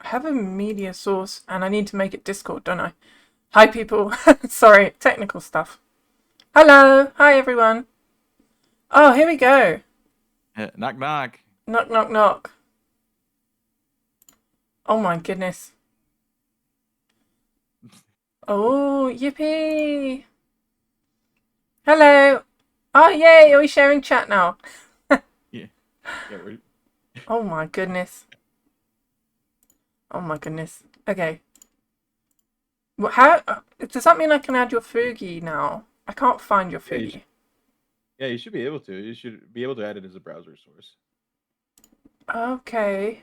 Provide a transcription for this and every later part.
have a media source and I need to make it Discord, don't I? Hi, people. Sorry, technical stuff. Hello. Hi, everyone. Oh, here we go. Knock knock. Knock, knock, knock. Oh my goodness. Oh, yippee. Hello. Oh, yay. Are we sharing chat now? Yeah, yeah. Oh my goodness. Oh my goodness. Okay. Well, how does that mean I can add your Fugi now? I can't find your Yeah, Fugi. yeah, you should be able to. You should be able to add it as a browser source. Okay.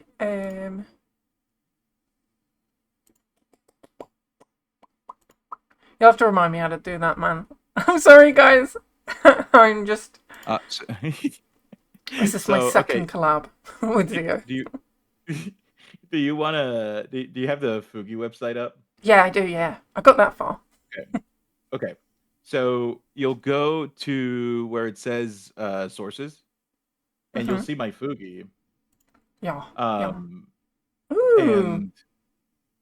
You'll have to remind me how to do that, man. I'm sorry, guys. I'm just. So, This is my so second okay. collab with Do, Zio. do you do you wanna do you have the Fugi website up? Yeah, I do. Yeah, I got that far. Okay. Okay. So you'll go to where it says sources, and you'll Mhm. see my Fugi. Yeah. Yeah. Um, Ooh.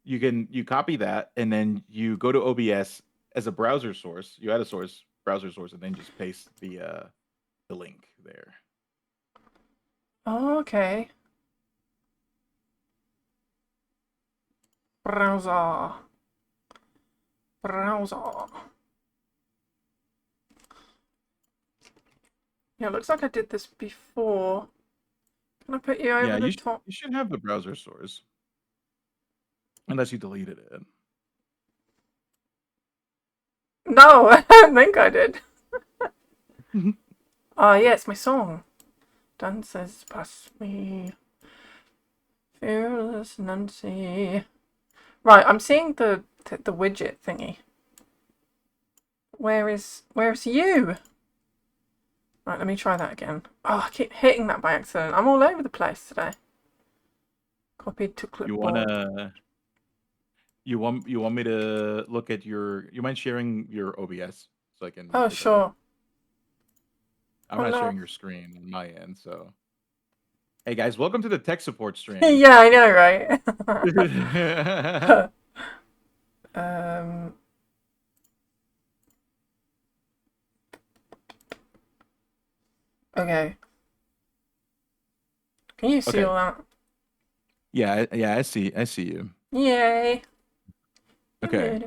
and you copy that, and then you go to OBS as a browser source. You add a browser source, and then just paste the link there. Oh, okay. Browser. Browser. Yeah, looks like I did this before. Can I put you Yeah, over the top? you should have the browser source, unless you deleted it. No, I don't think I did. Yeah, it's my song. Dances past me, fearless Nancy. Right, I'm seeing the widget thingy. Where's you? Right, let me try that again. Oh, I keep hitting that by accident. I'm all over the place today. Copied to You clipboard. wanna you want me to look at your? You mind sharing your OBS so I can Oh, take a look? sure. I'm Oh not no. sharing your screen on my end, so. Hey guys, welcome to the tech support stream. Yeah, I know, right? um. Okay. Can you see Okay. all that? Yeah, yeah, I see you. Yay! Okay.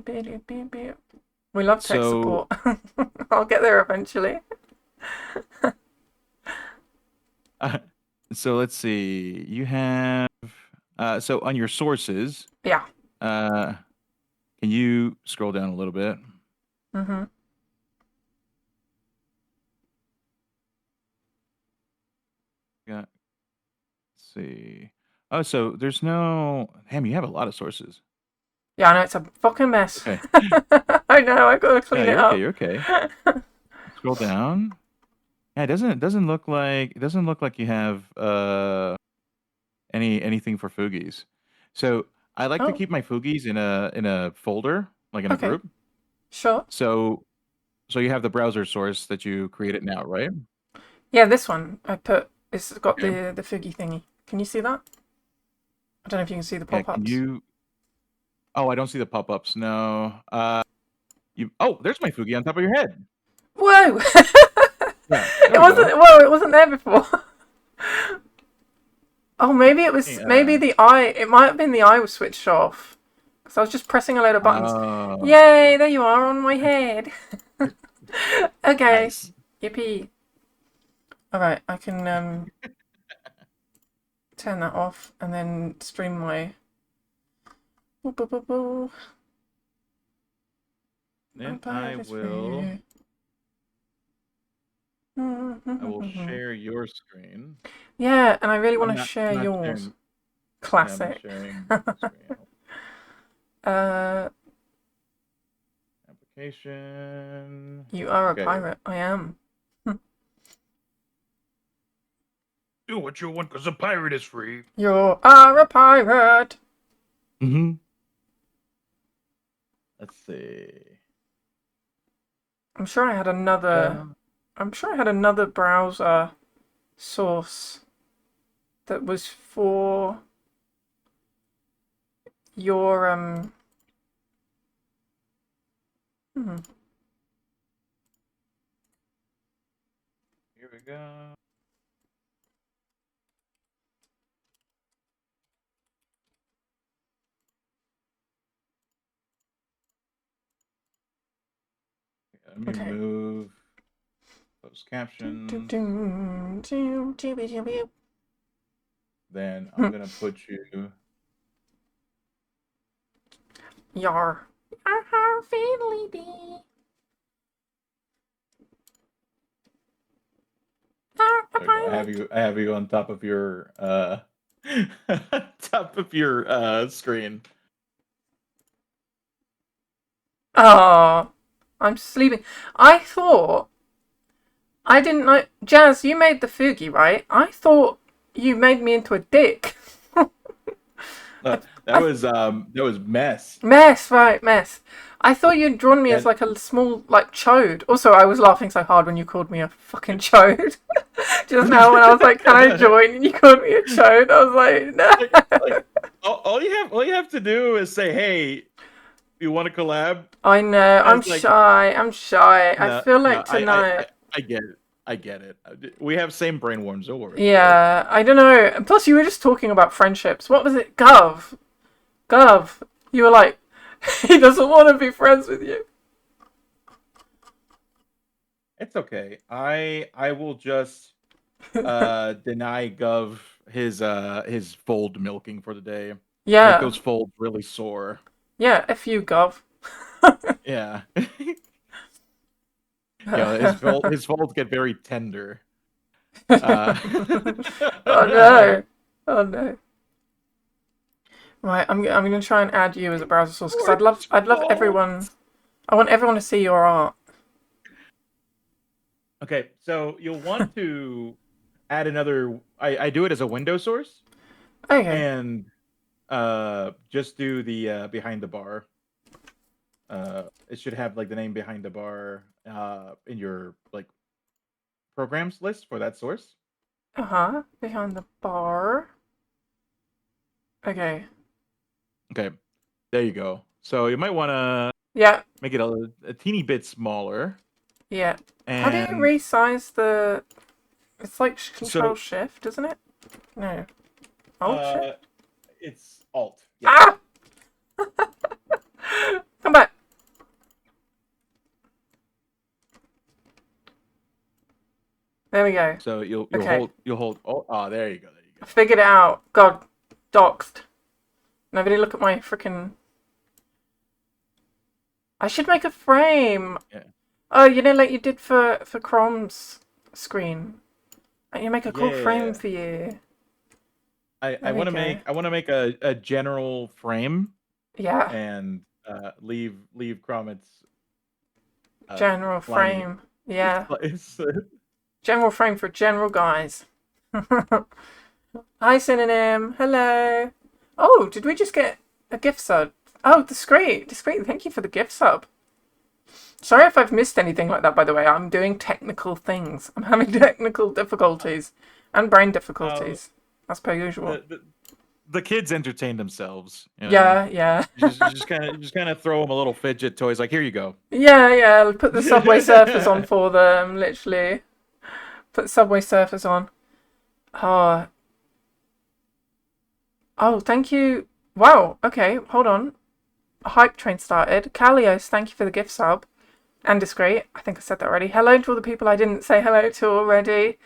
We love tech So, support. I'll get there eventually. uh, so let's see. You have so on your sources, Yeah. uh, can you scroll down a little bit? Mhm. Yeah. Let's see. Oh, so there's no. Damn, you have a lot of sources. Yeah, I know it's a fucking mess. Okay. I know. I gotta Yeah, clean it you're okay. up. You're okay. Scroll down. Yeah, it doesn't look like you have anything for Fugis. So I like to Oh, keep my Fugis in a folder, like in a okay. group. Sure. So you have the browser source that you created now, right? Yeah, this one I put. It's got Okay. the figgy thingy. Can you see that? I don't know if you can see the Yeah. Can pop-ups. you? Oh, I don't see the pop-ups. No. You. Oh, there's my Fugi on top of your head. Whoa! Yeah. There It we wasn't. go. Whoa! It wasn't there before. Oh, maybe it was. Hey, Maybe the eye. It might have been the eye was switched off. Because I was just pressing a load of buttons. oh, Yay! There you are on my head. Okay. nice. Yippee. All right. I can turn that off and then stream my. Boo, boo, boo, boo. Then Vampire is free. I will share your screen. Yeah, and I really want to I'm share not yours. sharing. Yeah, I'm not Classic. sharing screen. uh, Application. you are a Okay. pirate. I am. Do what you want, cause a pirate is free. You are a pirate. Mm-hmm. Let's see. I'm sure I had another. Go. I'm sure I had another browser source that was for. your hmm. Here we go. Let me Okay. move those captions. Then I'm gonna put you. Yar. Yar, fiddly dee. There we go. I have you on top of your top of your screen. Oh, I'm sleeping. I thought I didn't know. Jazz, you made the Fugi, right? I thought you made me into a dick. I, I That was mess. Mess, right, mess. I thought you'd drawn me as And like a small like chode. Also, I was laughing so hard when you called me a fucking chode. Just now when I was like, "Can I join?" and you called me a chode, I was like, like "No." all you have to do is say, "Hey, you want to collab?" I know. And I'm it's like, shy. I'm shy. I no, feel no, like tonight. I get it. I get it. We have same brainworms. Don't worry about it. Yeah, I don't know. Plus, you were just talking about friendships. What was it? Gov. You were like, he doesn't want to be friends with you. It's okay. I will just deny Gov his fold milking for the day. Make Yeah, those folds really sore. yeah. F you, Gov. Yeah. Oh his folds get very tender. Uh no. Oh no. Right, I'm gonna try and add you as a browser source because Orange I'd love everyone. folds. I want everyone to see your art. Okay, so you'll want to add another. I do it as a window source Okay. and just do the behind the bar. It should have like the name behind the bar in your like programs list for that source. Uh-huh. Behind the bar. Okay. Okay, there you go. So you might want to Yeah. make it a teeny bit smaller. Yeah. How do you And resize the? It's like Control so Shift, isn't it? No. Alt Shift. uh, it's Alt. Yes. Ah! Come back. There we go. So Okay. you'll hold. Oh, there you go. There you I go. figured it out. God, doxed. Nobody look at my freaking. I should make a frame. Yeah. Oh, you know, like you did for Chrome's screen. You make a cool frame Yeah. for you. I There we want to go. make a general frame Yeah, and leave Gromit's general slimy. frame. Yeah, It's, general frame for general guys. Hi, Synonym. Hello. Oh, did we just get a gift sub? Oh, discreet. Discreet. Thank you for the gift sub. Sorry if I've missed anything like that, by the way. I'm doing technical things. I'm having technical difficulties and brain uh, difficulties, as per usual. the, the the kids entertain themselves. You know, Yeah, yeah. you just kind of throw them a little fidget toys. Like here you go. Yeah, yeah. I'll put the Subway Surfers on for them, literally. Put Subway Surfers on. Oh, oh, thank you. Wow, okay, hold on. A hype train started. Kalios, thank you for the gift sub. And discreet. I think I said that already. Hello to all the people I didn't say hello to already.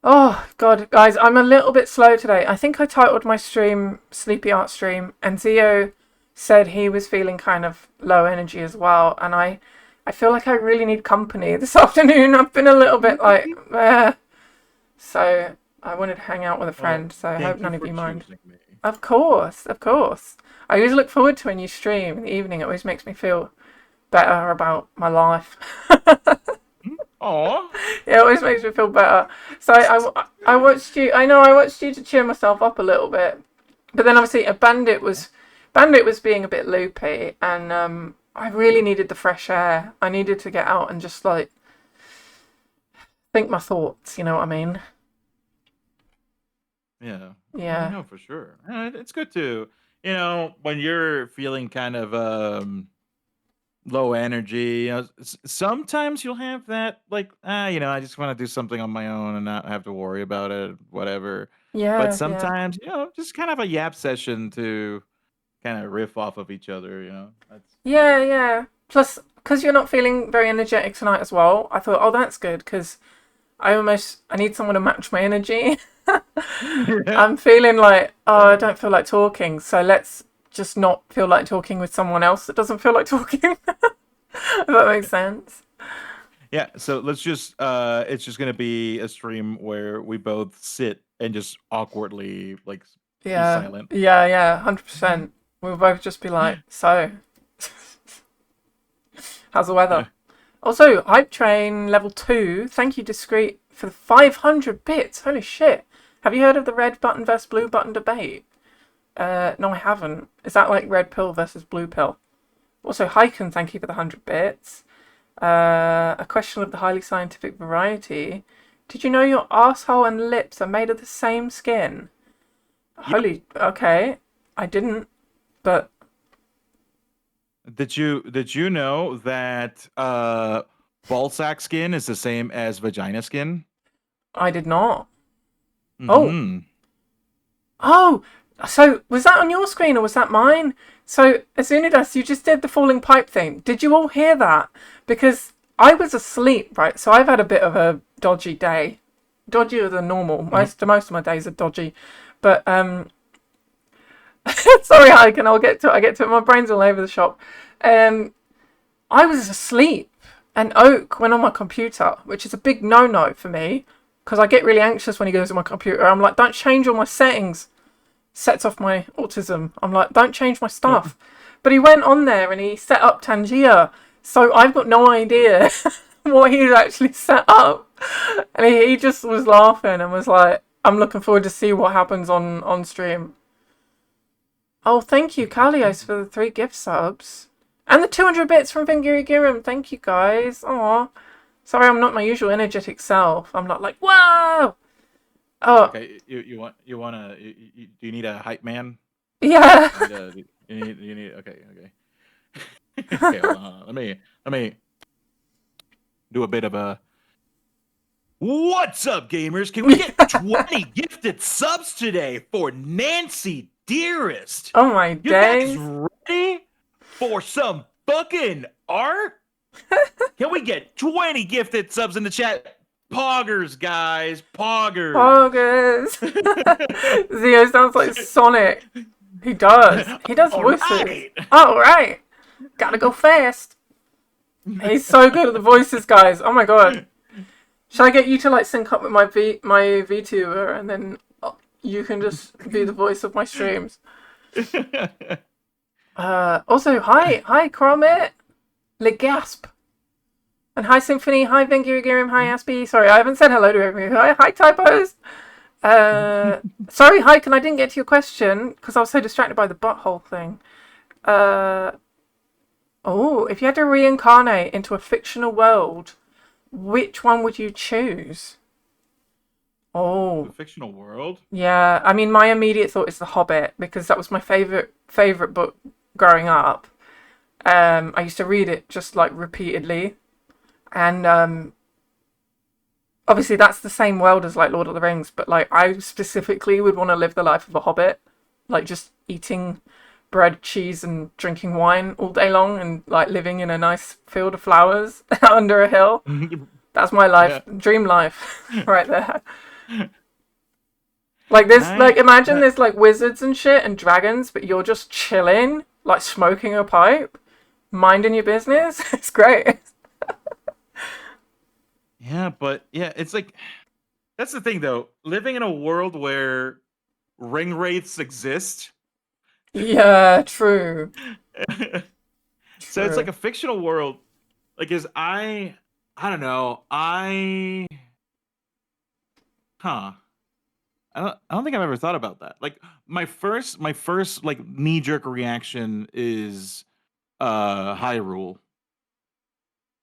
Oh, God, guys, I'm a little bit slow today. I think I titled my stream Sleepy Art Stream, and Zio said he was feeling kind of low energy as well. And I feel like I really need company this afternoon. I've been a little bit like, so I wanted to hang out with a Well, friend. So I hope thank you none of for you mind. choosing me. Of course, of course. I always look forward to when you stream in the evening. It always makes me feel better about my life. Aw. It always makes me feel better. So I watched you. I know I watched you to cheer myself up a little bit, but then obviously a Bandit was being a bit loopy, and I really needed the fresh air. I needed to get out and just like think my thoughts. You know what I mean? Yeah. I Yeah. know for sure. It's good to when you're feeling kind of low energy, sometimes you'll have that like, I just want to do something on my own and not have to worry about it, whatever. But Yeah, yeah. sometimes, just kind of a yap session to kind of riff off of each other, That's Yeah, yeah. Plus, because you're not feeling very energetic tonight as well, I thought, oh, that's good because I need someone to match my energy. yeah. I'm feeling like, oh, I Uh, don't feel like talking, so let's just not feel like talking with someone else that doesn't feel like talking. If that makes sense. yeah, so let's just it's just gonna be a stream where we both sit and just awkwardly like be Yeah, silent. yeah, yeah, 100%. We'll both just be like, so, how's the weather? Also, Hype Train level 2, thank you, Discreet, for the 500 bits. Holy shit. Have you heard of the red button versus blue button debate? No, I haven't. Is that like red pill versus blue pill? Also, Hyken, thank you for the 100 bits. A question of the highly scientific variety. Did you know your asshole and lips are made of the same skin? Yep. Holy, okay. I didn't, but Did you know that ball sack skin is the same as vagina skin? I did not. Oh, Mm-hmm. oh, so was that on your screen or was that mine? So, Asunidas, you just did the falling pipe thing. Did you all hear that? Because I was asleep, right? So I've had a bit of a dodgy day, dodgier than normal. Most of my days are dodgy, but sorry, Ike, and I get to it. My brain's all over the shop. Um, I was asleep, and Oak went on my computer, which is a big no-no for me because I get really anxious when he goes on my computer. I'm like, don't change all my settings. Sets off my autism. I'm like, don't change my stuff. But he went on there and he set up Tangier, so I've got no idea what he's actually set up. And he just was laughing and was like, I'm looking forward to see what happens on stream. Oh, thank you, Kalios, for the 3 gift subs. And the 200 bits from Vingiri Girim. Thank you, guys. Aw. Sorry, I'm not my usual energetic self. I'm not like, whoa! Oh, Okay, do you need a hype man? yeah. You need a you need okay. Okay, hold on. Let me do a bit of a What's up, gamers? Can we get 20 gifted subs today for Nancy Dearest? Oh, my You guys days. ready for some fucking art? Can we get 20 gifted subs in the chat? Poggers, guys. Poggers. Poggers. Zio sounds like Sonic. He does. He does All voices. right. All right. Gotta go fast. He's so good at the voices, guys. Oh my god. Shall I get you to like sync up with my VTuber and then you can just be the voice of my streams? Also, hi, Cromit, Legasp, and hi, Symphony, hi, Vengirigirim, hi, Aspie. Sorry, I haven't said hello to everyone. Hi, typos. Sorry, Hike, and I didn't get to your question because I was so distracted by the butthole thing. Uh, oh, if you had to reincarnate into a fictional world, which one would you choose? The Oh, fictional world? yeah. I mean, my immediate thought is The Hobbit because that was my favorite book growing up. I used to read it just like repeatedly, and obviously that's the same world as like Lord of the Rings, but like I specifically would want to live the life of a hobbit, like just eating bread, cheese, and drinking wine all day long, and like living in a nice field of flowers under a hill. That's my life, Yeah. dream life, right there. Like this, like I imagine there's like wizards and shit and dragons, but you're just chilling, like smoking a pipe, minding your business. It's great. Yeah, but yeah, it's like that's the thing though. Living in a world where ring wraiths exist. Yeah, true, So it's like true. a fictional world. Like is I don't know. Huh. I don't think I've ever thought about that. Like my first like knee jerk reaction is Hyrule.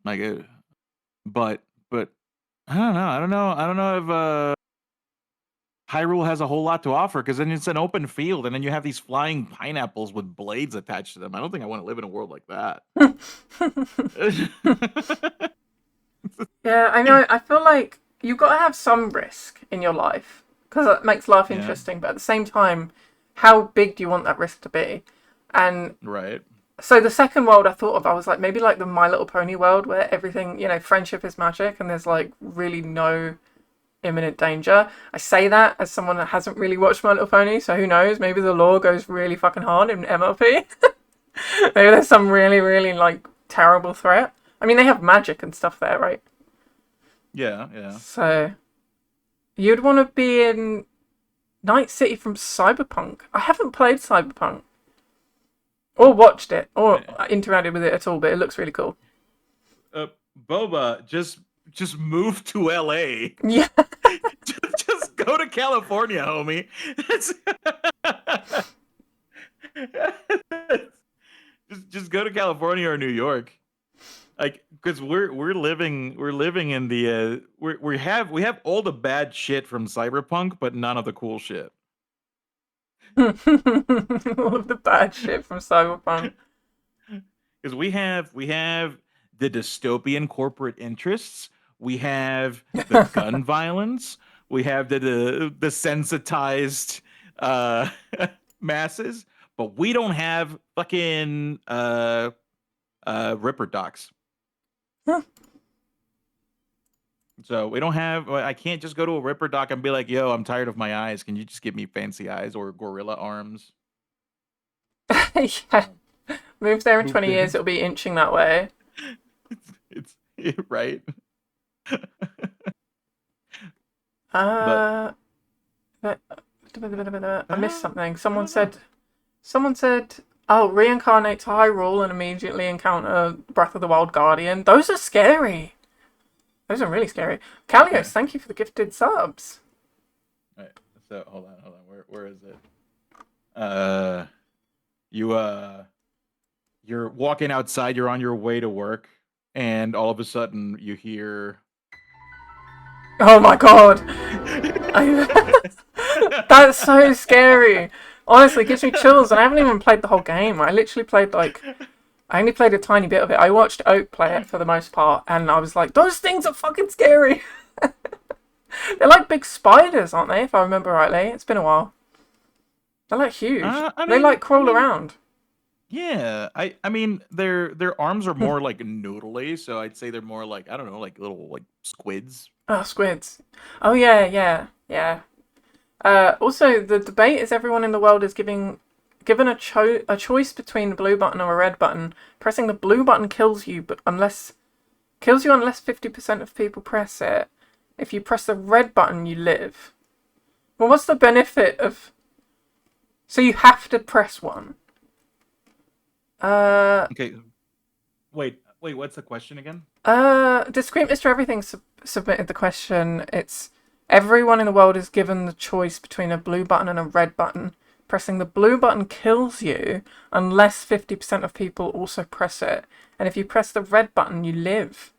Like but I don't know. I don't know if Hyrule has a whole lot to offer because then it's an open field, and then you have these flying pineapples with blades attached to them. I don't think I want to live in a world like that. Yeah, I know. I feel like you've got to have some risk in your life because it makes life Yeah, interesting. But at the same time, how big do you want that risk to be? And right. so the second world I thought of, I was like, maybe like the My Little Pony world where everything, friendship is magic and there's like really no imminent danger. I say that as someone that hasn't really watched My Little Pony, so who knows? Maybe the lore goes really fucking hard in MLP. Maybe there's some really, really like terrible threat. I mean, they have magic and stuff there, right? Yeah, yeah. So you'd want to be in Night City from Cyberpunk. I haven't played Cyberpunk or watched it or interacted with it at all, but it looks really cool. Uh, Boba, just move to LA. Yeah. Just go to California, homie. Just go to California or New York. Like, because we're living in the we have all the bad shit from Cyberpunk, but none of the cool shit. All of the bad shit from Cyberpunk. Because we have the dystopian corporate interests, we have the gun violence, we have the sensitized uh masses, but we don't have fucking Ripper docs. So we don't have. I can't just go to a Ripper doc and be like, "Yo, I'm tired of my eyes. Can you just give me fancy eyes or gorilla arms?" Yeah. Move there in Move 20 there. years, it'll be inching that way. It's right. But Uh, but- I missed something. Someone said, oh, reincarnate to Hyrule and immediately encounter Breath of the Wild Guardian. Those are scary. Those are really scary. Kalios, yeah. thank you for the gifted subs. All right. So hold on. Where is it? Uh, you're walking outside. You're on your way to work, and all of a sudden you hear. Oh my god. That's so scary. Honestly, it gives me chills, and I haven't even played the whole game. I only played a tiny bit of it. I watched Oak play it for the most part, and I was like, those things are fucking scary. They're like big spiders, aren't they? If I remember rightly. It's been a while. They're like huge. I They mean, like crawl around. yeah. I mean, their arms are more like noodly, so I'd say they're more like, I don't know, like little like squids. Oh, squids. Oh yeah, yeah, yeah. Also, the debate is everyone in the world is given a choice between a blue button or a red button. Pressing the blue button kills you, but unless 50% of people press it. If you press the red button, you live. Well, what's the benefit of? So you have to press one. Okay. Wait. What's the question again? Discreet Mr. Everything submitted the question. It's everyone in the world is given the choice between a blue button and a red button. Pressing the blue button kills you unless 50% of people also press it. And if you press the red button, you live.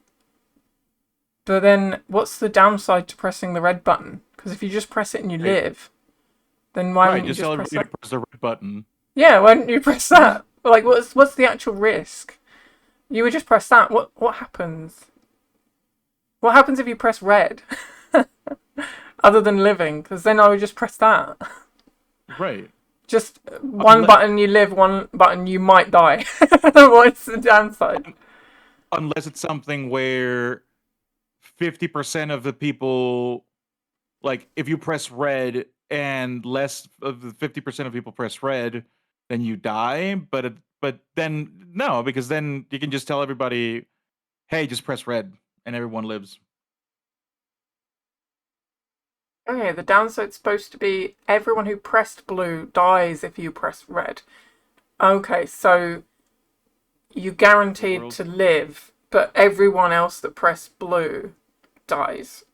But then, what's the downside to pressing the red button? Because if you just press it and you Right. live, then why Right. wouldn't you Just just tell press everybody that? to press the red button. Yeah, why don't you press that? Like, what's the actual risk? You would just press that. What happens? What happens if you press red? Other than living, because then I would just press that. Right. Just one button you live, one button you might die. What's the downside? Unless it's something where 50% of the people, like if you press red and less of the 50% of people press red, then you die. But then no, because then you can just tell everybody, hey, just press red, and everyone lives. Okay, the downside's supposed to be everyone who pressed blue dies if you press red. Okay, so you guaranteed World to live, but everyone else that pressed blue dies.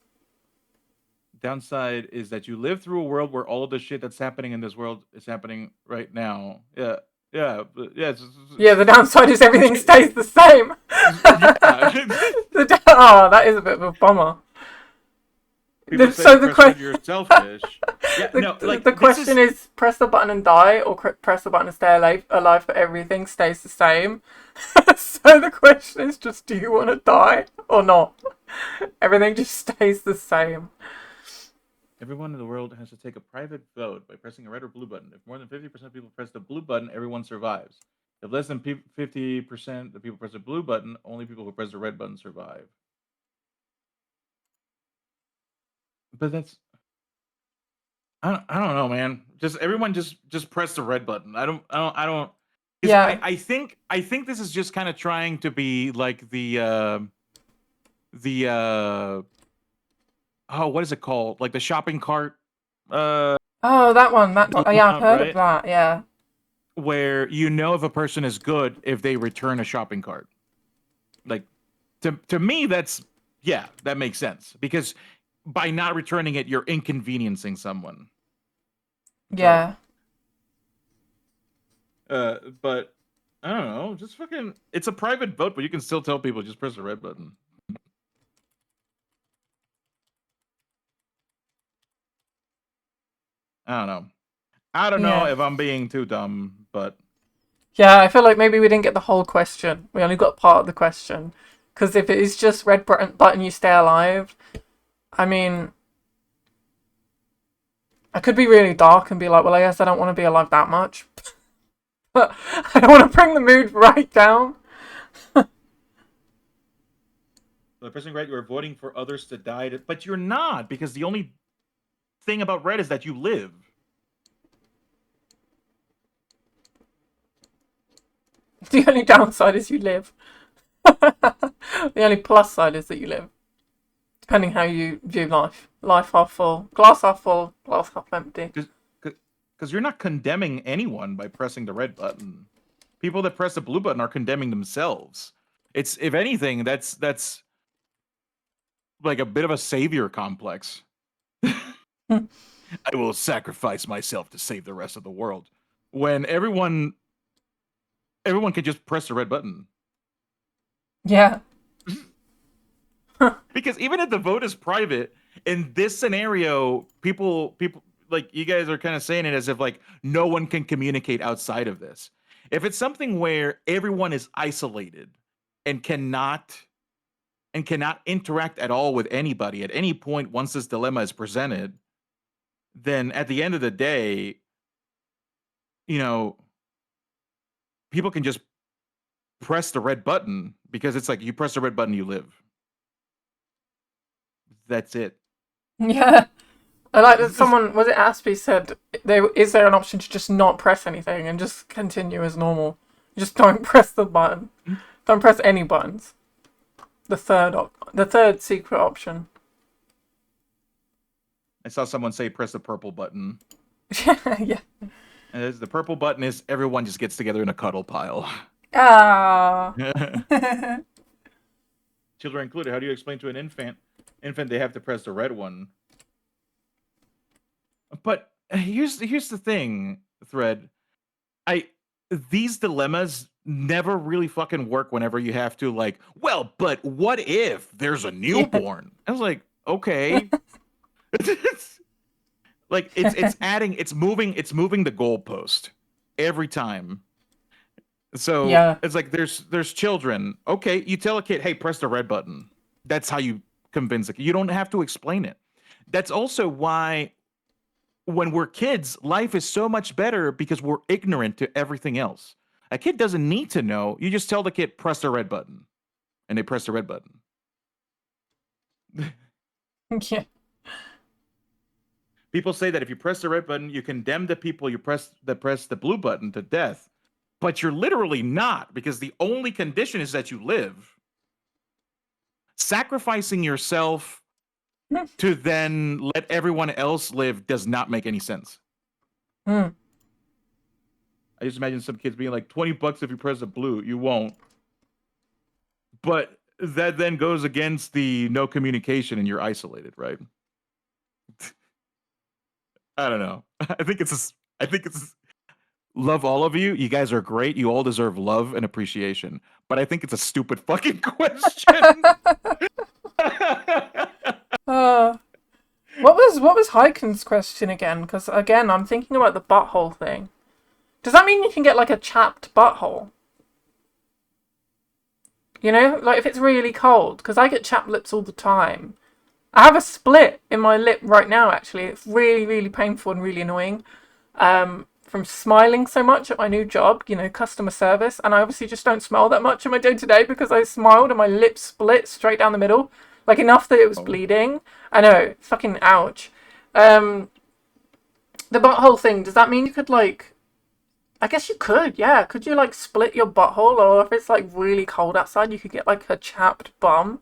downside is that you live through a world where all of the shit that's happening in this world is happening right now. Yeah, yeah, yeah. Yeah, the downside is everything stays the same. Yeah. Oh, that is a bit of a bummer. People say So to the press red, you're question. selfish. Yeah, the, no, the like the this question is is press the button and die, or press the button and stay alive, but everything stays the same. So the question is just, do you want to die or not? Everything just stays the same. everyone in the world has to take a private vote by pressing a red or blue button. If more than 50% of people press the blue button, everyone survives. If less than 50% of people press the blue button, only people who press the red button survive. But that's I don't know, man. Just everyone just press the red button. I don't because Yeah. I think this is just kind of trying to be like the oh, what is it called? Like the shopping cart uh Oh, that one. Oh, yeah, I've dilemma, heard of right? that. Yeah. Where you know if a person is good if they return a shopping cart. Like to me that's yeah, that makes sense because by not returning it you're inconveniencing someone. So, Yeah. but I don't know, just fucking it's a private vote but you can still tell people just press the red button. I don't know. I don't know Yeah. if I'm being too dumb, but Yeah, I feel like maybe we didn't get the whole question. We only got part of the question. Because if it is just red button, you stay alive. I mean, I could be really dark and be like, well, I guess I don't want to be alive that much. But I don't want to bring the mood right down. by pressing red you're voting for others to die but you're not because the only thing about red is that you live. The only downside is you live. The only plus side is that you live. Depending how you view life. Life half full, glass half empty. Because you're not condemning anyone by pressing the red button. People that press the blue button are condemning themselves. It's if anything, that's like a bit of a savior complex. I will sacrifice myself to save the rest of the world. When everyone can just press the red button. Yeah. Because even if the vote is private, in this scenario, people like you guys are kind of saying it as if like no one can communicate outside of this. If it's something where everyone is isolated and cannot interact at all with anybody at any point once this dilemma is presented, then at the end of the day, you know, people can just press the red button because it's like you press the red button, you live. That's it. Yeah. I like that someone, was it Aspie, said, is there an option to just not press anything and just continue as normal? Just don't press the button. Don't press any buttons. The third secret option. I saw someone say press the purple button. Yeah. And the purple button is everyone just gets together in a cuddle pile. Ah. Children included. How do you explain to an infant they have to press the red one? But here's the thing, Thread. I these dilemmas never really fucking work whenever you have to like, well, but what if there's a Yeah. newborn? I was like, okay. It's like it's adding it's moving the goalpost every time. So Yeah. it's like there's children. Okay, you tell a kid, hey, press the red button. That's how you convince a kid. You don't have to explain it. That's also why when we're kids, life is so much better because we're ignorant to everything else. A kid doesn't need to know. You just tell the kid, press the red button, and they press the red button. Yeah. People say that if you press the red button, you condemn the people you press the blue button to death. But you're literally not, because the only condition is that you live. Sacrificing yourself to then let everyone else live does not make any sense. Mm. I just imagine some kids being like, $20 if you press the blue. You won't. But that then goes against the no communication and you're isolated, right? I don't know. I think it's love all of you. You guys are great. You all deserve love and appreciation. But I think it's a stupid fucking question. Oh. What was Hyken's question again? Because again, I'm thinking about the butthole thing. Does that mean you can get like a chapped butthole? You know, like if it's really cold, because I get chapped lips all the time. I have a split in my lip right now. Actually, it's really, really painful and really annoying. From smiling so much at my new job, you know, customer service, and I obviously just don't smile that much in my day to day because I smiled and my lip split straight down the middle, like enough that it was Oh, bleeding. I know, fucking ouch. Um, the butthole thing. Does that mean you could like? I guess you could, yeah. Could you like split your butthole, or if it's like really cold outside, you could get like a chapped bum?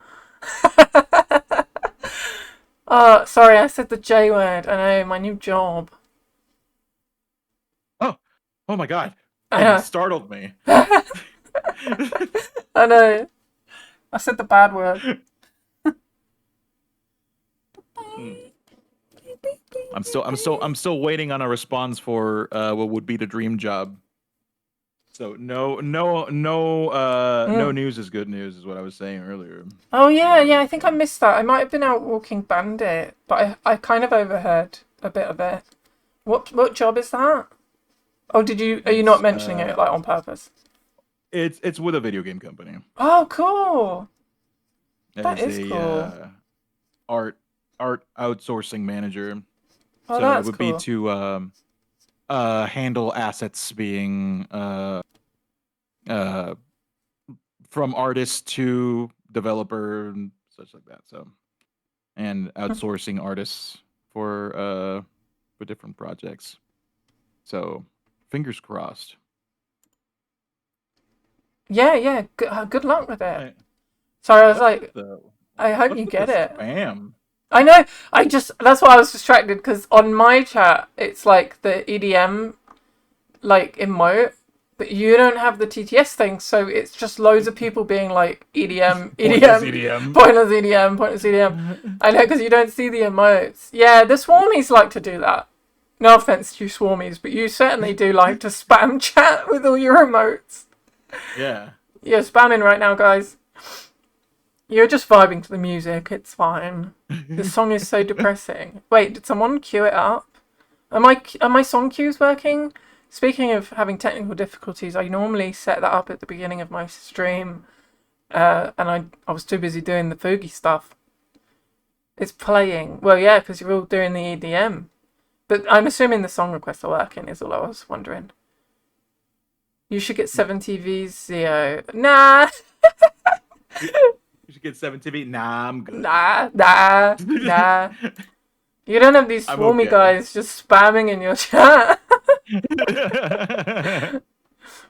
Oh, sorry, I said the J word. I know, my new job. oh, oh my God! I And you know. startled me. I know. I said the bad word. Hmm. I'm still waiting on a response for what would be the dream job. So no Mm. news is good news, is what I was saying earlier Oh yeah, about yeah. it. I think I So missed that. I might have been out walking Bandit, but I kind of overheard a bit of it. What job is that? Oh, did you? Are you not it's mentioning it like on purpose? it's with a video game company. Oh, cool. That As is a cool. art art outsourcing manager. Oh, So it that's would be cool. to handle assets being uh from artist to developer and such like that. So and outsourcing artists for different projects. So fingers crossed. Yeah, yeah. Good luck with it. Right. Sorry, I was What's with like, the I hope what's you with the get it. spam? I know. That's why I was distracted because on my chat it's like the EDM like emote, but you don't have the TTS thing, so it's just loads of people being like EDM, Pointless EDM, EDM. pointless EDM, pointless EDM. I know because you don't see the emotes. Yeah, the swarmies like to do that. No offense to you swarmies, but you certainly do like to spam chat with all your emotes. Yeah. You're spamming right now, guys. You're just vibing to the music. It's fine. The song is so depressing. Wait, did someone cue it up? Are my song cues working? Speaking of having technical difficulties, I normally set that up at the beginning of my stream, and I was too busy doing the Foogie stuff. It's playing. Well, yeah, because you're all doing the EDM. But I'm assuming the song requests are working, is all I was wondering. You should get 70 V's, Zio. Nah, You should get 7 TV. Nah, I'm good. nah, nah, nah. You don't have these I'm swarmy okay. guys just spamming in your chat.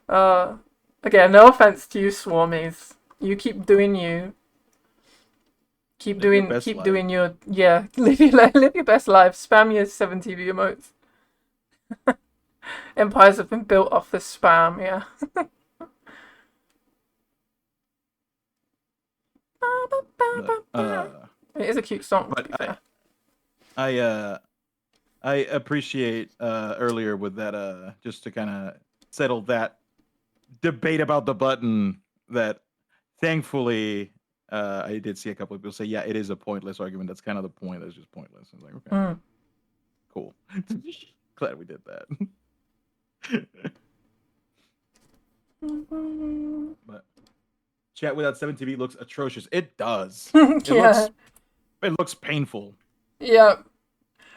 uh, Again, no offense to you swarmies. You keep doing you. Keep Live your doing, best keep life. doing your, yeah. Live your best life. Spam your 7 TV emotes. Empires have been built off this spam. Yeah. But It is a cute song, to but be fair. I uh I appreciate earlier with that just to kind of settle that debate about the button that thankfully I did see a couple of people say, yeah, it is a pointless argument. That's kind of the point. It's just pointless. I was like, okay, Mm. cool. Glad we did that. But chat without 7TV looks atrocious. It does. It Yeah. looks it looks painful. Yeah.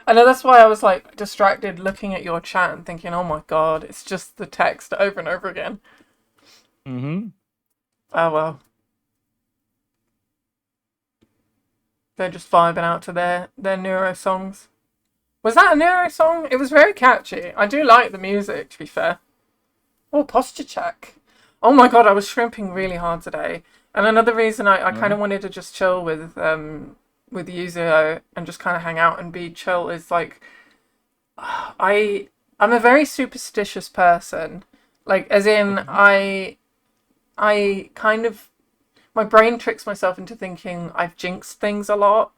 I know that's why I was like distracted looking at your chat and thinking, oh my god, it's just the text over and over again. Mm-hmm. Oh well. They're just vibing out to their Neuro songs. Was that a Neuro song? It was very catchy. I do like the music, to be fair. Oh, posture check. Oh my god, I was shrimping really hard today. And another reason I kind Uh-huh. of wanted to just chill with Yuzuo and just kind of hang out and be chill is like I'm a very superstitious person. Like as in Okay. I kind of my brain tricks myself into thinking I've jinxed things a lot.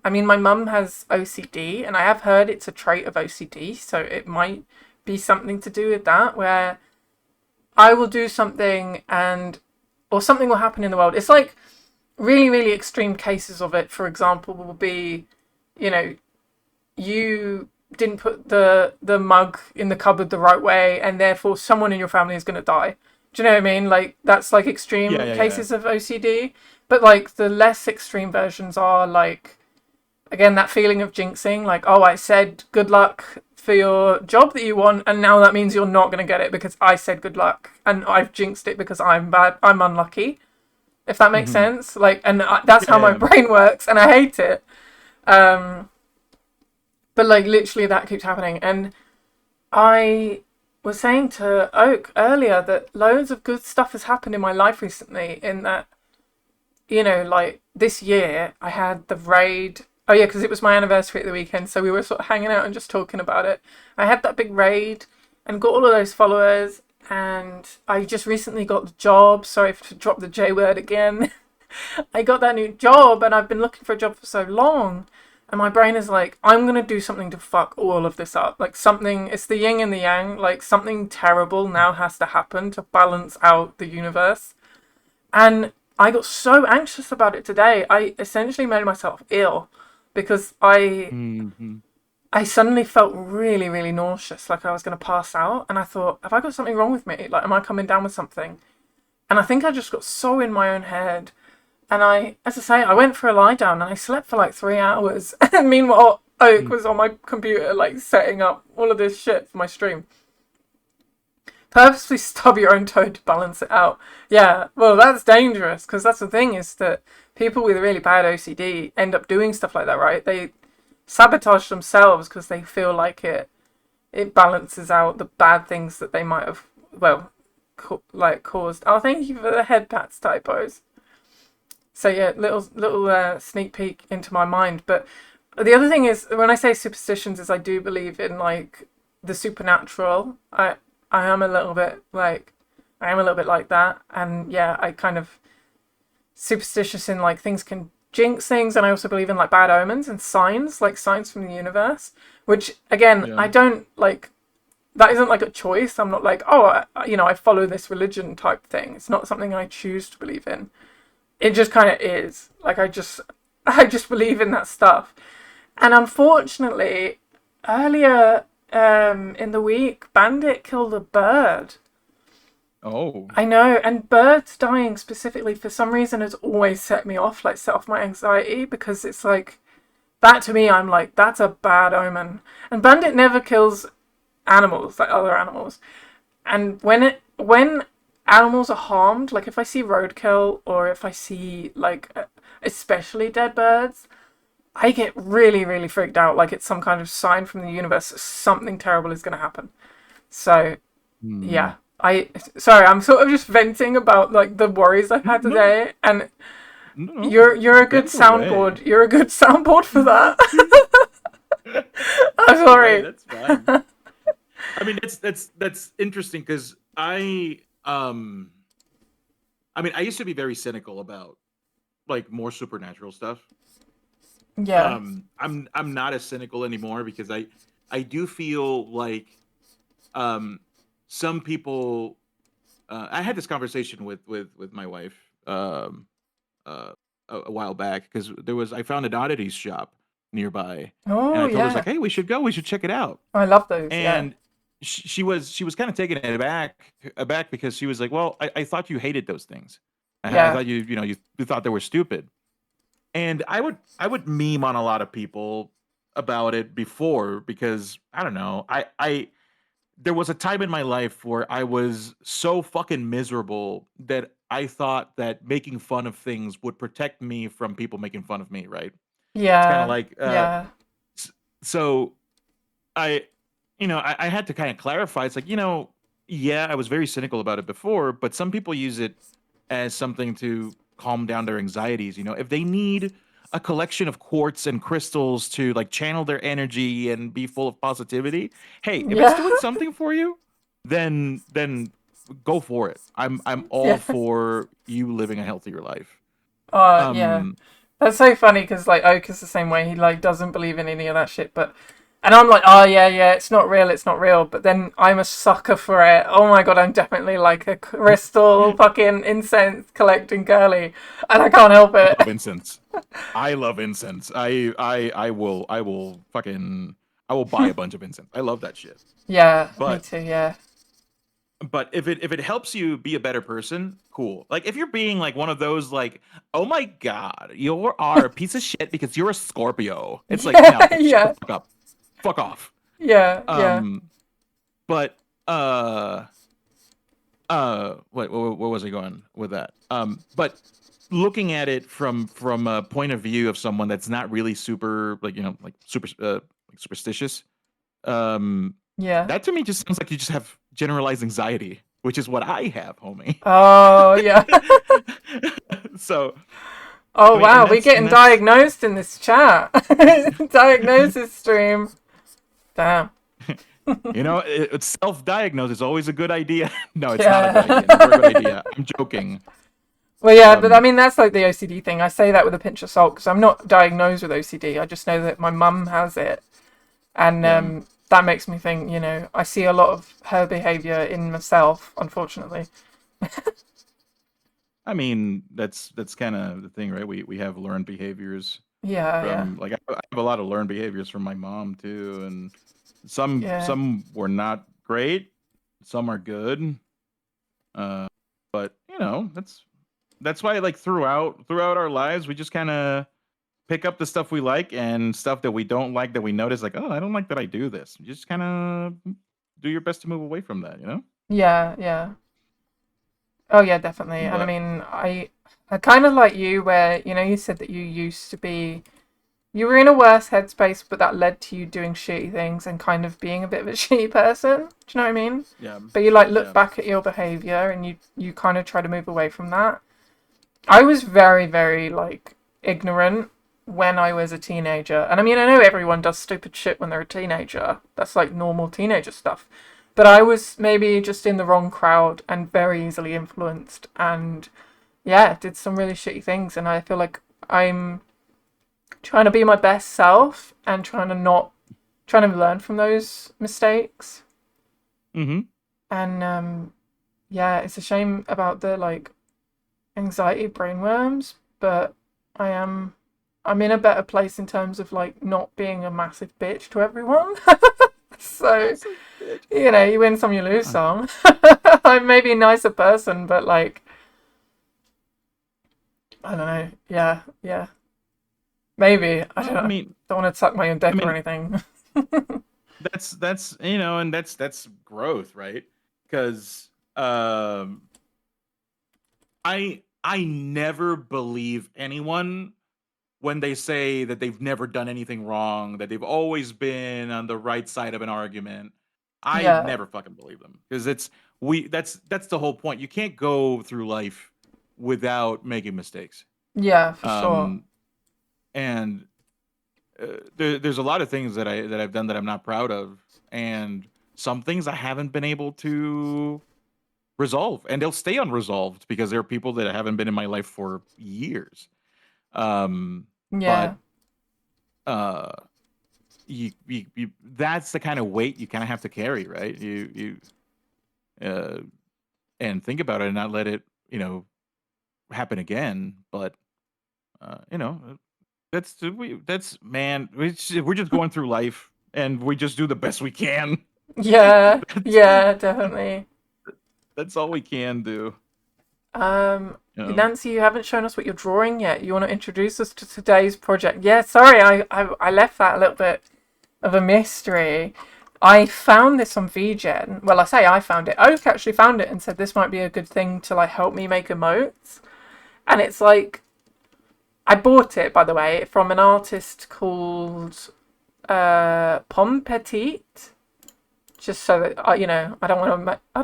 I mean, my mum has OCD, and I have heard it's a trait of OCD, so it might be something to do with that, where I will do something or something will happen in the world. It's like really, really extreme cases of it, for example, will be you know, you didn't put the mug in the cupboard the right way, and therefore someone in your family is going to die. Do you know what I mean? Like that's like Yeah, extreme yeah, yeah. cases of OCD, but like the less extreme versions are like again that feeling of jinxing, like oh I said good luck for your job that you want, and now that means you're not going to get it because I said good luck and I've jinxed it because I'm bad, I'm unlucky. If that makes Hmm. sense, like, and that's how Yeah, my yeah. brain works, and I hate it. Um, but like literally that keeps happening, and I was saying to Oak earlier that loads of good stuff has happened in my life recently. In that, like this year, I had the raid. Oh yeah, because it was my anniversary at the weekend, so we were sort of hanging out and just talking about it. I had that big raid and got all of those followers, and I just recently got the job. Sorry to drop the J word again. I got that new job, and I've been looking for a job for so long. And my brain is like, I'm gonna do something to fuck all of this up. Like something, it's the yin and the yang. Like something terrible now has to happen to balance out the universe. And I got so anxious about it today. I essentially made myself ill because Hmm. I suddenly felt really, really nauseous, like I was gonna pass out. And I thought, have I got something wrong with me? Like, am I coming down with something? And I think I just got so in my own head. And as I say, I went for a lie down and I slept for like 3 hours. And meanwhile, Oak was on my computer, like setting up all of this shit for my stream. Purposely stub your own toe to balance it out. Yeah, well, that's dangerous because that's the thing is that people with really bad OCD end up doing stuff like that, right? They sabotage themselves because they feel like it balances out the bad things that they might have, well, caused. Oh, thank you for the head pats typos. So yeah, little sneak peek into my mind. But the other thing is, when I say superstitions, is I do believe in like the supernatural. I am a little bit like I am a little bit like that, and yeah, I kind of superstitious in like things can jinx things, and I also believe in like bad omens and signs, like signs from the universe. Which again, Yeah. I don't like. That isn't like a choice. I'm not like, oh, I follow this religion type thing. It's not something I choose to believe in. It just kind of is. Like I just believe in that stuff. And unfortunately, earlier in the week, Bandit killed a bird. Oh. I know, and birds dying specifically for some reason has always set me off, like set off my anxiety because it's like that to me. I'm like that's a bad omen. And Bandit never kills animals like other animals. And when animals are harmed, like if I see roadkill or if I see like especially dead birds, I get really really freaked out. Like it's some kind of sign from the universe that something terrible is going to happen. So Hmm. yeah, I sorry, I'm sort of just venting about like the worries I've had No, today, and no, no. you're a good Vent away. soundboard. You're a good soundboard for that. I'm Vent away. sorry. That's fine. I mean, that's interesting because I used to be very cynical about like more supernatural stuff. Yeah. I'm not as cynical anymore because I do feel like um some people I had this conversation with my wife uh a while back because I found an oddities shop nearby, and Oh I told her, I was like, yeah. hey, we should go, we should check it out. I love those. Yeah. And she was kind of taken aback because she was like, well, I thought you hated those things. I Yeah. thought you thought they were stupid. And I would meme on a lot of people about it before because I don't know. I There was a time in my life where I was so fucking miserable that I thought that making fun of things would protect me from people making fun of me, right? It's kind of Yeah. like Yeah. so I I had to kind of clarify. It's like, yeah, I was very cynical about it before, but some people use it as something to calm down their anxieties. If they need a collection of quartz and crystals to like channel their energy and be full of positivity, hey, if it's Yeah. doing something for you, then go for it. I'm all Yeah. for you living a healthier life. Yeah. Um, That's so funny because like Oak is the same way. He like doesn't believe in any of that shit, but and I'm like, oh yeah, yeah, it's not real, it's not real. But then I'm a sucker for it. Oh my god, I'm definitely like a crystal fucking incense collecting girly, and I can't help I it. love incense. I love incense. I will buy a bunch of incense. I love that shit. Yeah, me But too. Yeah. if it helps you be a better person, cool. Like if you're being like one of those like, oh my god, you are a piece of shit because you're a Scorpio. It's like, Yeah, no, shut the yeah, fuck up. Fuck off. yeah, yeah, Um but where was I going with that? But looking at it from a point of view of someone that's not really super like like super like superstitious, um, yeah. that to me just sounds like you just have generalized anxiety, which is what I have, homie. Oh, yeah. So Oh, I mean, wow. We're getting that's diagnosed in this chat. Diagnosis stream. Damn. it's self-diagnosed is always a good idea. No, it's not a good idea. Never a good Yeah. idea. I'm joking. Well, yeah, but I Um, mean, that's like the OCD thing. I say that with a pinch of salt because I'm not diagnosed with OCD. I just know that my mum has it. And yeah. that makes me think, I see a lot of her behavior in myself, unfortunately. I mean, that's kind of the thing, right? We have learned behaviors Yeah, yeah, from like I have a lot of learned behaviors from my mom too, and yeah, some were not great, some are good. Uh, but that's why like throughout our lives, we just kind of pick up the stuff we like and stuff that we don't like that we notice like, oh, I don't like that I do this. You just kind of do your best to move away from that, you know? yeah, yeah. Oh, yeah, definitely. And I But mean, I kind of like you, where you said that you used to be, you were in a worse headspace, but that led to you doing shitty things and kind of being a bit of a shitty person. Do you know what I mean? yeah, But you like look yeah. back at your behavior and you kind of try to move away from that. I was very, very like ignorant when I was a teenager. And I mean, I know everyone does stupid shit when they're a teenager. That's like normal teenager stuff. But I was maybe just in the wrong crowd and very easily influenced and yeah, did some really shitty things. And I feel like I'm trying to be my best self and trying to learn from those mistakes. Mm-hmm. And yeah, it's a shame about the like anxiety brainworms, but I am I'm in a better place in terms of like not being a massive bitch to everyone. So, Massive bitch. you win some, you lose Uh, some. I'm maybe a nicer person, but like I don't know. Yeah, yeah. Maybe. I don't well, know. Don't want to suck my own I dick or mean, anything. that's and that's growth, right? Because I never believe anyone when they say that they've never done anything wrong, that they've always been on the right side of an argument. I Yeah. never fucking believe them because it's we that's the whole point. You can't go through life without making mistakes. Yeah, for sure. Um and there's a lot of things that I've done that I'm not proud of, and some things I haven't been able to resolve, and they'll stay unresolved because there are people that haven't been in my life for years. Yeah. But uh, you that's the kind of weight you kind of have to carry, right? Uh, and think about it and not let it happen again. But that's man, we're just going through life and we just do the best we can. Yeah. that's, Yeah, definitely. that's all we can do. You know. Nancy, you haven't shown us what you're drawing yet. You want to introduce us to today's project? Yeah, sorry, I left that a little bit of a mystery. I found this on VGen. Well, I say I found it. Oak actually found it and said this might be a good thing to like help me make emotes. And it's like I bought it, by the way, from an artist called Pomme Petite. Just so that I don't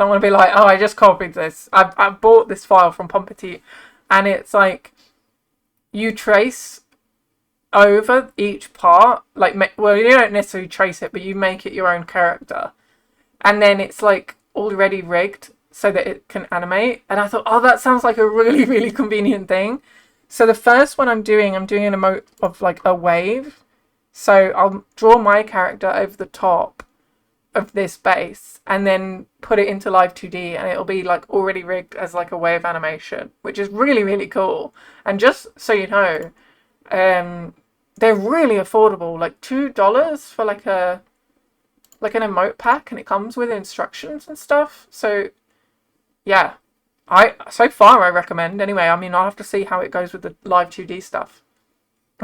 want to be like, oh, I just copied this. I bought this file from Pomme Petite, and it's like you trace over each part. Like, well, you don't necessarily trace it, but you make it your own character, and then it's like already rigged so that it can animate. And I thought, oh, that sounds like a really, really convenient thing. So the first one I'm doing an emote of like a wave. So I'll draw my character over the top of this base and then put it into live 2D and it'll be like already rigged as like a wave animation, which is really, really cool. And just so you know, Um, they're really affordable, like $2 for like an emote pack, and it comes with instructions and stuff. So yeah, I so far I recommend. Anyway, I mean I'll have to see how it goes with the live 2D stuff.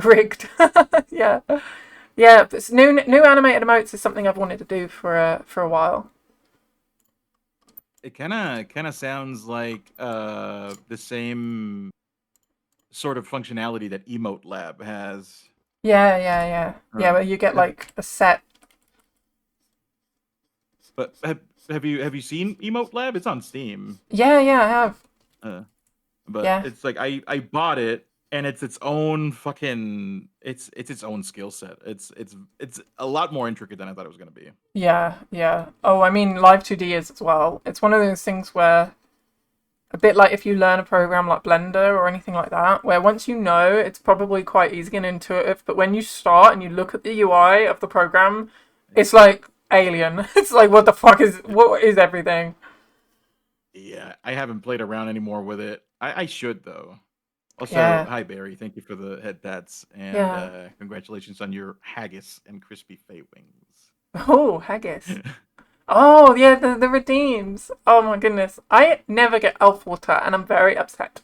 Rigged. Yeah, yeah. But new animated emotes is something I've wanted to do for a while. It kind of sounds like the same sort of functionality that Emote Lab has. Yeah. Where you get Have, like a set. but have you seen Emote Lab? It's on Steam. Yeah, I have. Uh, but Yeah, it's like I bought it and it's its own fucking it's its own skill set. It's a lot more intricate than I thought it was gonna be. yeah. Oh, I mean live 2D is as well. It's one of those things where a bit like if you learn a program like Blender or anything like that, where once you know, it's probably quite easy and intuitive, but when you start and you look at the UI of the program, it's like alien. It's like what is everything? Yeah, I haven't played around anymore with it. I should though. Also, Yeah, hi Barry, thank you for the head tats and yeah. congratulations on your haggis and crispy fate Oh, haggis. wings. Oh, yeah, the redeems. Oh my goodness. I never get elf water and I'm very upset.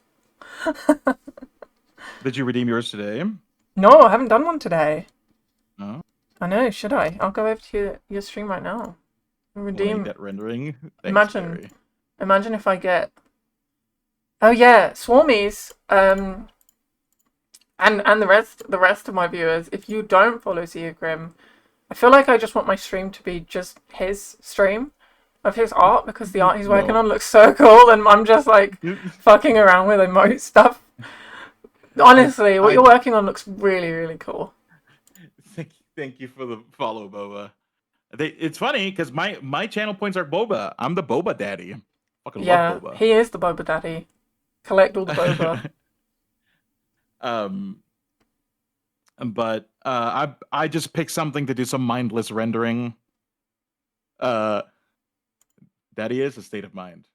Did you redeem yours today? No, I haven't done one today. No. I know, should I? I'll go over to your stream right now. Wait, Redeem. that rendering. Thanks, Imagine. Barry. Imagine if I get. Oh yeah, Swarmies. And the rest of my viewers, if you don't follow Xiogrim, I feel like I just want my stream to be just his stream of his art because the art he's working No. on looks so cool, and I'm just like fucking around with emote stuff. Honestly, what I you're working on looks really, really cool. thank you for the follow, Boba. It's funny because my channel points are Boba. I'm the Boba daddy. Fucking love Yeah, Boba. he is the boba daddy. Collect all the boba. um, but I just picked something to do some mindless rendering. Uh, Daddy is a state of mind.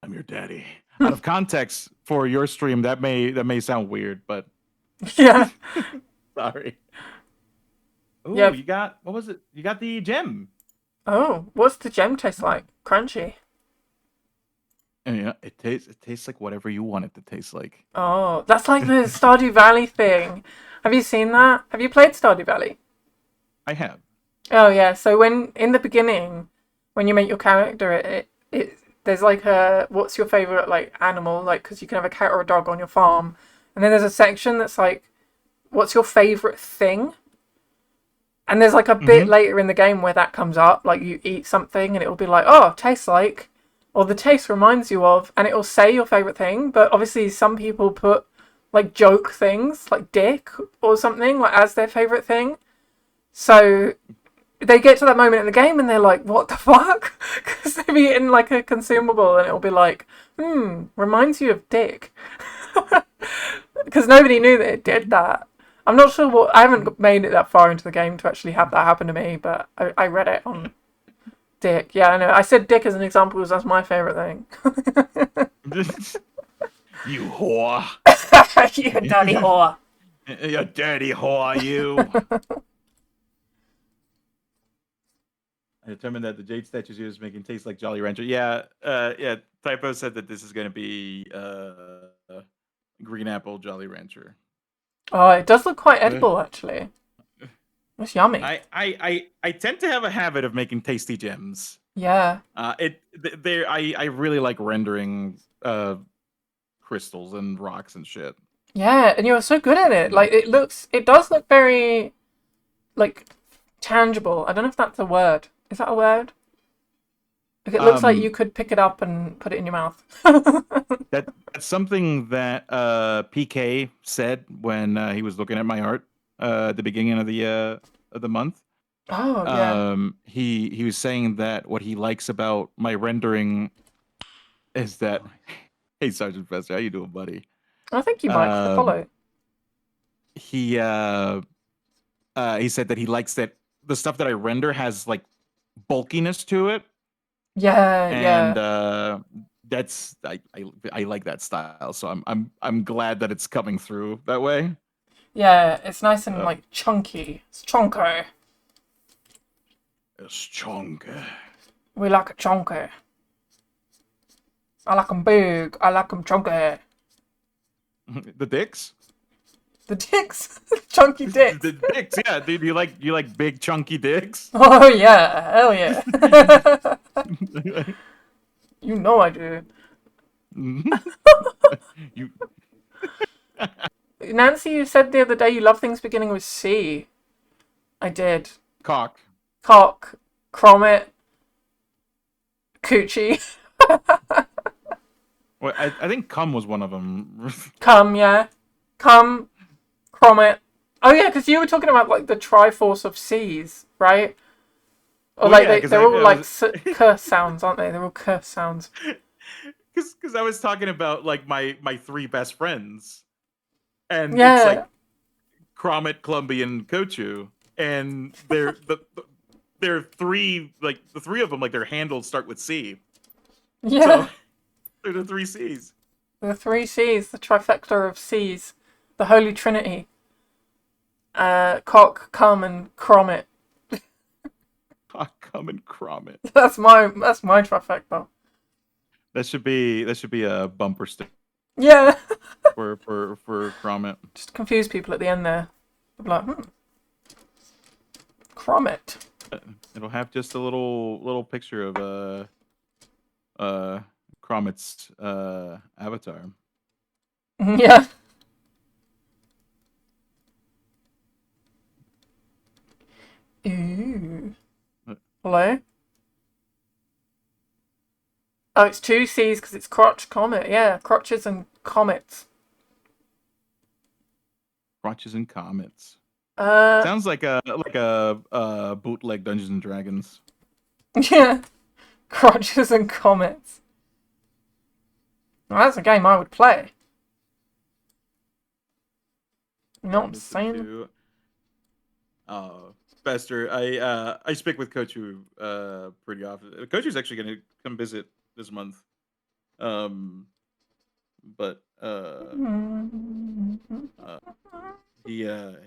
I'm your daddy. Out of context for your stream, that may sound weird, but Yeah. sorry. Oh, Yeah. you got what was it? You got the gem. Oh, what's the gem taste like? Crunchy. And, yeah, it tastes like whatever you want it to taste like. Oh, that's like the Stardew Valley thing. Have you seen that? Have you played Stardew Valley? I have. Oh yeah. So when in the beginning, when you make your character, it there's like a what's your favorite like animal like because you can have a cat or a dog on your farm, and then there's a section that's like what's your favorite thing, and there's like a bit Mm-hmm. later in the game where that comes up, like you eat something and it will be like oh tastes like, or the taste reminds you of, and it will say your favorite thing, but obviously some people put like joke things like dick or something like as their favorite thing. So they get to that moment in the game and they're like, "What the fuck?" Because they've eaten like a consumable and it'll be like, reminds you of dick." Because nobody knew that it did that. I'm not sure what. I haven't made it that far into the game to actually have that happen to me, but I read it on dick. Yeah, I know. I said dick as an example because that's my favorite thing. You whore. You dirty whore. You dirty whore, you. I determined that the jade statues used making taste like Jolly Rancher. Yeah, yeah. Typo said that this is going to be green apple Jolly Rancher. Oh, it does look quite Uh, edible actually. It's yummy. I tend to have a habit of making tasty gems. Yeah. I really like rendering crystals and rocks and shit. Yeah, and you're so good at it. Yeah. Like it does look very like tangible. I don't know if that's a word. Is that a word? Like it looks like you Um, could pick it up and put it in your mouth. that's something that PK said when he was looking at my art at the beginning of the month. Oh yeah. He was saying that what he likes about my rendering is that hey Sergeant Fester, how you doing, buddy? I thank you, Mike, for the Um, follow. he he said that he likes that the stuff that I render has like bulkiness to it, and Yeah. that's I like that style. So I'm glad that it's coming through that way. Yeah, it's nice and Uh, like chunky. It's chonko. it's chunky. We like a chonky. I like 'em big. I like 'em chunky. The dicks. The dicks, chunky dicks. The dicks. Yeah, dude. You like big chunky dicks. Oh yeah, hell yeah. You know I do. You Nancy, you said the other day you love things beginning with C. I did. cock. Cock, Cromit, Coochie, Well, I think cum was one of them. Cum, yeah. Cum, Cromit. Oh yeah, because you were talking about like the Triforce of C's, right? Or Well, like yeah, because they're all I like was curse sounds, aren't they? They're all curse sounds. because I was talking about like my three best friends, and it's Yeah, like Cromit, Clumby, and Kochu, and they're three like the three of them like their handles start with C, so yeah. they're the three C's. The three C's, the trifecta of C's, the Holy Trinity. Cock, cum, and Cromit. Cock, cum, and Cromit. That's my trifecta. That should be a bumper stick Yeah. for Cromit. Just confuse people at the end there. They'll be like, Cromit. It'll have just a little picture of Cromit's avatar. Yeah. Ooh. Uh, Hello? Oh, it's two C's because it's crotch comet. Yeah, crotches and comets. Crotches and comets. Uh, Sounds like a bootleg Dungeons and Dragons. yeah, crotches and comets. Well, that's a game I would play. You know what I'm Listen saying? to Bester. I speak with Kochu pretty often. Kochu's actually gonna come visit this month. Um but uh he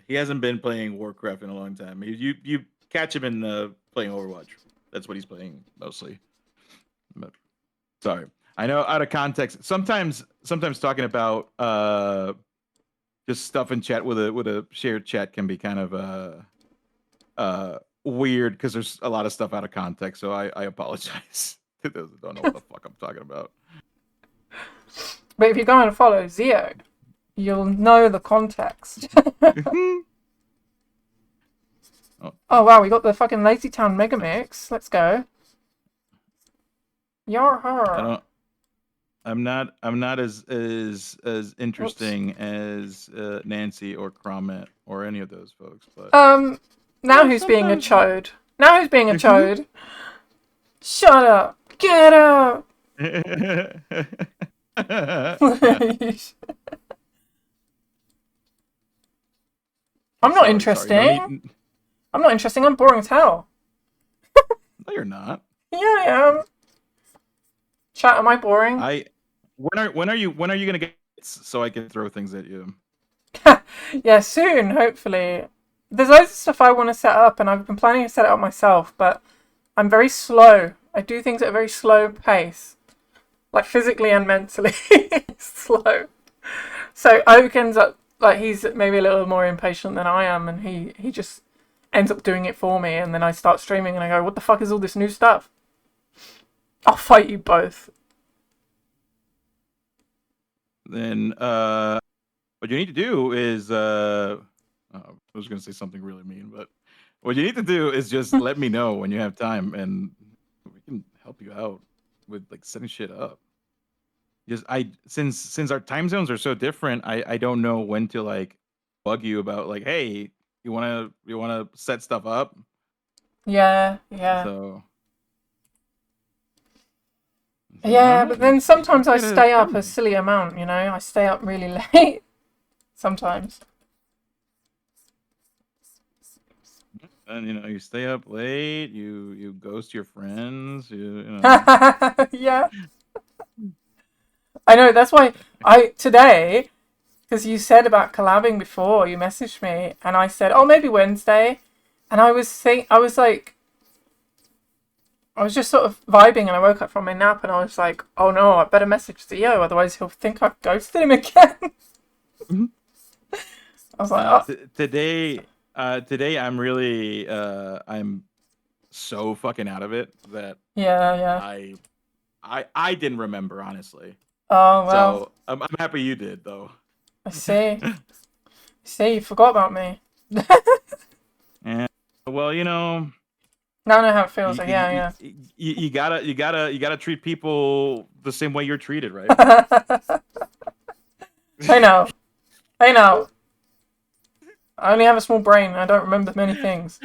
hasn't been playing Warcraft in a long time. You catch him in playing Overwatch. That's what he's playing mostly. But sorry. I know out of context. Sometimes talking about just stuff in chat with a shared chat can be kind of weird because there's a lot of stuff out of context. So I apologize to those that don't know what the fuck I'm talking about. But if you go and follow Zio, you'll know the context. Oh, Oh wow, we got the fucking Lazy Town Mega Mix. Let's go. You're I her. don't. I'm not as Whoops. interesting as Nancy or Cromit or any of those folks, but Now who's being a sometimes. chode? Now who's being a chode? Shut up. Get out. I'm not Sorry. No interesting. need. I'm not interesting. I'm boring as hell. No, you're not. Yeah, I am. Chat, am I boring? I. When are you gonna get so I can throw things at you? Yeah, soon, hopefully. There's loads of stuff I want to set up, and I've been planning to set it up myself, but I'm very slow. I do things at a very slow pace, like physically and mentally slow. So Oak ends up like he's maybe a little more impatient than I am, and he just ends up doing it for me, and then I start streaming, and I go, "What the fuck is all this new stuff?" I'll fight you both. Then what you need to do is I was gonna say something really mean, but what you need to do is just let me know when you have time, and we can help you out with like setting shit up. Just since our time zones are so different, I don't know when to like bug you about like, hey, you wanna set stuff up. Yeah, yeah. So it's like, all Yeah, right, but then you sometimes I gotta stay tell up a me. silly amount, you know? I stay up really late. Sometimes. And you stay up late, you ghost your friends, you. Yeah. I know, that's why today because you said about collabing before. You messaged me, and I said, "Oh, maybe Wednesday," and I was like, I was just sort of vibing, and I woke up from my nap, and I was like, "Oh no, I better message Theo, otherwise he'll think I've ghosted him again." Mhm. I was like, "Oh, Today, today I'm really, I'm so fucking out of it that yeah, yeah. I, I didn't remember honestly. Oh well, So I'm happy you did though. I see. See, you forgot about me." And well, Now I know how it feels. you, Like, you, yeah, you gotta treat people the same way you're treated, right? yeah. I know. I know. I only have a small brain. I don't remember many things.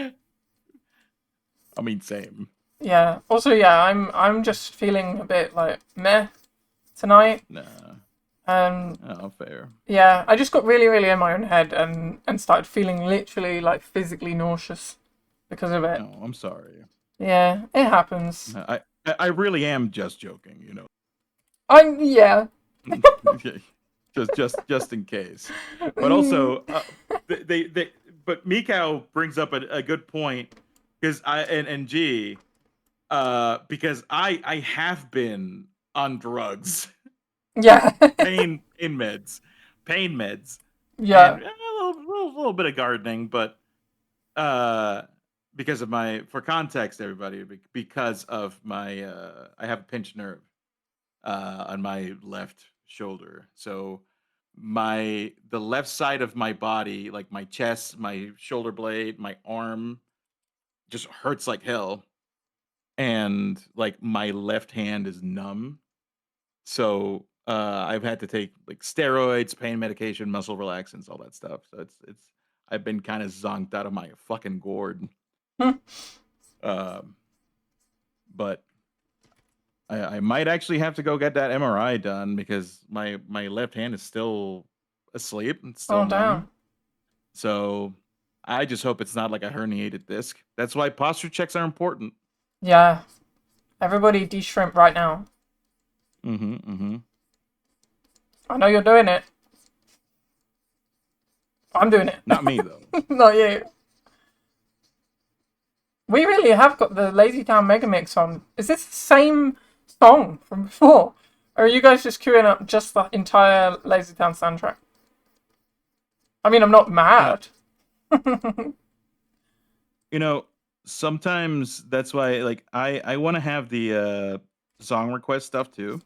I mean, same. Yeah. Also, yeah, I'm just feeling a bit like meh tonight. Nah, Um, oh, fair. yeah, I just got really, really in my own head and started feeling literally like physically nauseous because of it. No, I'm sorry. Yeah, it happens. I really am just joking. I'm yeah. just in case. But also, but Mikau brings up a good point because and G, because I have been on drugs, Yeah. pain meds, Yeah. and a little bit of gardening, but uh, because of for context, everybody, because of my I have a pinched nerve on my left shoulder. So the left side of my body, like my chest, my shoulder blade, my arm, just hurts like hell, and like my left hand is numb. So I've had to take like steroids, pain medication, muscle relaxants, all that stuff. So it's I've been kind of zonked out of my fucking gourd. Um, but I might actually have to go get that MRI done because my left hand is still asleep. It's still Oh numb. damn. So I just hope it's not like a herniated disc. That's why posture checks are important. Yeah. Everybody de-shrimp right now. Mm-hmm. Mm-hmm. I know you're doing it. I'm doing Not me though. it. Not you. We really have got the Lazy Town Mega Mix on. Is this the same song from before? Or are you guys just queuing up just the entire Lazy Town soundtrack? I mean, I'm not You know, mad. you know, sometimes that's why like I want to have the song request stuff too.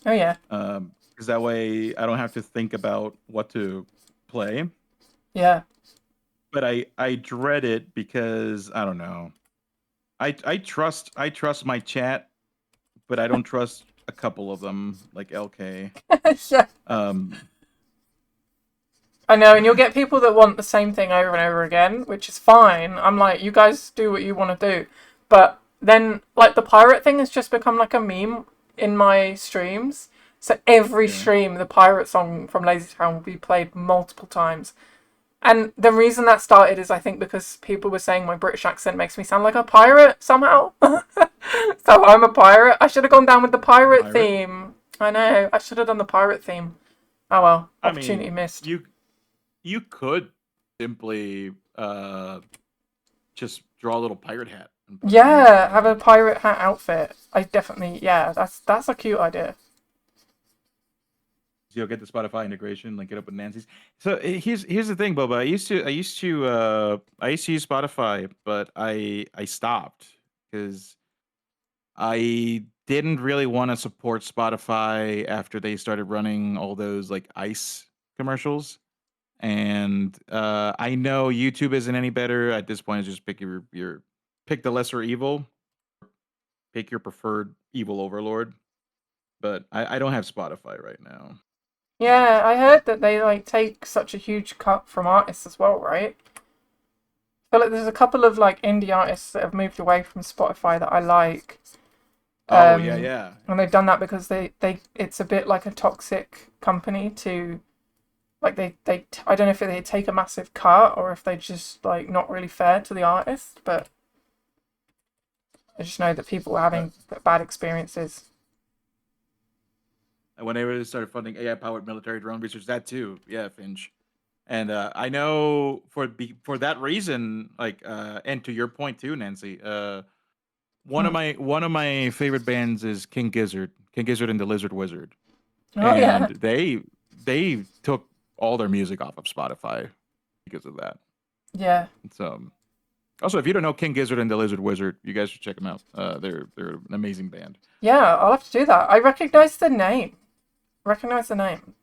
Oh yeah. Because that way I don't have to think about what to play. Yeah. But I dread it because I don't know. I trust my chat, but I don't trust a couple of them, like LK. Yeah. Um, I know, and you'll get people that want the same thing over and over again, which is fine. I'm like, you guys do what you want to do. But then, like, the pirate thing has just become like a meme in my streams. So every yeah. stream, the pirate song from Lazy Town will be played multiple times. And the reason that started is I think because people were saying my British accent makes me sound like a pirate somehow. So I'm a pirate. I should have gone down with the A pirate pirate. theme. I know. I should have done the pirate theme. Oh well. I Opportunity mean, missed. you could simply just draw a little pirate hat and put it on your Yeah, have a pirate hat outfit. I definitely yeah, that's a cute idea. you'll get the Spotify integration, link it up with Nancy's. So here's the thing, Boba. I used to use Spotify, but I stopped because I didn't really want to support Spotify after they started running all those like ice commercials. And I know YouTube isn't any better at this point. It's just pick your pick the lesser evil, pick your preferred evil overlord. But I don't have Spotify right now. Yeah, I heard that they like take such a huge cut from artists as well, right? I feel like there's a couple of like indie artists that have moved away from Spotify that I like. Oh yeah, yeah. And they've done that because they it's a bit like a toxic company to like they I don't know if they take a massive cut or if they just like not really fair to the artist, but I just know that people are Uh, having bad experiences. Whenever they started funding AI-powered military drone research, that too, yeah, Finch. And I know for that reason, like, and to your point too, Nancy. Hmm. One of my favorite bands is King Gizzard and the Lizard Wizard, Oh and yeah, they took all their music off of Spotify because of that. yeah, So also, if you don't know King Gizzard and the Lizard Wizard, you guys should check them out. They're an amazing band. yeah. I'll have to do that. I recognize the name. Recognize the name.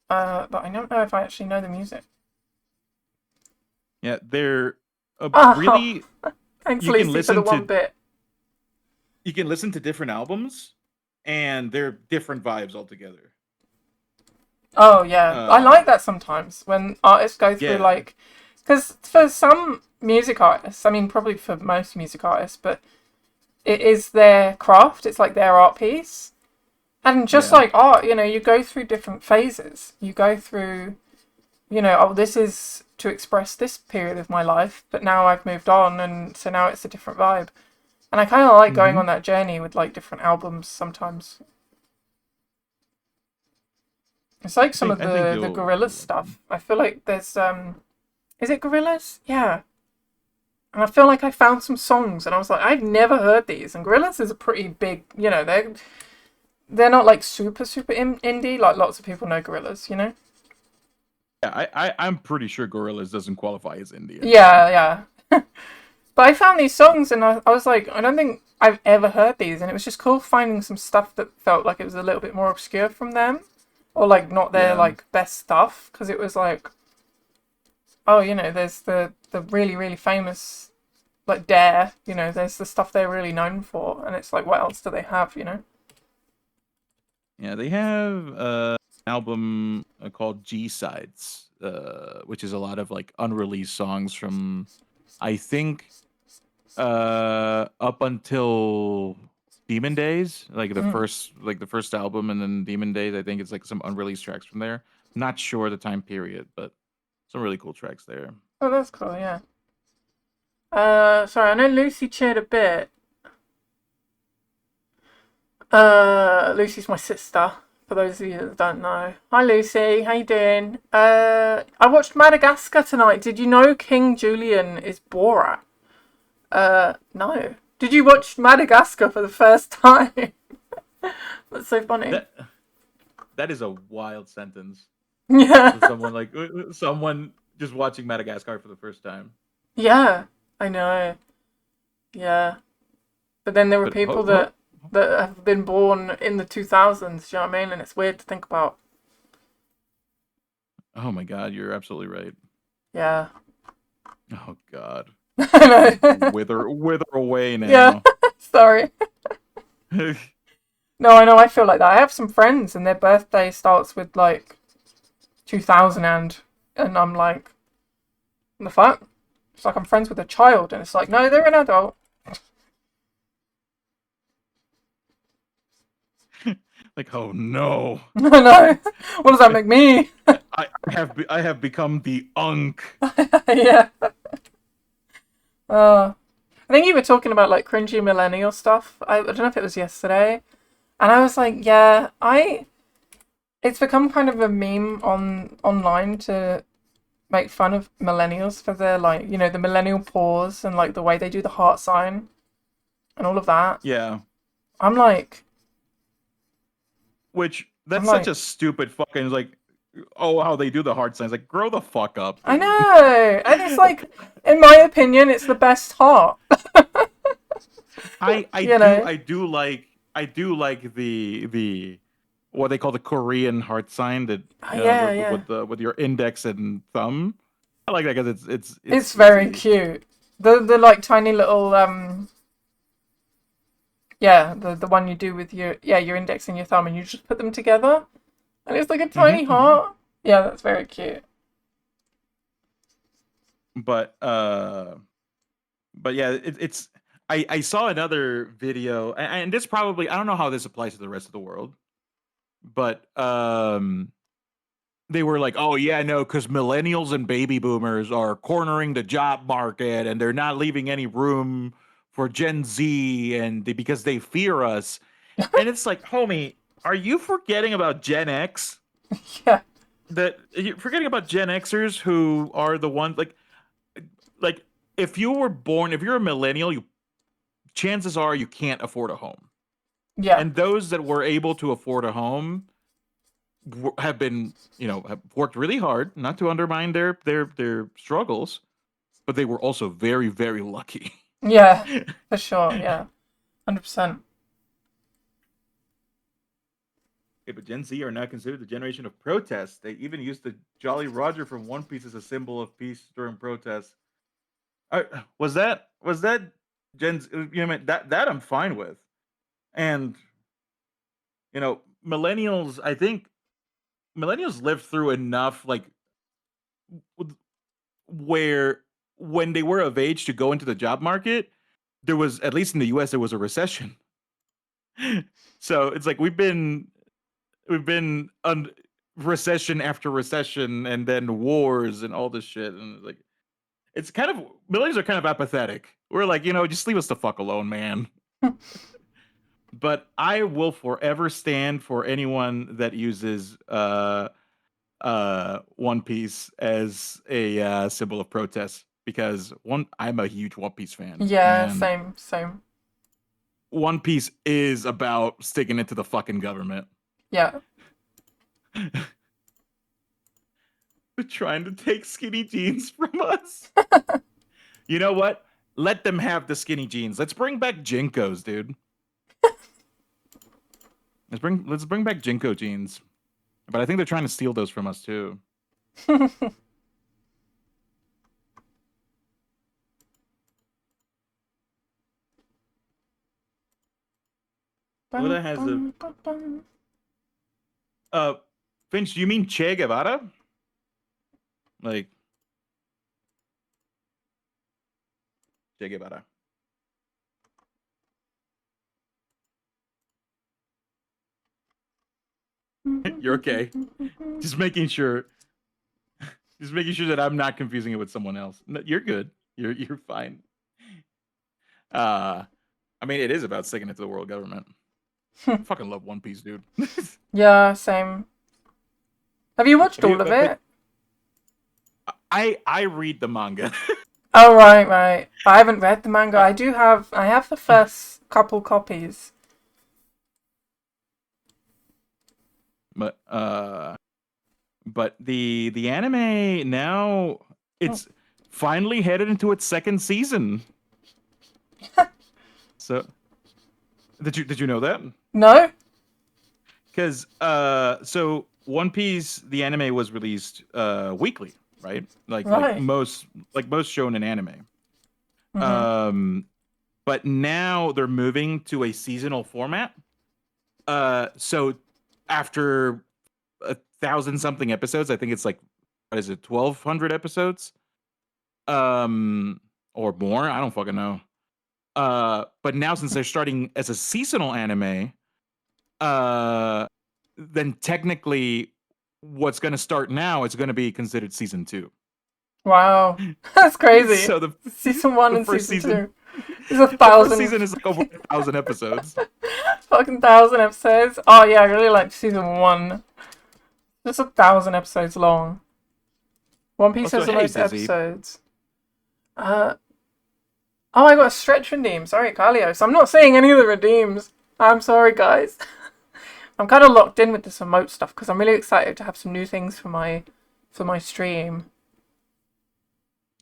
But I don't know if I actually know the music. Yeah, they're Oh, really thanks, you can Lucy, for the listen one to bit. different albums, and they're different vibes altogether. Oh yeah, I Uh, like that sometimes when artists go through yeah, like, because for some music artists, I mean probably for most music artists, but it is their craft. It's like their art piece, and just yeah. like art, you go through different phases. You go through, oh, this is to express this period of my life, but now I've moved on, and so now it's a different vibe. And I kind of like going Mm-hmm. on that journey with like different albums sometimes. It's like some of I think the Gorillaz you'll like them. stuff. I feel like there's is it Gorillaz? Yeah. And I feel like I found some songs and I was like, I've never heard these. And Gorillaz is a pretty big, they're not like super indie. Like lots of people know Gorillaz. Yeah, I'm pretty sure Gorillaz doesn't qualify as indie anymore. Yeah, yeah. But I found these songs and I was like, I don't think I've ever heard these. And it was just cool finding some stuff that felt like it was a little bit more obscure from them. Or like not their Yeah, like best stuff. Because it was like, oh, there's the really, really famous like Dare, there's the stuff they're really known for. And it's like, what else do they have? yeah. They have an album called G Sides, which is a lot of like unreleased songs from, I think, up until Demon Days, Mm. like the first album, and then Demon Days. I think it's like some unreleased tracks from there. Not sure the time period, but some really cool tracks there. Oh, that's cool, yeah. Sorry, I know Lucy cheered a bit. Lucy's my sister, for those of you that don't know. Hi, Lucy. How you doing? I watched Madagascar tonight. Did you know King Julian is Borat? No. Did you watch Madagascar for the first time? That's so funny. That that is a wild sentence. Yeah. So someone someone just watching Madagascar for the first time. Yeah, I know. Yeah. But then there were But people that have been born in the 2000s, you know what I mean? And it's weird to think about. oh my god, you're absolutely right. Yeah. Oh god. I Just know. wither away Yeah. now. Sorry. No, I know. I feel like that. I have some friends, and their birthday starts with like 2000, and I'm like, the fuck? It's like I'm friends with a child, and it's like, no, they're an adult. like, oh no. I know. What does that make me? I have become the unk. Yeah. I think you were talking about like cringy millennial stuff. I don't know if it was yesterday, and I was like, yeah, It's become kind of a meme online to make fun of millennials for their like the millennial pause and like the way they do the heart sign and all of that. Yeah. I'm like, Which I'm that's such like, a stupid fucking like oh how they do the hard signs. Like grow the fuck up, I dude. know, and it's like, in my opinion, it's the best heart. you know, I do like the what they call the Korean heart sign that yeah, yeah. with your index and thumb. I like that because It's it's very cute. The like tiny little yeah, the one you do with your index and your thumb, and you just put them together, and it's like a hmm tiny hmm heart. Yeah, that's very cute. but yeah, it's I saw another video and this probably I don't know how this applies to the rest of the world, but they were like, "Oh yeah, no, because millennials and baby boomers are cornering the job market, and they're not leaving any room for Gen Z, and because they fear us." And it's like, homie, are you forgetting about Gen X? Yeah. That you're forgetting about Gen Xers who are the ones like if you were born, if you're a millennial, you chances are you can't afford a home. Yeah. And those that were able to afford a home have been, have worked really hard, not to undermine their struggles, but they were also very, very lucky. Yeah. For sure. Yeah. 100%. Okay, but Gen Z are now considered the generation of protest. They even used the Jolly Roger from One Piece as a symbol of peace during protests. Was that Gen? That I'm fine with. And millennials. I think millennials lived through enough, like where when they were of age to go into the job market, there was, at least in the U.S., there was a recession. So it's like we've been recession after recession, and then wars and all this shit, and it's kind of millennials are kind of apathetic. We're like, just leave us the fuck alone, man. But I will forever stand for anyone that uses One Piece as a symbol of protest, because I'm a huge One Piece fan, Yeah. and Same. Same. One Piece is about sticking it to the fucking government. Yeah. They're trying to take skinny jeans from us. You know what? Let them have the skinny jeans. Let's bring back Jinkos, dude. Let's bring back Jinko jeans. But I think they're trying to steal those from us too. Bum, Oda has a bum, bum, bum. uh Finch, do you mean Che Guevara? Like Che Guevara. You're okay. Just making sure just making sure that I'm not confusing it with someone else. No, you're good. You're fine. Uh I mean, it is about sticking it to the world government. I fucking love One Piece, dude. Yeah. Same. Have you watched Have you all of but it? I read the manga. Oh right, right. I haven't read the manga. I do have. I have the first couple copies. but the anime now, Oh, it's finally headed into its second season. So did you know that? no. Because so One Piece the anime was released weekly, right? Right. Like most shonen anime. Mhm. Um, but now they're moving to a seasonal format. So after 1,000 something episodes, I think it's like, what is it, 1,200 episodes, um, or more? I don't fucking know. But now since they're starting as a seasonal anime, uh, then technically, what's going to start now is going to be considered season two. Wow. That's crazy. So the Season one the and first season season, two. There's a the first thousand, season is like over 1,000 episodes. fucking thousand episodes. Oh yeah, I really like season one. Just 1,000 episodes long. One Piece Also, has the hey most Dizzy, episodes. Uh oh, I got a stretch redeem. Sorry, Carlios. I'm not saying any of the redeems. I'm sorry, guys. I'm kind of locked in with this emote stuff because I'm really excited to have some new things for my stream.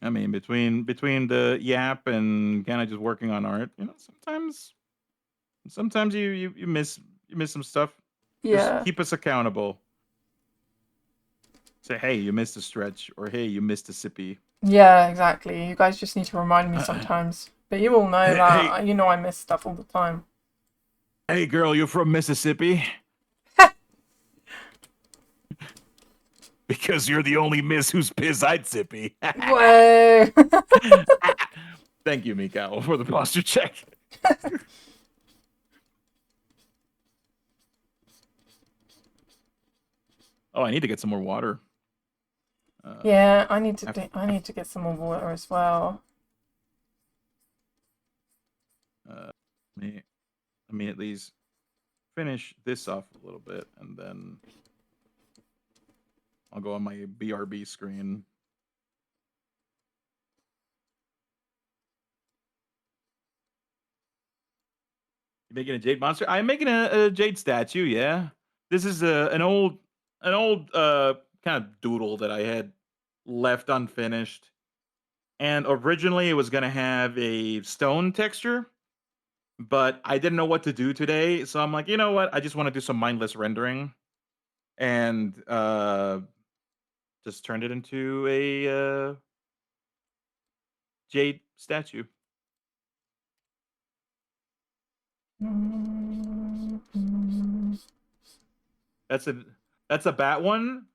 I mean, between the yap and kind of just working on art, sometimes you miss some stuff. Just Yeah. keep us accountable. Say, hey, you missed a stretch, or hey, you missed a sippy. Yeah, exactly. You guys just need to remind me Uh, sometimes. But you all know hey, that. You know I miss stuff all the time. hey, girl, you from Mississippi? Because you're the only miss whose piss I'd sippy. Whoa. Thank you, Mikao, for the posture check. Oh, I need to get some more water. Uh, Yeah, after, I need to get some more water as well. uh, let me at least. finish this off a little bit, and then I'll go on my BRB screen. You making a jade monster? I'm making a jade statue. Yeah, this is an old kind of doodle that I had left unfinished, and originally it was gonna have a stone texture, but I didn't know what to do today, so I'm like, you know what? I just want to do some mindless rendering, and just turned it into a jade statue. That's a that's a bat one.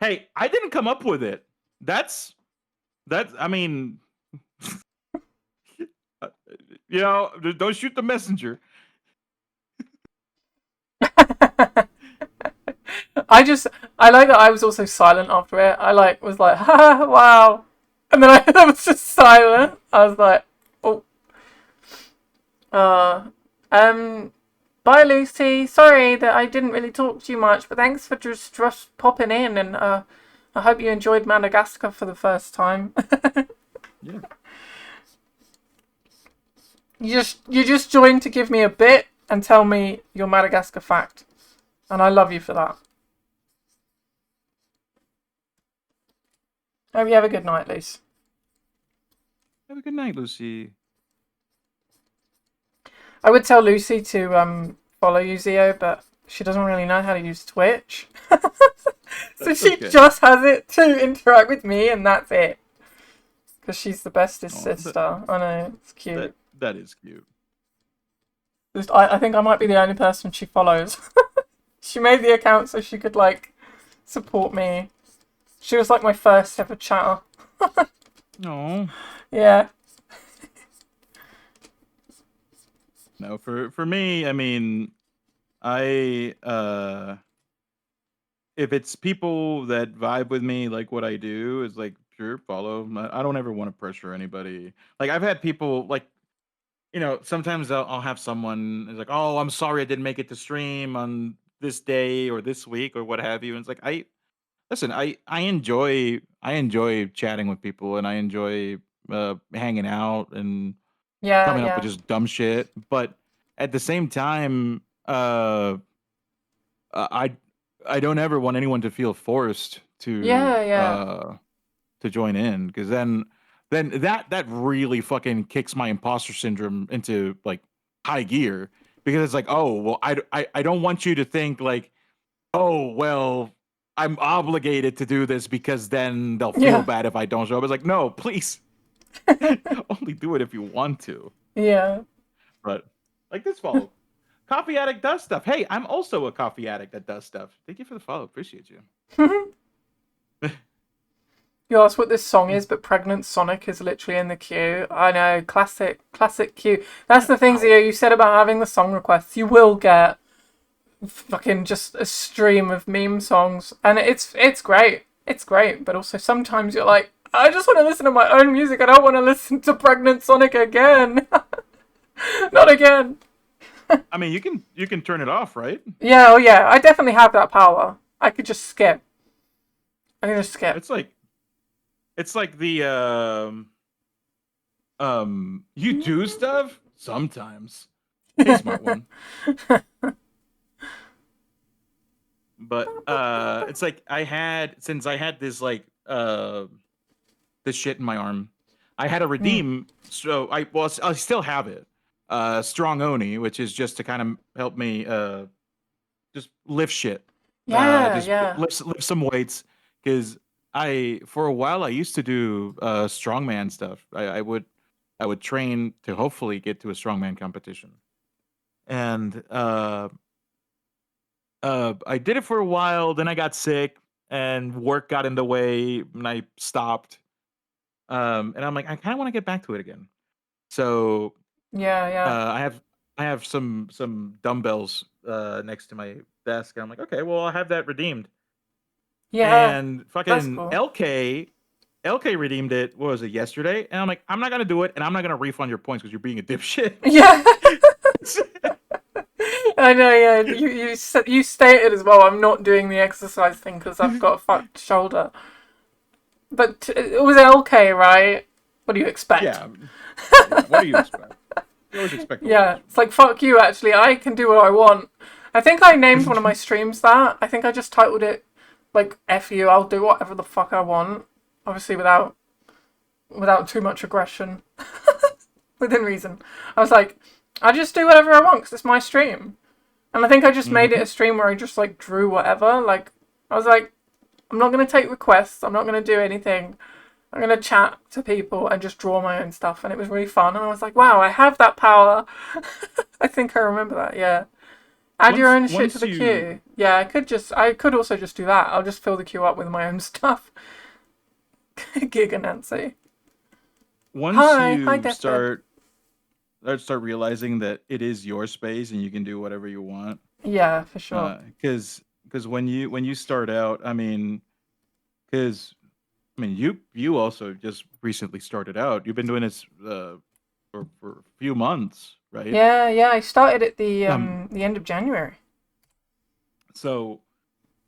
Hey, I didn't come up with it. That's. I mean, uh, don't shoot the messenger. I like that I was also silent after it. I like was like, ha, wow. And then I was just silent. I was like, oh, uh, um, bye Lucy. Sorry that I didn't really talk to you much, but thanks for just popping in and I hope you enjoyed Madagascar for the first time. Yeah. You just joined to give me a bit and tell me your Madagascar fact. And I love you for that. Hope you have a good night, Luce. Have a good night, Lucy. I would tell Lucy to follow you, Zio, but she doesn't really know how to use Twitch. So That's she okay. just has it to interact with me, and that's it. Because she's the bestest Oh, sister. I know, it's cute. that is cute. I think I might be the only person she follows. She made the account so she could, like, support me. She was, like, my first ever chatter. No. Yeah. No, for me, I mean, I if it's people that vibe with me, like what I do, is like pure follow. I don't ever want to pressure anybody. Like I've had people like sometimes I'll have someone is like, "Oh, I'm sorry I didn't make it to stream on this day or this week or what have you." And it's like I listen, I enjoy chatting with people and I enjoy hanging out and Yeah, coming up with yeah. just dumb shit. But at the same time, uh, I I don't ever want anyone to feel forced Yeah, yeah. to join in because then that really fucking kicks my imposter syndrome into like high gear because it's like, oh well, I don't want you to think like, oh well, I'm obligated to do this because then they'll feel Yeah. bad if I don't show up. It's like, no, please, only do it if you want to. Yeah. But like this follow, coffee addict does stuff. Hey, I'm also a coffee addict that does stuff. Thank you for the follow. Appreciate you. You asked what this song is, but Pregnant Sonic is literally in the queue. I know, classic queue. That's the thing, Ow. Zio, you said about having the song requests. You will get fucking just a stream of meme songs, and it's great. It's great, but also sometimes you're like, I just want to listen to my own music. I don't want to listen to Pregnant Sonic again. Not again. I mean, you can turn it off, right? Yeah, oh yeah, I definitely have that power. I could just skip. I can just skip. It's like the you do stuff sometimes. Hey, smart one. But it's like since I had this like this shit in my arm, I had to Mm. redeem. So I still have it. Strong Oni, which is just to kind of help me just lift shit, Yeah, just yeah. lift some weights because I for a while I used to do strongman stuff. I would train to hopefully get to a strongman competition, and I did it for a while. Then I got sick, and work got in the way, and I stopped. And I'm like, I kind of want to get back to it again. So Yeah, yeah. I have some dumbbells next to my desk. And I'm like, okay, well, I'll have that redeemed. Yeah. And That's fucking cool. LK redeemed it. What was it yesterday? And I'm like, I'm not gonna do it, and I'm not gonna refund your points because you're being a dipshit. Yeah. I know, yeah. You stated as well. I'm not doing the exercise thing because I've got a fucked shoulder. But it was okay, right? What do you expect? Yeah, yeah. What do you expect? You always expect the Yeah, worst from it's like fuck you. Actually, I can do what I want. I think I named one of my streams that. I think I just titled it like "F you." I'll do whatever the fuck I want. Obviously, without too much aggression, within reason. I was like, I just do whatever I want because it's my stream. And I think I just me. made it a stream where I just like drew whatever. Like I was like, I'm not gonna take requests. I'm not gonna do anything. I'm gonna chat to people and just draw my own stuff. And it was really fun. And I was like, wow, I have that power. I think I remember that. Yeah. Add your own shit to Once the you queue. Yeah, I could also just do that. I'll just fill the queue up with my own stuff. Giga Nancy. once Hi, you Deathbed. start realizing that it is your space and you can do whatever you want, Yeah, for sure. because when you start out, I mean, because I mean, you also just recently started out. You've been doing this for a few months, right? Yeah, yeah. I started at Um, the end of January. so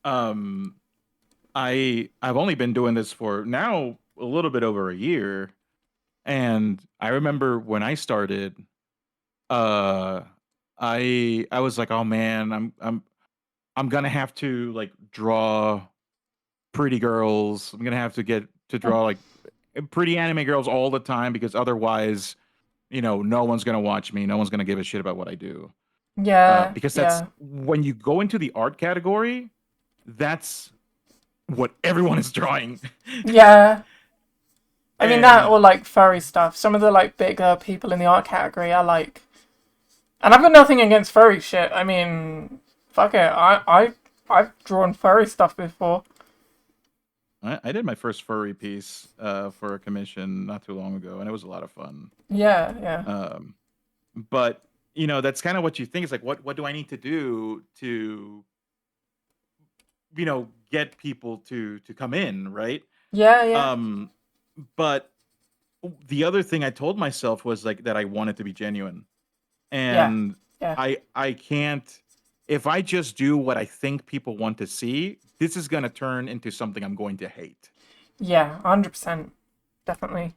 um, I've only been doing this for now a little bit over a year, and I remember when I started, uh, I was like, oh man, I'm gonna have to like draw pretty girls. I'm gonna have to get to draw like pretty anime girls all the time because otherwise, no one's gonna watch me. No one's gonna give a shit about what I do. Yeah, Because that's yeah, when you go into the art category, that's what everyone is drawing. yeah. I mean that And or like furry stuff. Some of the like bigger people in the art category are like, and I've got nothing against furry shit. I mean, fuck it. I've drawn furry stuff before. I did my first furry piece for a commission not too long ago, and it was a lot of fun. Yeah, yeah, Um, but that's kind of what you think. It's like, what do I need to do to get people to come in, right? yeah, yeah, Um, but the other thing I told myself was like that I wanted to be genuine, yeah, and yeah, I can't, if I just do what I think people want to see, this is gonna turn into something I'm going to hate. yeah. 100%, definitely.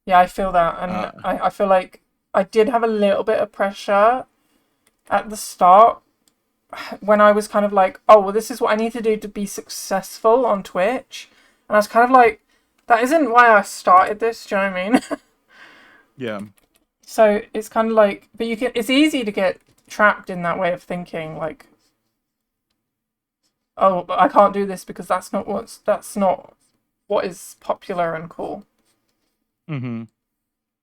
Yeah, I feel that, and Uh, I feel like I did have a little bit of pressure at the start when I was kind of like, oh, well, this is what I need to do to be successful on Twitch. And I was kind of like, that isn't why I started this, do you know what I mean? yeah, So it's kind of like, but it's easy to get trapped in that way of thinking, like, oh, I can't do this because that's not what is popular and cool. mm-hmm.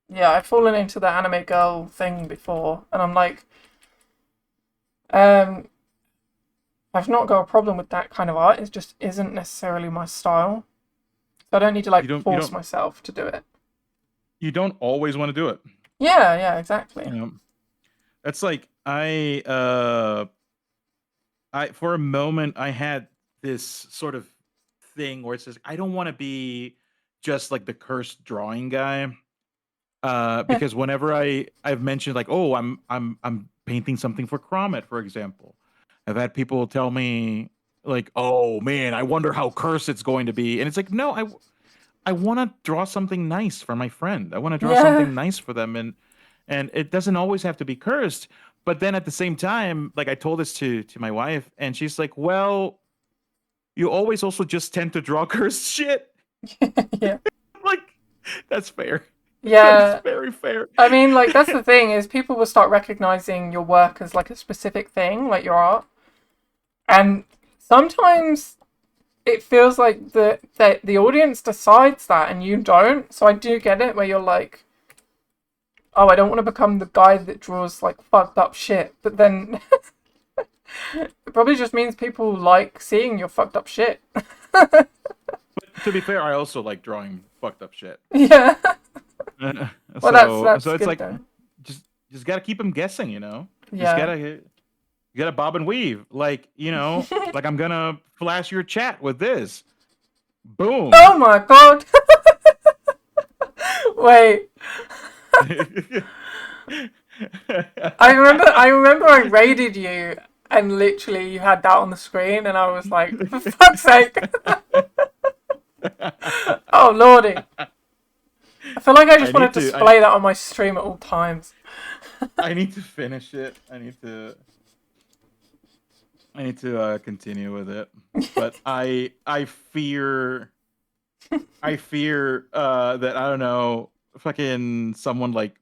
Yeah, I've fallen into the anime girl thing before, and I'm like, um, I've not got a problem with that kind of art. It just isn't necessarily my style. So I don't need to You like don't you force don't myself to do it. you don't always want to do it. Yeah, yeah, exactly. You know, that's like I for a moment I had this sort of thing where it says I don't want to be just like the cursed drawing guy. Because whenever I've mentioned like, oh, I'm painting something for Cromet, for example, I've had people tell me like, oh man, I wonder how cursed it's going to be, and it's like, no, I want to draw something nice for my friend. I want to draw Yeah, something nice for them, and it doesn't always have to be cursed. But then at the same time, like I told this to my wife, and she's like, well, you always also just tend to draw cursed shit. yeah, Like that's fair. That is yeah. very fair. I mean, like that's the thing is people will start recognizing your work as like a specific thing, like your art, and sometimes it feels like the audience decides that and you don't. So I do get it where you're like, oh, I don't want to become the guy that draws like fucked up shit, but then it probably just means people like seeing your fucked up shit. To be fair, I also like drawing fucked up shit. Yeah. Well, that's So that's it's good like though. just gotta keep them guessing, Just Yeah. gotta you gotta bob and weave, like like I'm gonna flash your chat with this. Boom. Oh my god. Wait. I remember I raided you and literally you had that on the screen and I was like, for fuck's sake. Oh lordy. I feel like I I just want need to to. display that on my stream at all times. I need to finish it. I need to continue with it. But I fear that I don't know, fucking someone like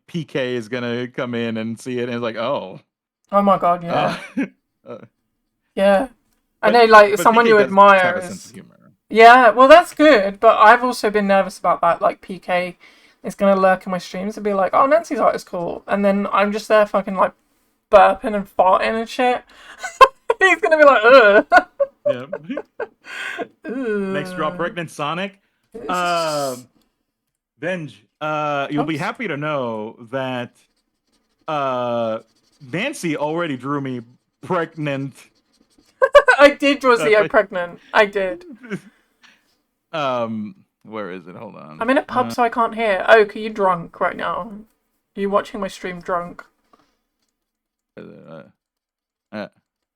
PK is gonna come in and see it and it's like, oh, Oh my god, uh, yeah. uh, Yeah. I know like but someone PK you does have admire a sense of is humor. yeah, well that's good, but I've also been nervous about that, like PK is gonna lurk in my streams and be like, oh Nancy's art is cool and then I'm just there fucking like burping and farting and shit. He's gonna be like, ugh. Yeah. Next drop, Ugh. pregnant Sonic. Um, Venge. You'll be Oops. happy to know that Nancy already drew me pregnant. I did draw Uh, Zio pregnant. I did. where is it? Hold on. I'm in a pub so I can't hear. Oh, are you drunk right now? Are you watching my stream drunk? Uh, uh,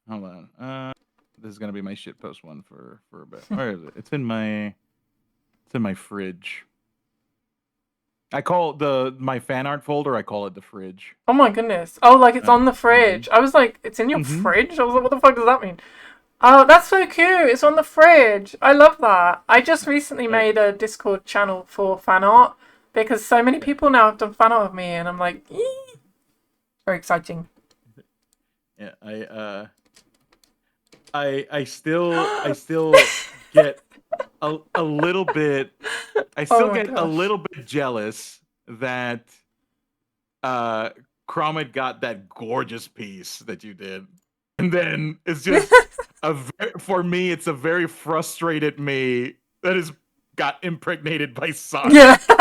hold on. This is gonna be my shitpost one for a bit. Where is it? It's in my fridge. I call my fan art folder. I call it the fridge. Oh my goodness. Oh, like it's on the Mm-hmm. fridge. I was like, it's in your Mm-hmm. fridge? I was like, what the fuck does that mean? Oh, that's so cute. It's on the fridge. I love that. I just recently I, made a Discord channel for fan art because so many yeah, people now have done fan art of me and I'm like, eee. Very exciting. yeah. I still get a little bit. I Oh still my get a gosh. little bit jealous that uh Cromit got that gorgeous piece that you did. And then it's just for me, it's a very frustrated me that has got impregnated by Yeah. Sonic.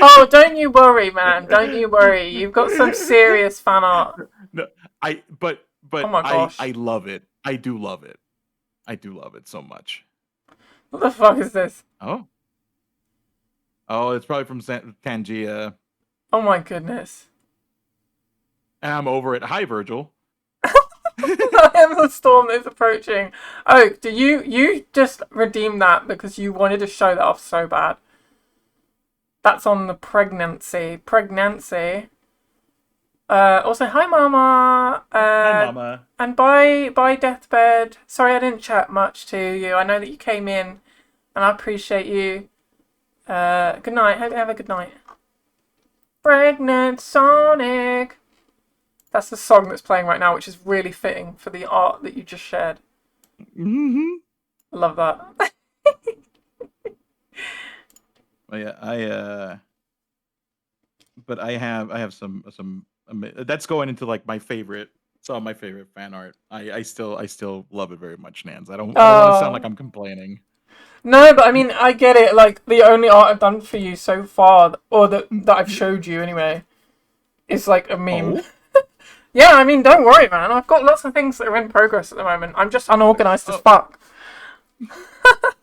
Oh, don't you worry, man. Don't you worry. You've got some serious fan art. No, Oh but my I gosh. love it. I do love it. I do love it so much. What the fuck is this? Oh, oh, it's probably from Tangia. Oh my goodness. And I'm over it. Hi, Virgil. I am the storm is approaching. Oh, do you just redeem that because you wanted to show that off so bad? That's on the pregnancy. Pregnancy. Also, hi, Mama. Hi, Mama. And bye, Deathbed. Sorry, I didn't chat much to you. I know that you came in, and I appreciate you. Good night. Hope you have a good night. Pregnant Sonic. That's the song that's playing right now, which is really fitting for the art that you just shared. Mm-hmm. I love that. Well, yeah, but I have some that's going into like my favorite some of my favorite fan art. I still love it very much, Nans. I don't want to sound like Oh. I'm complaining. No, but I mean, I get it. Like, the only art I've done for you so far, or that I've showed you anyway, is like a meme. Oh, Yeah, I mean, don't worry, man. I've got lots of things that are in progress at the moment. I'm just unorganized as oh, fuck.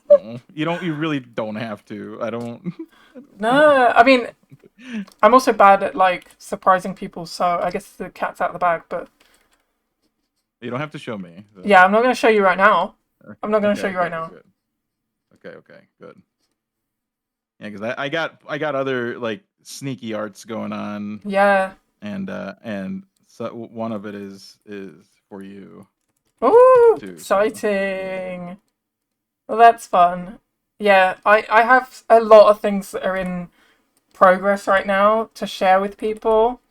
oh. You don't. You really don't have to. I don't. No, I mean, I'm also bad at like surprising people, so I guess the cat's out of the bag. But You don't have to show me. yeah, I'm not going to show you right now. I'm not going to Okay. show you right Okay. now. Good. Okay. Okay. Good. Yeah, because I got other like sneaky arts going on, Yeah. and so one of it is for you Ooh, too. So yeah. exciting. Well, that's fun. Yeah, I have a lot of things that are in progress right now to share with people.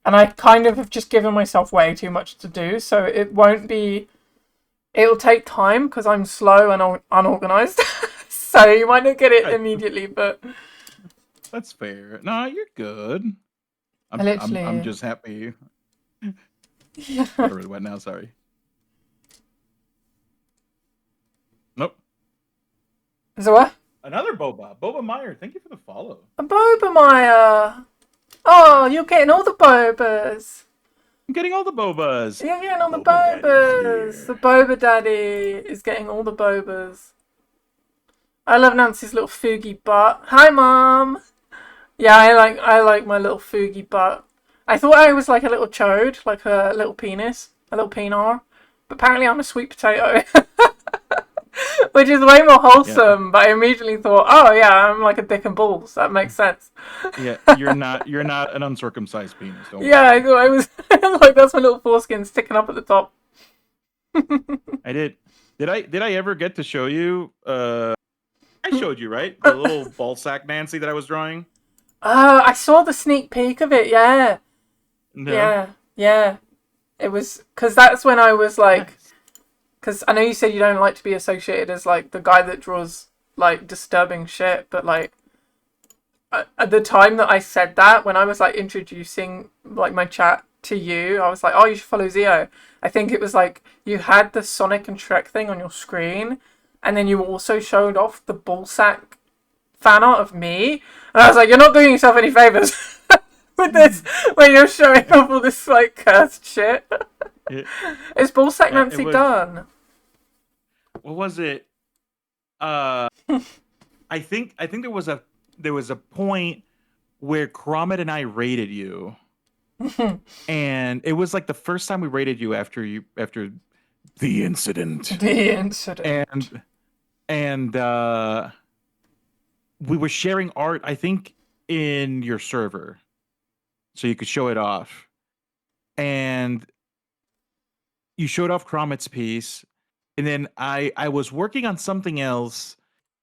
And I kind of have just given myself way too much to do, so it won't be. It'll take time because I'm slow and unorganized. So you might not get it immediately, but That's fair. No, you're good. I I'm literally. just happy. Yeah. Got really wet now. Sorry. Nope. So what? Another Boba. Boba Meyer. Thank you for the follow. A Boba Maya. Oh, you're getting all the Bobas. I'm getting all the Bobas. You're getting all the Boba Daddy's Bobas. The here. Boba Daddy is getting all the Bobas. I love Nancy's little foogie butt. Hi, Mom. Yeah, I like my little foogie butt. I thought I was like a little chode, like a little penis, a little penar. But apparently I'm a sweet potato, which is way more Yeah, wholesome. But I immediately thought, oh yeah, I'm like a dick and balls. That makes sense. yeah. You're not an uncircumcised penis. Don't Yeah, worry. I thought I was like that's my little foreskin sticking up at the top. I did. Did I ever get to show you? I showed you, right? The little ball sack Nancy that I was drawing. I saw the sneak peek of it. Yeah, No. yeah, yeah. It was because that's when I was like, Nice. because I know you said you don't like to be associated as like the guy that draws like disturbing shit, but like at the time that I said that, when I was like introducing like my chat to you, I was like, oh, you should follow Zio. I think it was like you had the Sonic and Shrek thing on your screen, and then you also showed off the ballsack fan art of me, and I was like, you're not doing yourself any favors with this when you're showing off all this like cursed shit. It, Is ballsack yeah, it Nancy was. done? What was it? Uh, I think there was a point where Cromit and I rated you, and it was like the first time we rated you after the incident, The incident. and we were sharing art. I think in your server, so you could show it off, and you showed off Cromit's piece, and then I was working on something else,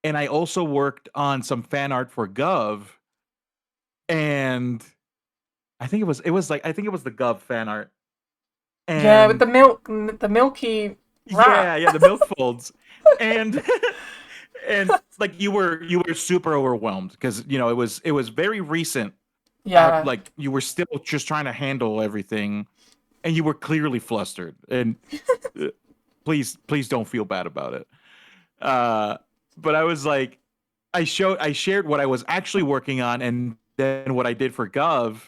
and I also worked on some fan art for Gov, and I think it was the Gov fan art, Yeah, with and the milky rat. yeah, the milk folds, and and like you were super overwhelmed because it was very recent. Yeah. Like you were still just trying to handle everything, and you were clearly flustered. And uh, please don't feel bad about it. Uh, but I was like, I shared what I was actually working on, and then what I did for Gov,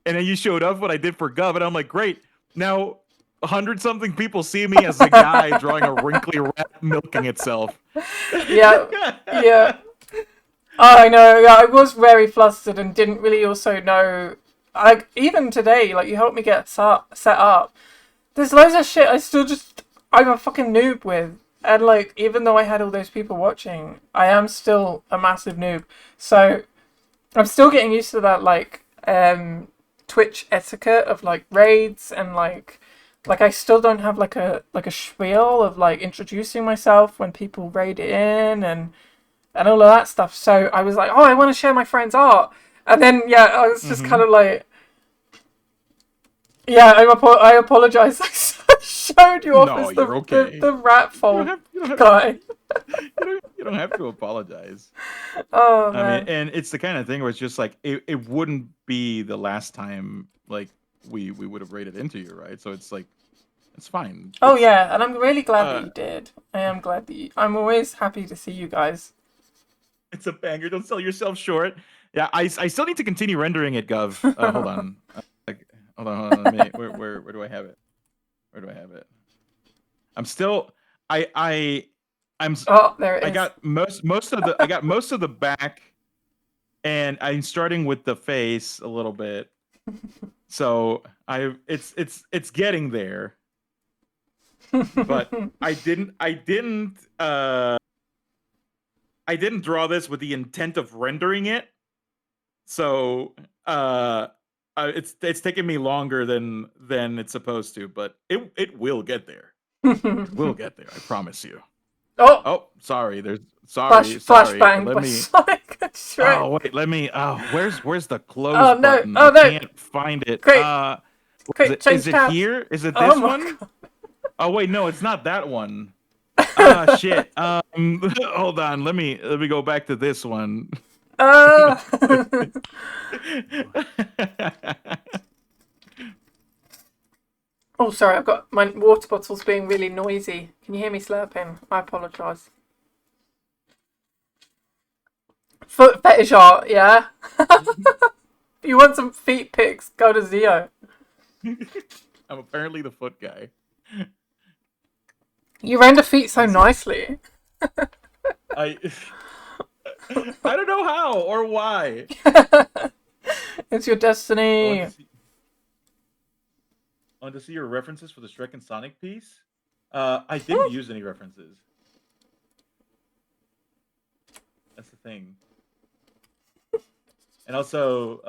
and then you showed up what I did for Gov, and I'm like, great. Now, 100 something people see me as a guy drawing a wrinkly rat milking itself. Yeah. Yeah. Oh, I know. Yeah, I was very flustered and didn't really also know. I even today, like you helped me get set up. There's loads of shit I still just I'm a fucking noob with. And like even though I had all those people watching, I am still a massive noob. So I'm still getting used to that like Twitch etiquette of like raids and like I still don't have like a spiel of like introducing myself when people raid in and all of that stuff. So I was like, oh, I want to share my friend's art. And then yeah, I was just kind Hmm. of like, yeah, I apologize. I showed you off No, as you're the okay. rat You don't fold have you don't have guy. you don't have to apologize. Oh I mean, man. and it's the kind of thing where it's just like it wouldn't be the last time like we would have rated into you, right? So it's like it's fine. Oh yeah, and I'm really glad that Uh you did. I am glad that I'm always happy to see you guys. it's a banger. Don't sell yourself short. Yeah, I still need to continue rendering it, Gov. Hold on. Like, hold on. Let me. Where do I have it? Where do I have it? I'm still. I I'm. Oh, there it I is. got most of the back, and I'm starting with the face a little bit. So it's getting there, but I didn't draw this with the intent of rendering it. So it's taking me longer than it's supposed to, but it will get there. It will get there. I promise you. Oh, Oh, sorry. There's sorry. flashbang Let by me. Sonic. Shrek. Oh wait. Let me. Oh, where's the close Oh no! button? I Oh no! can't find it. Quick, Is quick, it is change it tabs. here? Is it Oh this my one? god. Oh wait, no, it's not that one. Ah, shit. Hold on. Let me go back to this one. Uh... oh, sorry. I've got my water bottle's being really noisy. Can you hear me slurping? I apologise. Foot fetish art, yeah. If you want some feet pics, go to Zio. I'm apparently the foot guy. You render feet so Is it? nicely. I I don't know how or why. It's your I want to destiny. see. I want to see your references for the Shrek and Sonic piece. I didn't use any references. That's the thing. And also,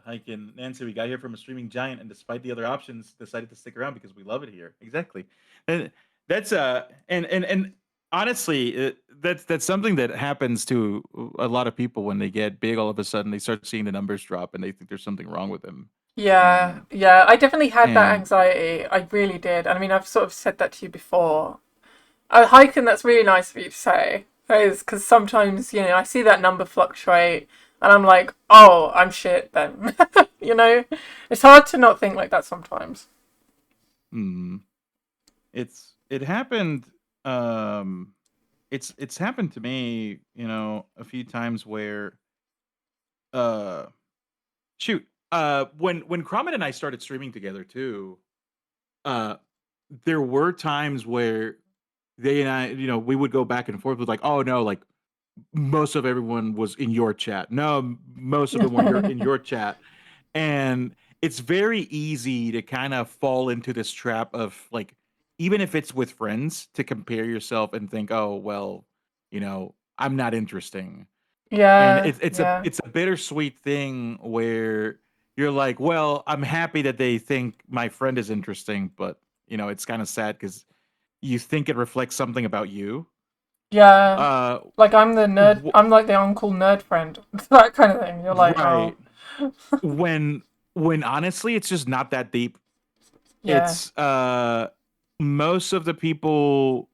Hike and Nancy, we got here from a streaming giant, and despite the other options, decided to stick around because we love it here. Exactly, and that's and honestly, that's something that happens to a lot of people when they get big. All of a sudden, they start seeing the numbers drop, and they think there's something wrong with them. Yeah, Um, yeah. I definitely had that and anxiety. I really did. I mean, I've sort of said that to you before. Hiking, that's really nice of you to say. That is because sometimes, I see that number fluctuate and I'm like, oh, I'm shit then. you know? It's hard to not think like that sometimes. hmm, it happened. Um, it's happened to me, a few times where uh shoot. When Cromit and I started streaming together too, uh, there were times where they and I, we would go back and forth with like, oh no, like most of everyone was in your chat. No, most of them were in your chat, and it's very easy to kind of fall into this trap of like, even if it's with friends, to compare yourself and think, oh well, I'm not interesting, and Yeah, it's a yeah, it's a bittersweet thing where you're like, well, I'm happy that they think my friend is interesting, but it's kind of sad because you think it reflects something about you. yeah. Uh, Like I'm the nerd, wh- I'm like the uncool nerd friend. that kind of thing. You're like, oh, right. When honestly, it's just not that deep. yeah, It's most of the people,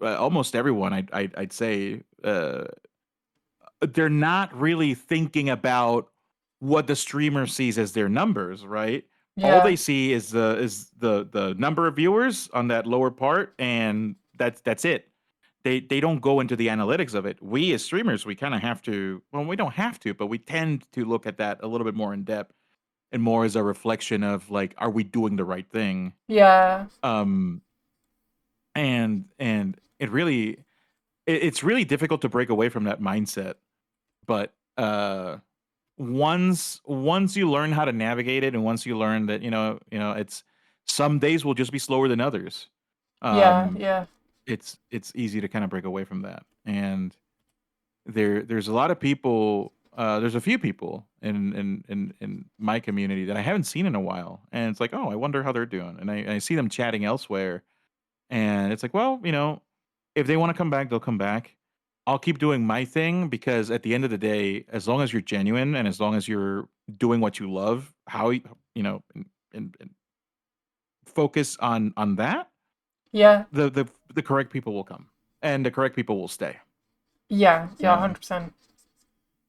almost everyone, I'd say, they're not really thinking about what the streamer sees as their numbers, right? All yeah, they see is the number of viewers on that lower part, and that's it. They don't go into the analytics of it. We as streamers, we kind of have to. Well, we don't have to, but we tend to look at that a little bit more in depth and more as a reflection of like, are we doing the right thing? yeah, Um, and it's really difficult to break away from that mindset, but once you learn how to navigate it, and once you learn that it's some days will just be slower than others, yeah, um yeah, it's easy to kind of break away from that. And there's a lot of people, there's a few people in my community that I haven't seen in a while, and it's like, oh, I wonder how they're doing, and I see them chatting elsewhere, and it's like, well, if they want to come back, they'll come back. I'll keep doing my thing because at the end of the day, as long as you're genuine and as long as you're doing what you love, and focus on that, yeah, the correct people will come and the correct people will stay. yeah, yeah, So 100%.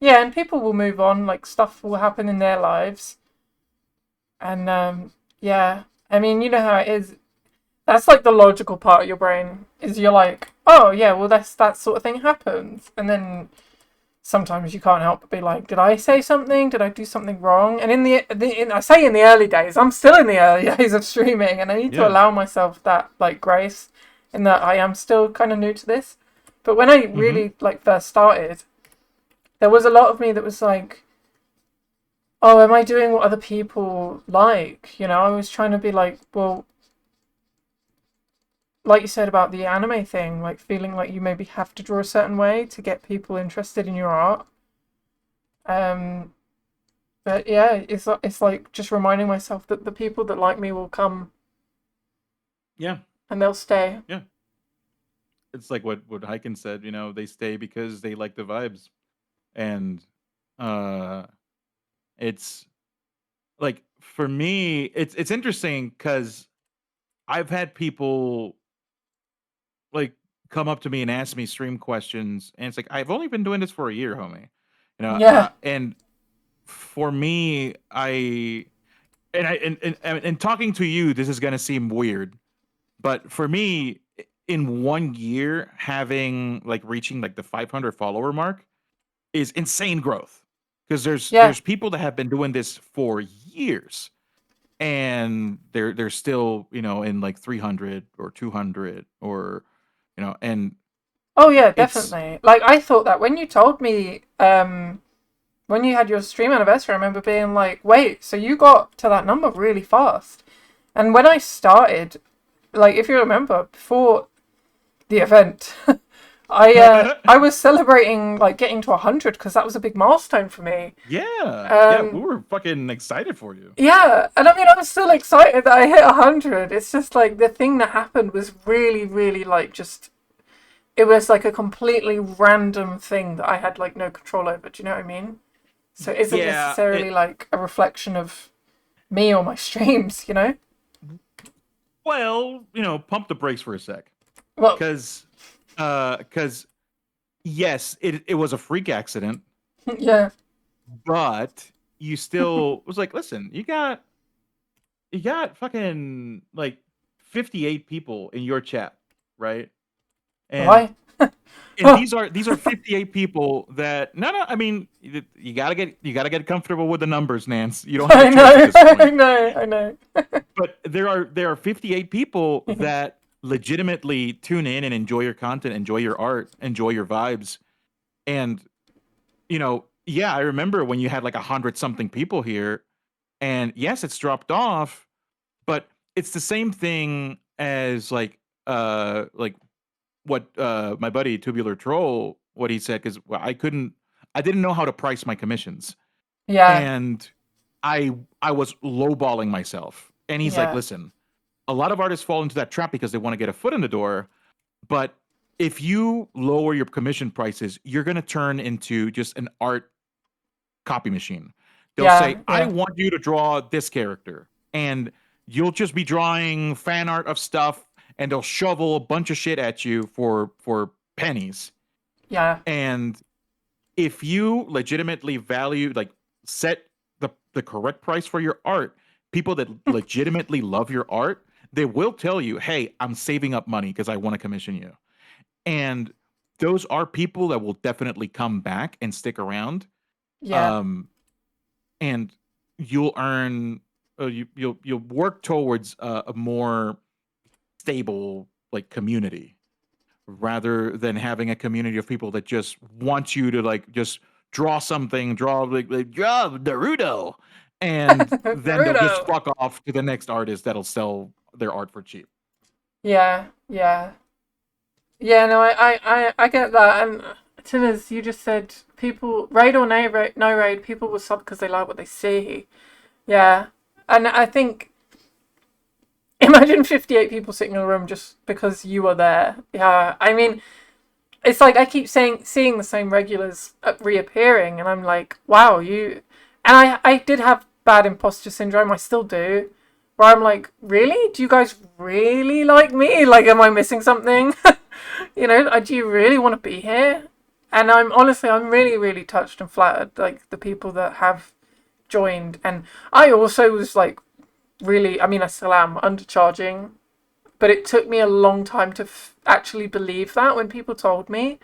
Yeah, and people will move on, like stuff will happen in their lives. And yeah, I mean, you know how it is. That's like the logical part of your brain is you're like, oh yeah, well that's that sort of thing happens, and then sometimes you can't help but be like, did I say something? Did I do something wrong? And I say in the early days, I'm still in the early days of streaming, and I need to yeah. allow myself that like grace in that I am still kind of new to this. But when I Mm-hmm. really like first started, there was a lot of me that was like, oh, am I doing what other people like? I was trying to be like, well, like you said about the anime thing, like feeling like you maybe have to draw a certain way to get people interested in your art. Um, but yeah, it's like just reminding myself that the people that like me will come Yeah. and they'll stay. Yeah. It's like what Hyken said, they stay because they like the vibes. And uh it's like, for me, it's interesting because I've had people like come up to me and ask me stream questions, and it's like, I've only been doing this for a year, homie. Yeah, And for me, and talking to you, this is gonna seem weird, but for me, in 1 year, having like reaching like the 500 follower mark is insane growth, because there's yeah, there's people that have been doing this for years, and they're still in like 300 or 200, or and Oh yeah, It's definitely. Like I thought that when you told me, when you had your stream anniversary, I remember being like, wait, so you got to that number really fast. And when I started, like if you remember, before the event, I was celebrating like getting to 100 because that was a big milestone for me. yeah, we Um, were fucking excited for you. yeah, and I mean I was still excited that I hit 100. It's just like the thing that happened was really, really like just it was like a completely random thing that I had like no control over. Do you know what I mean? So it isn't Yeah, necessarily it like a reflection of me or my streams, you know? well, pump the brakes for a sec, Well, because because yes, it was a freak accident, yeah, but you still was like, listen, you got fucking like 58 people in your chat, right? And why? these are 58 people that no, I mean, you gotta get comfortable with the numbers, Nance. You don't have a I choice at know, this I point. know, I know. But there are 58 people that legitimately tune in and enjoy your content, enjoy your art, enjoy your vibes. And yeah, I remember when you had like 100 something people here, and yes, it's dropped off, but it's the same thing as like what my buddy Tubular Troll, what he said, because I didn't know how to price my commissions, Yeah, and I was lowballing myself, and he's like, yeah, listen, a lot of artists fall into that trap because they want to get a foot in the door, but if you lower your commission prices, you're going to turn into just an art copy machine. They'll yeah, say, I yeah, want you to draw this character. And you'll just be drawing fan art of stuff, and they'll shovel a bunch of shit at you for pennies. yeah. And if you legitimately value, like, set the correct price for your art, people that legitimately love your art, they will tell you, hey, I'm saving up money because I want to commission you. And those are people that will definitely come back and stick around. Yeah, Um, and you'll earn you'll work towards a more stable like community, rather than having a community of people that just want you to like just draw like draw Naruto, and then they'll just Naruto. fuck off to the next artist that'll sell their art for cheap. Yeah, yeah, yeah. No, I get that. And Tinners, you just said people raid or no raid, people will sub because they like what they see. Yeah, and I think imagine 58 people sitting in a room just because you are there. Yeah, I mean, it's like I keep seeing the same regulars reappearing, and I'm like, wow, you. And I did have bad imposter syndrome. I still do, where I'm like, really? Do you guys really like me? Like, am I missing something? Do you really want to be here? And I'm really, really touched and flattered, like the people that have joined. And I also was like, really, I mean, I still am undercharging, but it took me a long time to actually believe that when people told me.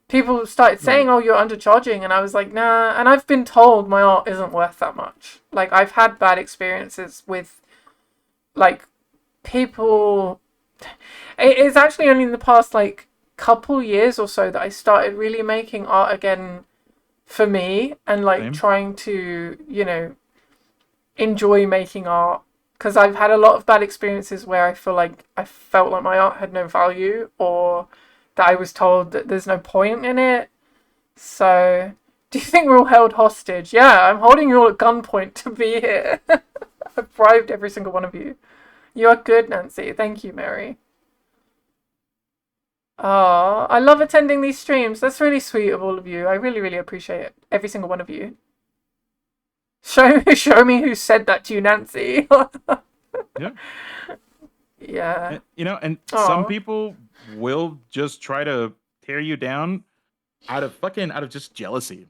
People started saying, Right. "Oh, you're undercharging," and I was like, "Nah." And I've been told my art isn't worth that much. Like I've had bad experiences with like people. It's actually only in the past like couple years or so that I started really making art again for me and like Same. trying to enjoy making art because I've had a lot of bad experiences where I felt like my art had no value or that I was told that there's no point in it. So, do you think we're all held hostage? Yeah, I'm holding you all at gunpoint to be here. I've bribed every single one of you. You are good, Nancy. Thank you, Mary. Oh, I love attending these streams. That's really sweet of all of you. I really, really appreciate it. Every single one of you. Show me who said that to you, Nancy. Yeah. Yeah. And some Oh. people will just try to tear you down out of just jealousy.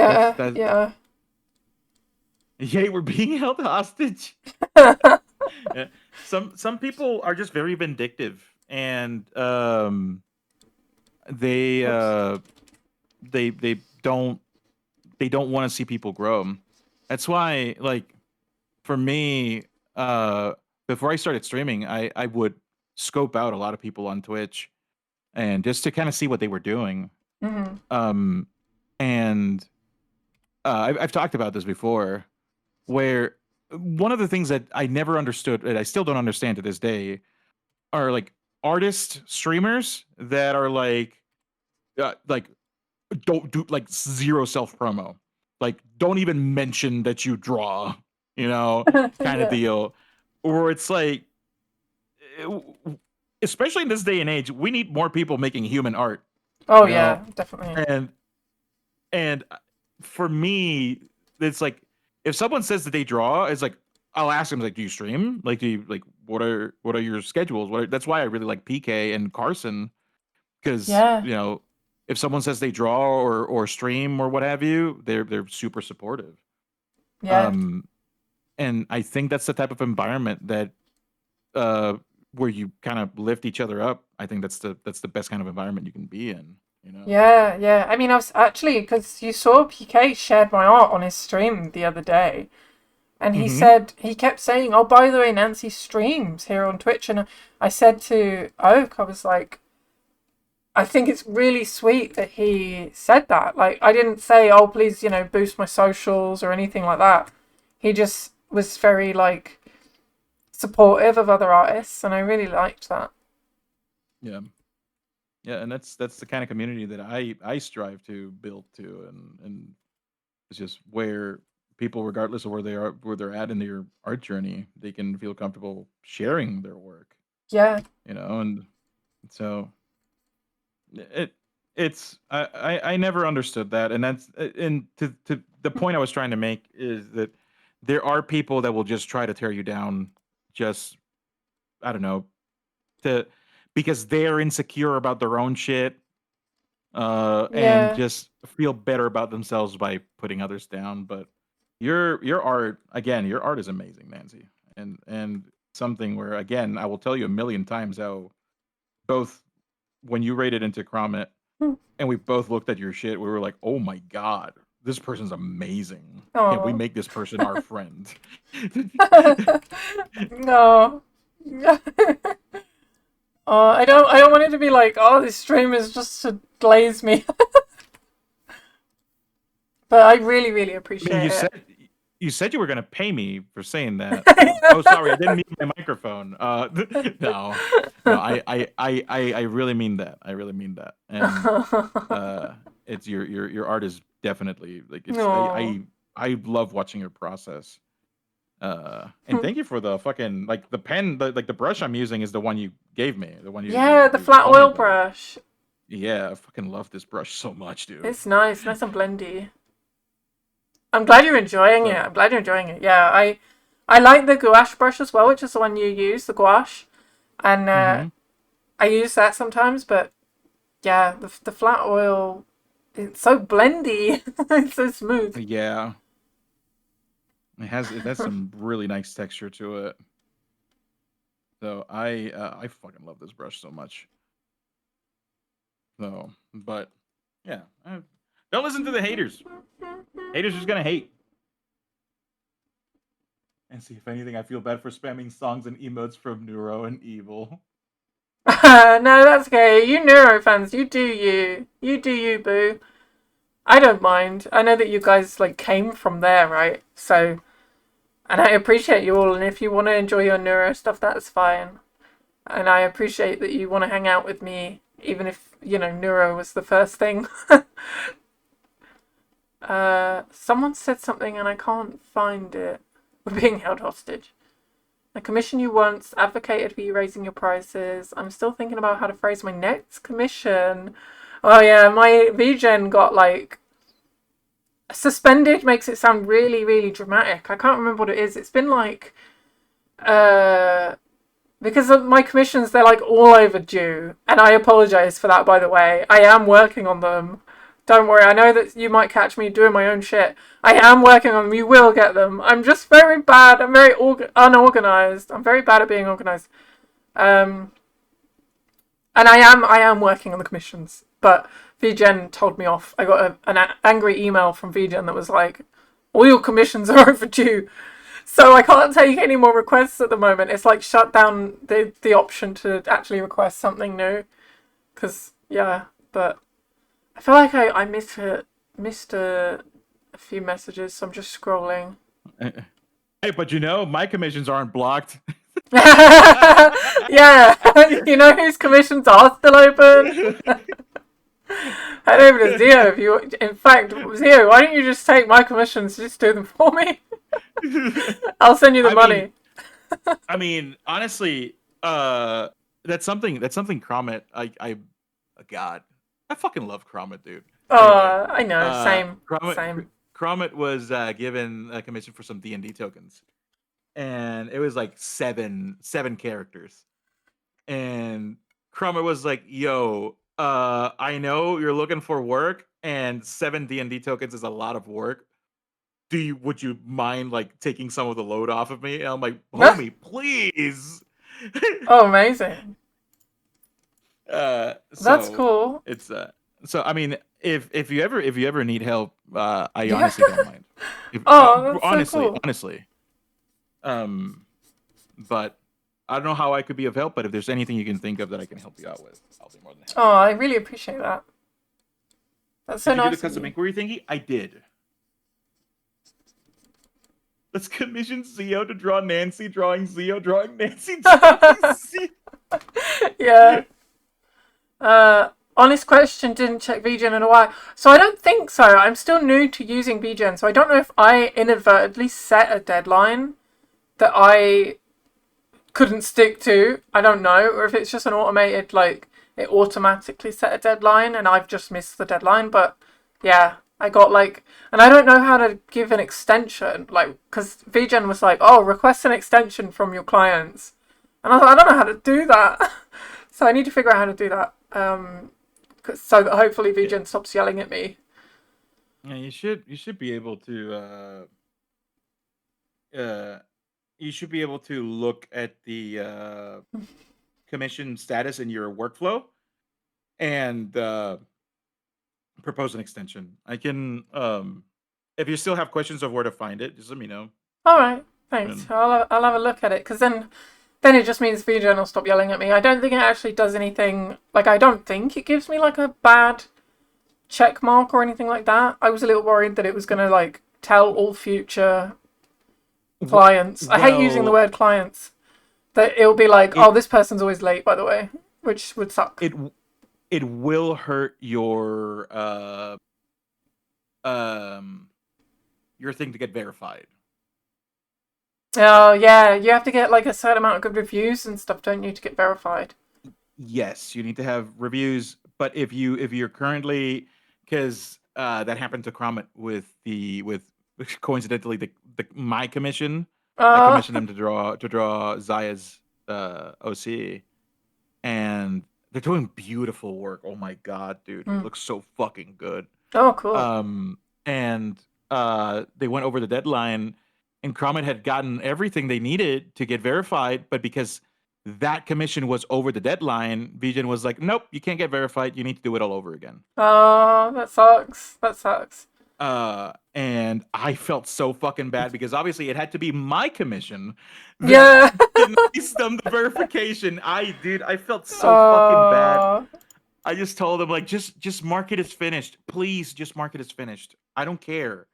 That's Yeah. that. Yeah. Yay, we're being held hostage. Yeah. Some people are just very vindictive, and they Oops. uh they they don't they don't want to see people grow. That's why, like, for me, uh before I started streaming, I would scope out a lot of people on Twitch, and just to kind of see what they were doing. Hmm. Um, and I've talked about this before, where one of the things that I never understood, and I still don't understand to this day, are like artist streamers that are like don't do like zero self promo, like don't even mention that you draw, you know, kind of Yeah. deal, or it's like, especially in this day and age, we need more people making human art, Oh you know, yeah, definitely. and And for me, it's like if someone says that they draw, it's like I'll ask them like, "Do you stream? Like, do you like what are your schedules?" That's why I really like PK and Carson because Yeah, if someone says they draw or stream or what have you, they're super supportive. yeah, Um, and I think that's the type of environment that uh where you kind of lift each other up. I think that's the best kind of environment you can be in. You know. yeah, yeah. I mean, I was actually, because you saw PK shared my art on his stream the other day, and Hmm. he kept saying, "Oh, by the way, Nancy streams here on Twitch," and I said to Oak, I was like, I think it's really sweet that he said that. Like, I didn't say, "Oh, please, boost my socials" or anything like that. He just was very like supportive of other artists, and I really liked that. Yeah. Yeah, and that's the kind of community that I strive to build to, and it's just where people, regardless of where they're at in their art journey, they can feel comfortable sharing their work, Yeah. and so it it's I never understood that, and that's and to the point I was trying to make is that there are people that will just try to tear you down, just I don't know, to because they're insecure about their own shit, and Yeah. just feel better about themselves by putting others down. But your art, again, your art is amazing, Nancy, and something where again I will tell you a million times how both when you rated into Cromit and we both looked at your shit, we were like, oh my god, this person's amazing. Can we Oh. make this person our friend? No. I don't want it to be like, oh, this stream is just to glaze me. But I really, really I mean, appreciate it. you said you were gonna pay me for saying that. Oh, sorry, I didn't mean my microphone. No, no, I really mean that. I really mean that. And uh, it's your art is definitely like it's No. I love watching your process. And thank you for the fucking like the pen, like the brush I'm using is the one you gave me, the one Yeah, the you flat told me oil about. brush. Yeah, I fucking love this brush so much, dude. It's nice and blendy. I'm glad you're enjoying it. So. I'm glad you're enjoying it. Yeah, I like the gouache brush as well, which is the one you use, the gouache, and Mm-hmm. I use that sometimes. But yeah, the flat oil, it's so blendy. It's so smooth. Yeah, it has some really nice texture to it. So I fucking love this brush so much. So, but yeah, don't listen to the haters. Haters just gonna hate. And see if anything, I feel bad for spamming songs and emotes from Neuro and Evil. No, that's okay. You Neuro fans, you do you. You do you, boo. I don't mind. I know that you guys like came from there, right? So, and I appreciate you all. And if you want to enjoy your Neuro stuff, that's fine. And I appreciate that you want to hang out with me, even if Neuro was the first thing. Someone said something and I can't find it. We're being held hostage. I commissioned you once, advocated for you raising your prices. I'm still thinking about how to phrase my next commission. Oh yeah, my VGen got like suspended. Makes it sound really, really dramatic. I can't remember what it is. It's been like uh because of my commissions, they're like all overdue, and I apologize for that. By the way, I am working on them. Don't worry. I know that you might catch me doing my own shit. I am working on them. You will get them. I'm just very bad. I'm very unorganized. I'm very bad at being organized. Um, and I am working on the commissions. But VGen told me off. I got an angry email from VGen that was like, "All your commissions are overdue." So I can't take any more requests at the moment. It's like shut down the option to actually request something new. Because, yeah, but I feel like I missed a few messages, so I'm just scrolling. Hey, but my commissions aren't blocked. Yeah, you know whose commissions are still open? Head over to Zio if you. In fact, Zio, why don't you just take my commissions? Just do them for me. I'll send you the I mean, money. honestly, that's something Cromit. God, I fucking love Cromit, dude. Anyway, I know. Same. Cromit Same. Cromit was given a commission for some D&D tokens, and it was like seven characters. And Cromit was like, "Yo, I know you're looking for work, and seven D&D tokens is a lot of work. Would you mind like taking some of the load off of me?" And I'm like, "Homie, please." Oh, amazing. That's So cool. it's so I mean, if you ever need help, I Yeah. honestly don't mind. If Oh, that's so honestly, cool. um, but I don't know how I could be of help. But if there's anything you can think of that I can help you out with, I'll be more than Oh, happy to. I really appreciate that. That's so Did you do the nice of custom you. inquiry thingy? I did. Let's commission Zio to draw Nancy, drawing Zio, drawing Nancy, drawing Zio. Yeah. Honest question, didn't check VGen in a while. So I don't think so. I'm still new to using VGen, so I don't know if I inadvertently set a deadline that I couldn't stick to. I don't know. Or if it's just an automated, like, it automatically set a deadline and I've just missed the deadline. But yeah, I got like, and I don't know how to give an extension, like, because VGen was like, oh, request an extension from your clients. And I was like, I don't know how to do that. So I need to figure out how to do that. So that hopefully Yeah, VGen stops yelling at me. yeah. You should be able to uh you should be able to look at the commission status in your workflow and propose an extension. I can if you still have questions of where to find it, just let me know. All right, thanks. And I'll have a look at it because then it just means VGen will stop yelling at me. I don't think it actually does anything. Like I don't think it gives me like a bad check mark or anything like that. I was a little worried that it was gonna like tell all future clients. I hate using the well, word clients. That it'll be like, oh, it this person's always late, by the way, which would suck. it it will hurt um your thing to get verified. Oh yeah, you have to get like a certain amount of good reviews and stuff, don't you, to get verified? Yes, you need to have reviews, but if you're currently, because that happened to Cromit with coincidentally the my commission. I Oh, commissioned them to draw Zaya's OC, and they're doing beautiful work. Oh my god, dude, it mm. looks so fucking good. Oh, cool. And they went over the deadline, and Cromit had gotten everything they needed to get verified, but because that commission was over the deadline, Vision was like, "Nope, you can't get verified. You need to do it all over again." Oh, that sucks. That sucks. And I felt so fucking bad because obviously it had to be my commission that Yeah. denies them the verification. I felt so fucking bad. Oh, I just told them like, just mark it as finished, please. Just mark it as finished. I don't care.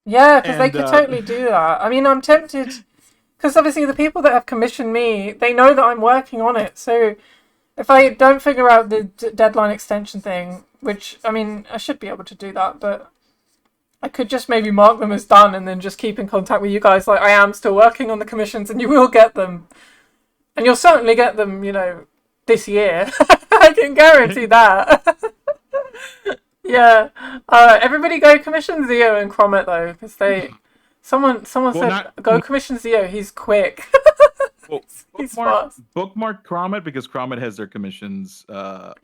yeah, because they And could totally do that. I mean, I'm tempted because obviously the people that have commissioned me, they know that I'm working on it. So if I don't figure out the deadline extension thing, which I mean, I should be able to do that, but I could just maybe mark them as done and then just keep in contact with you guys. Like I am still working on the commissions, and you will get them, and you'll certainly get them. You know, this year. I can guarantee that. Yeah. Everybody go commission Zio and Cromit though, because they. Someone well, said not go commission Zio. He's quick. well, He's bookmark fast. bookmark Cromit because Cromit has their commissions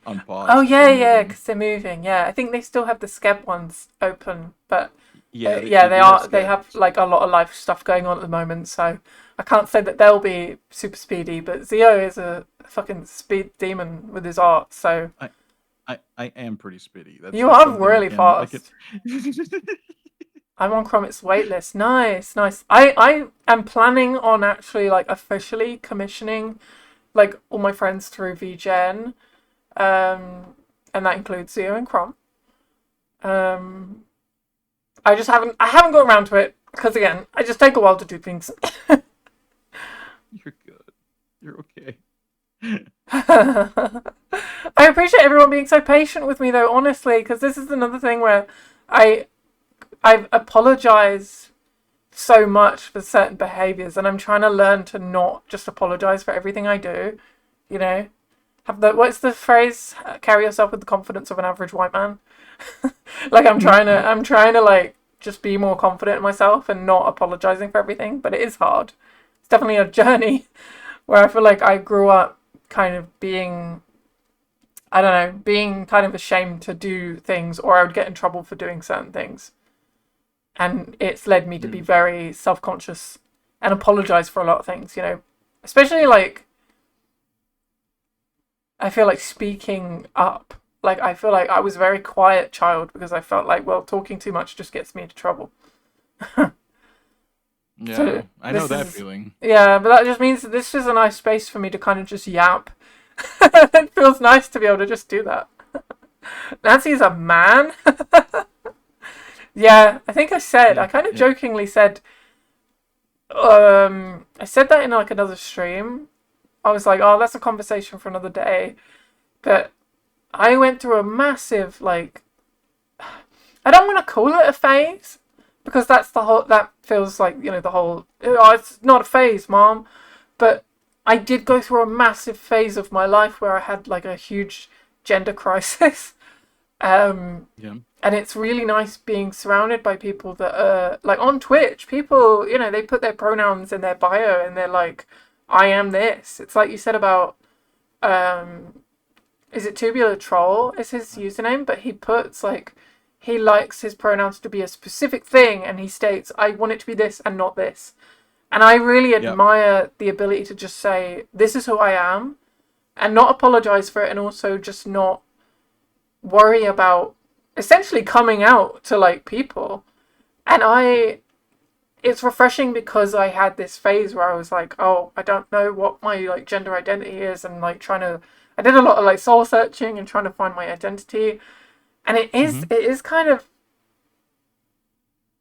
on Oh pause because yeah, they're yeah, moving. because they're moving. Yeah, I think they still have the Skeb ones open, but Yeah, yeah, they they do have are. They have scabs. like a lot of live stuff going on at the moment, so I can't say that they'll be super speedy. But Zio is a fucking speed demon with his art, so I, I am pretty spitty. That's you that's are something really I can. fast. I'm on Cromit's waitlist. Nice, nice. I am planning on actually like officially commissioning like all my friends through VGen. and that includes Zio and Crom. Um, I haven't got around to it because again, I just take a while to do things. You're good. You're okay. I appreciate everyone being so patient with me though, honestly, because this is another thing where I I apologize so much for certain behaviors, and I'm trying to learn to not just apologize for everything I do. You know, have the what's the phrase? Carry yourself with the confidence of an average white man. Like I'm trying to like just be more confident in myself and not apologizing for everything, but it is hard. It's definitely a journey where I feel like I grew up kind of being, I don't know, being kind of ashamed to do things, or I would get in trouble for doing certain things. And it's led me to be Mm. very self conscious and apologize for a lot of things, you know, especially like, I feel like speaking up. Like, I feel like I was a very quiet child because I felt like, well, talking too much just gets me into trouble. So Yeah, I know this that is, feeling. yeah, but that just means that this is a nice space for me to kind of just yap. It feels nice to be able to just do that. Nancy's a man. Yeah, I think I Yeah, kind of yeah. jokingly said, I said that in like another stream. I was like, oh, that's a conversation for another day. But I went through a massive, like, I don't want to call it a phase because that's the whole, that feels like, you know, the whole, oh, it's not a phase, mom. But I did go through a massive phase of my life where I had like a huge gender crisis. Um, Yeah. and it's really nice being surrounded by people that are like on Twitch. People, you know, they put their pronouns in their bio and they're like, "I am this." It's like you said about, um, is it Tubular Troll? Is his username? But he puts like, he likes his pronouns to be a specific thing, and he states, "I want it to be this and not this." And I really Yep. admire the ability to just say, "This is who I am," and not apologize for it, and also just not worry about essentially coming out to like people. And it's refreshing because I had this phase where I was like, oh, I don't know what my like gender identity is, and like trying to, I did a lot of like soul searching and trying to find my identity. And Hmm. it is kind of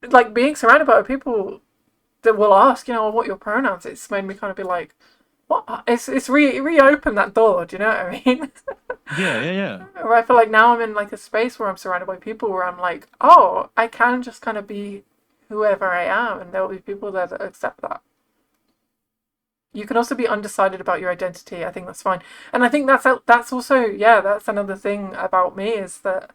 like being surrounded by people that will ask, you know, what your pronouns. It's made me kind of be like, what? It's reopened that door. Do you know what I mean? Yeah, yeah, yeah. Where I feel like now I'm in like a space where I'm surrounded by people where I'm like, oh, I can just kind of be whoever I am, and there will be people there that accept that. You can also be undecided about your identity. I think that's fine, and I think that's also, yeah, that's another thing about me is that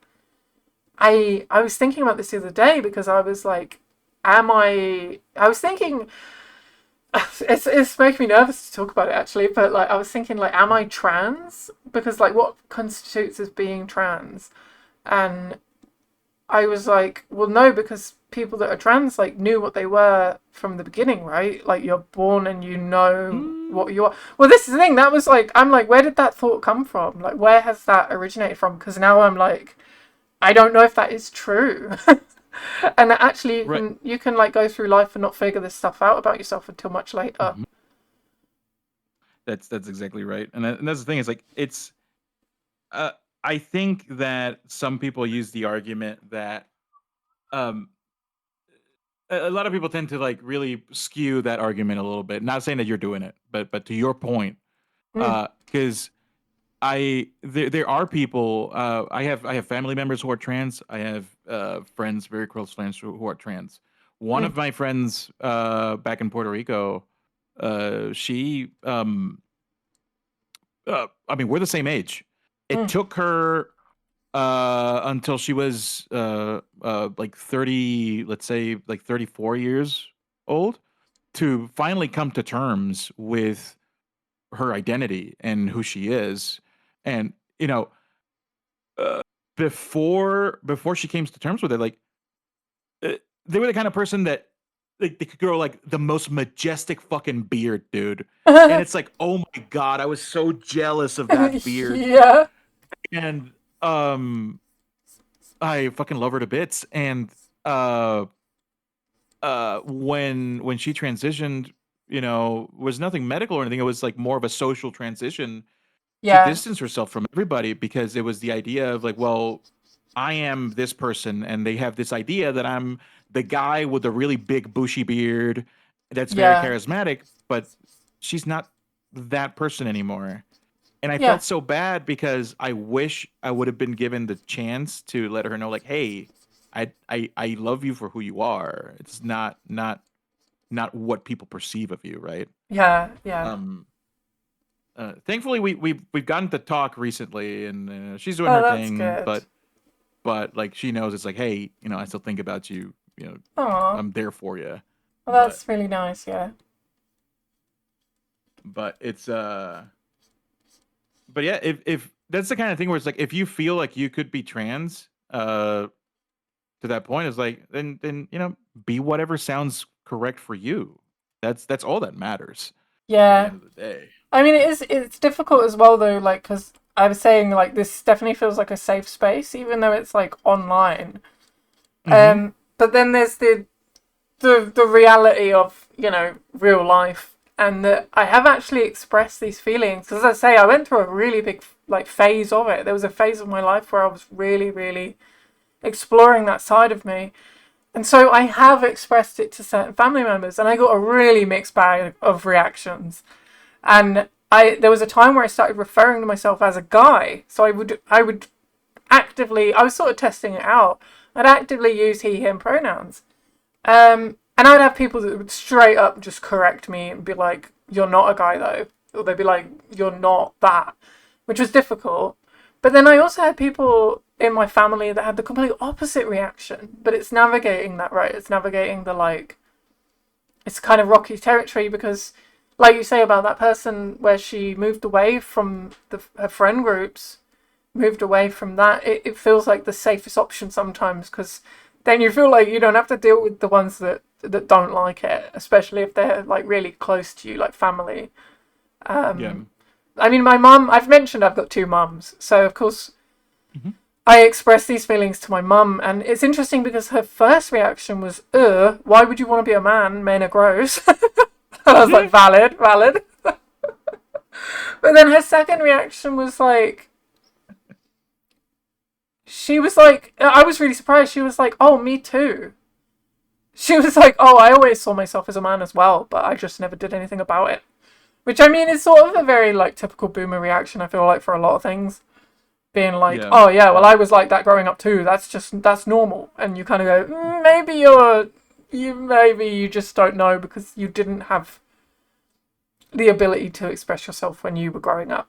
I was thinking about this the other day because I was like, am I? I was thinking it's making me nervous to talk about it actually, but like I was thinking like, am I trans? Because like, what constitutes as being trans? And I was like, well, no, because people that are trans like knew what they were from the beginning, right? Like you're born and you know Mm, what you are. Well, this is the thing. That was like, I'm like, where did that thought come from? Like, where has that originated from? Because now I'm like, I don't know if that is true. And that actually right. you can like go through life and not figure this stuff out about yourself until much later. Mhm. That's exactly right. And that's the thing is like uh I think that some people use the argument that um a lot of people tend to like really skew that argument a little bit. Not saying that you're doing it, but to your point, Mm, because there are people. I have family members who are trans. I have friends, very close friends who are trans. One mm, of my friends back in Puerto Rico, she I mean, we're the same age. It mm. took her until she was like 30, let's say like 34 years old, to finally come to terms with her identity and who she is. And you know, uh, before she came to terms with it, like they were the kind of person that they could grow like the most majestic fucking beard, dude. And it's like, oh my god, I was so jealous of that beard. Yeah. And um, I fucking love her to bits. And uh, when she transitioned, was nothing medical or anything. It was like more of a social transition. she Yeah. distanced herself from everybody because it was the idea of like, well, I am this person, and they have this idea that I'm the guy with the really big bushy beard that's very Yeah. charismatic, but she's not that person anymore. And I Yeah. felt so bad because I wish I would have been given the chance to let her know, like, hey, I love you for who you are. It's not what people perceive of you, right? Yeah. Yeah. Um, Thankfully, we've gotten to talk recently, and she's doing Oh, her that's thing, good. but like she knows it's like, hey, I still think about you. Oh, I'm there for you. well, But that's really nice. Yeah. it's but yeah, if that's the kind of thing where it's like if you feel like you could be trans, to that point, is like then be whatever sounds correct for you. That's all that matters at the Yeah. end of the day. I mean, it's difficult as well though, like because I was saying like this definitely feels like a safe space, even though it's like online. Mm-hmm. But then there's the reality of real life, and that I have actually expressed these feelings. As I say, I went through a really big like phase of it. There was a phase of my life where I was really, really exploring that side of me, and so I have expressed it to certain family members, and I got a really mixed bag of reactions. And there was a time where I started referring to myself as a guy. So I would actively, I was sort of testing it out. I'd actively use he him pronouns. And I would have people that would straight up just correct me and be like, "You're not a guy though," or they'd be like, "You're not that," which was difficult. But then I also had people in my family that had the complete opposite reaction. But it's navigating that, right? It's navigating the like, it's kind of rocky territory because, like you say about that person where she moved away from her friend groups, moved away from that, it feels like the safest option sometimes because then you feel like you don't have to deal with the ones that don't like it, especially if they're like really close to you, like family. Yeah. I mean, my mum, I've mentioned I've got two mums, so of course Mm-hmm. I expressed these feelings to my mum, and it's interesting because her first reaction was, why would you want to be a man? Men are gross." I was like, valid, valid. But then her second reaction was like, she was like, I was really surprised. She was like, "Oh, me too." She was like, "Oh, I always saw myself as a man as well, but I just never did anything about it." Which I mean is sort of a very like typical boomer reaction, I feel like, for a lot of things. Being like, Yeah. "Oh yeah, well Yeah. I was like that growing up too. That's normal." And you kind of go, maybe maybe you just don't know because you didn't have the ability to express yourself when you were growing up.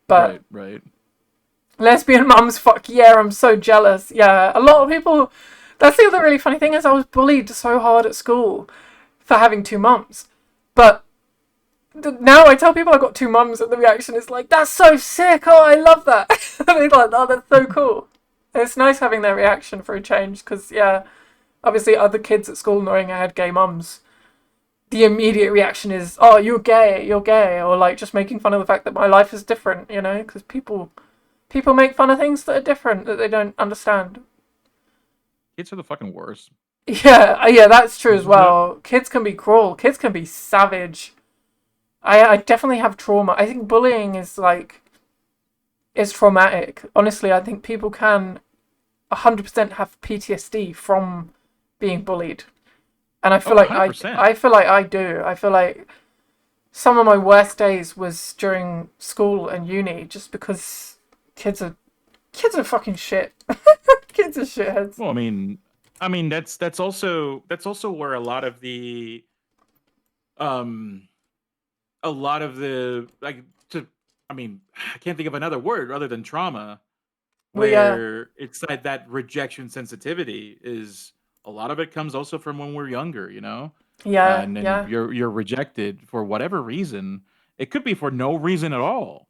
But Right. Right. lesbian mums, fuck yeah, I'm so jealous. Yeah, a lot of people. That's the other really funny thing is I was bullied so hard at school for having two mums, but now I tell people I got two mums, and the reaction is like, "That's so sick! Oh, I love that!" And they're like, "Oh, that's so cool." And it's nice having their reaction for a change because yeah, obviously other kids at school knowing I had gay mums, the immediate reaction is, "Oh, you're gay," or like just making fun of the fact that my life is different, because people make fun of things that are different that they don't understand. Kids are the fucking worst. Yeah, yeah, that's true as No. well. Kids can be cruel. Kids can be savage. I definitely have trauma. I think bullying is traumatic. Honestly, I think people can 100% have PTSD from being bullied, and I feel Oh, like I 100%. I feel like I do. I feel like some of my worst days was during school and uni, just because kids are kids are fucking shit. Kids are shitheads. Well, I mean that's also where um a lot of the like to I mean I can't think of another word other than trauma, Well, yeah, where it's like that rejection sensitivity is a lot of it comes also from when we're younger, yeah, and then yeah, you're rejected for whatever reason. It could be for no reason at all.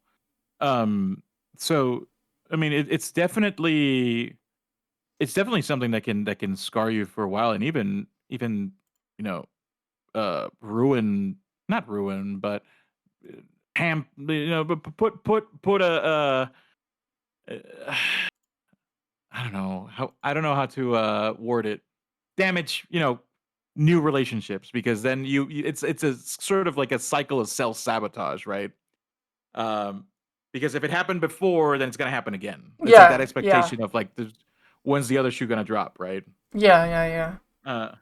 Um, so I mean, it's definitely something that can scar you for a while, and even you know ruin, not ruin, but but put uh, I don't know how to word it. Damage, new relationships, because then it's a sort of like a cycle of self sabotage, right? Um, because if it happened before, then it's gonna happen again. It's like that Yeah, yeah, expectation of like, when's the other shoe gonna drop, right? yeah, yeah, yeah. Uh,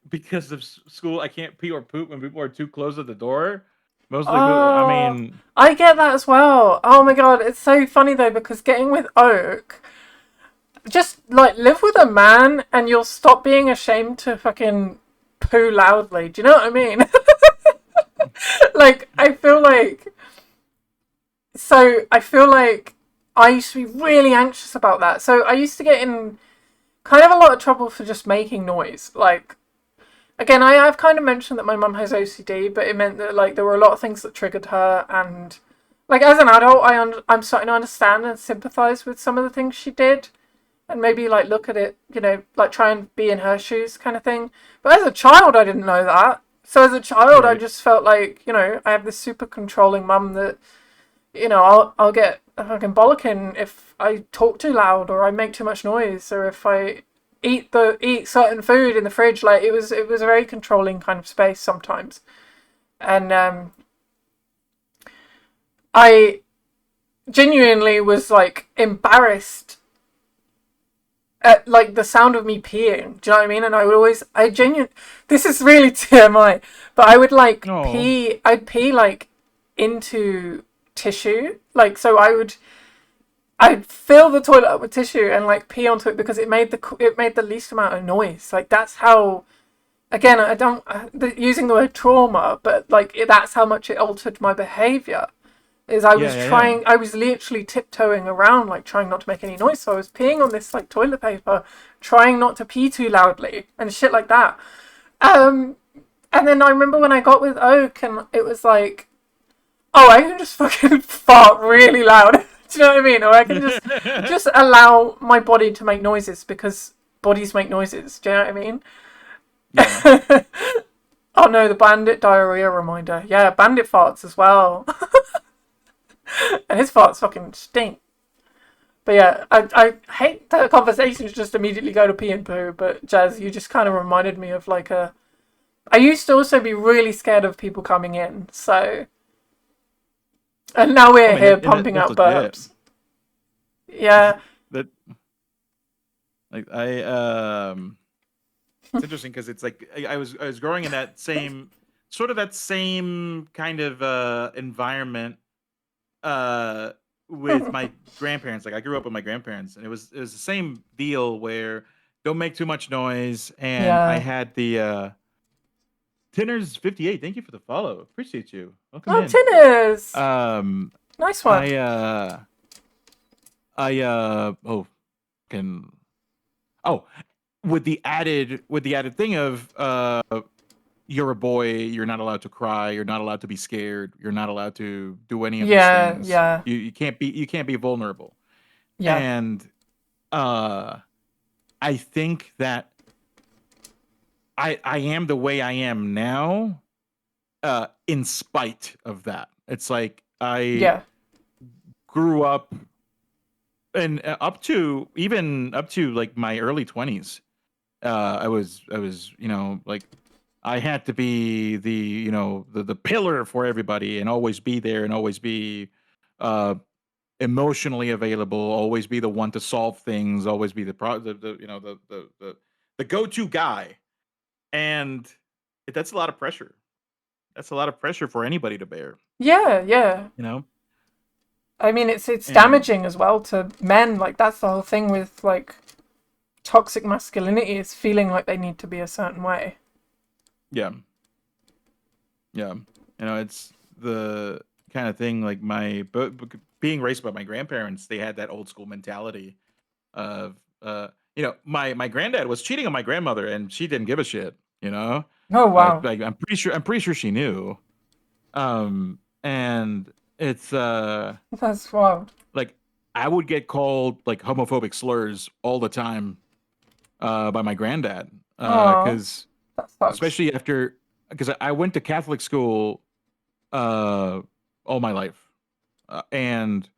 because of school, I can't pee or poop when people are too close at the door. Mostly, I Oh, mean, I get that as well. Oh my god, it's so funny though because getting with Oak, just like live with a man and you'll stop being ashamed to fucking poo loudly. Do you know what I mean? Like I feel like I feel like I used to be really anxious about that. So I used to get in kind of a lot of trouble for just making noise. Like again, I've kind of mentioned that my mum has OCD, but it meant that like there were a lot of things that triggered her, and like as an adult, I'm starting to understand and sympathize with some of the things she did, and maybe like look at it, like try and be in her shoes, kind of thing. But as a child, I didn't know that. So as a child, I right? just felt like I have this super controlling mum that I'll get a fucking bollocking if I talk too loud or I make too much noise or if I eat certain food in the fridge. Like it was a very controlling kind of space sometimes, and I genuinely was like embarrassed at like the sound of me peeing. Do you know what I mean? And I would always, I genuinely, this is really TMI, but I would like No. pee. I'd pee like into tissue, like so I'd fill the toilet up with tissue and like pee onto it because it made the least amount of noise. Like that's how. Again, I don't using the word trauma, but like that's how much it altered my behavior. Is Yeah, yeah, yeah. I was literally tiptoeing around, like trying not to make any noise. So I was peeing on this like toilet paper, trying not to pee too loudly and shit like that. Um, and then I remember when I got with Oak, and it was like, oh, I can just fucking fart really loud. Do you know what I mean? Or I can just allow my body to make noises because bodies make noises. Do you know what I mean? Yeah. Oh no, the bandit diarrhea reminder. Yeah, bandit farts as well. And his farts fucking stink. But yeah, I hate that conversations just immediately go to pee and poo, but Jazz, you just kind of reminded me of like a. I used to also be really scared of people coming in, so. And now I we're mean, here and pumping that's out legit. burps. Yeah, That like it's interesting because it's like I was growing in that same sort of that same kind of environment uh with my grandparents. Like I grew up with my grandparents, and it was the same deal where don't make too much noise. And I yeah. had the Tinners 58. Thank you for the follow. Appreciate you. Welcome Oh, in. Tinners! Um, Nice one. I oh can oh with the added thing of you're a boy, you're not allowed to cry, you're not allowed to be scared, you're not allowed to do any of these Yeah, things. yeah, You can't be vulnerable. yeah. And uh I think that I am the way I am now in spite of that. It's like I Yeah. grew up and up to like my early 20s. I was like I had to be the pillar for everybody and always be there and always be uh emotionally available, always be the one to solve things, always be the go-to guy. And that's a lot of pressure. That's a lot of pressure for anybody to bear, Yeah, yeah. you know? I mean, it's And damaging as well to men. Like that's the whole thing with like toxic masculinity is feeling like they need to be a certain way. yeah, yeah. It's the kind of thing like being raised by my grandparents, they had that old school mentality of my granddad was cheating on my grandmother and she didn't give a shit, you know? Oh wow, Like I'm pretty sure she knew. And it's that's wild. like I would get called like homophobic slurs all the time by my granddad Oh, cuz that sucks. especially after because I went to Catholic school uh all my life. And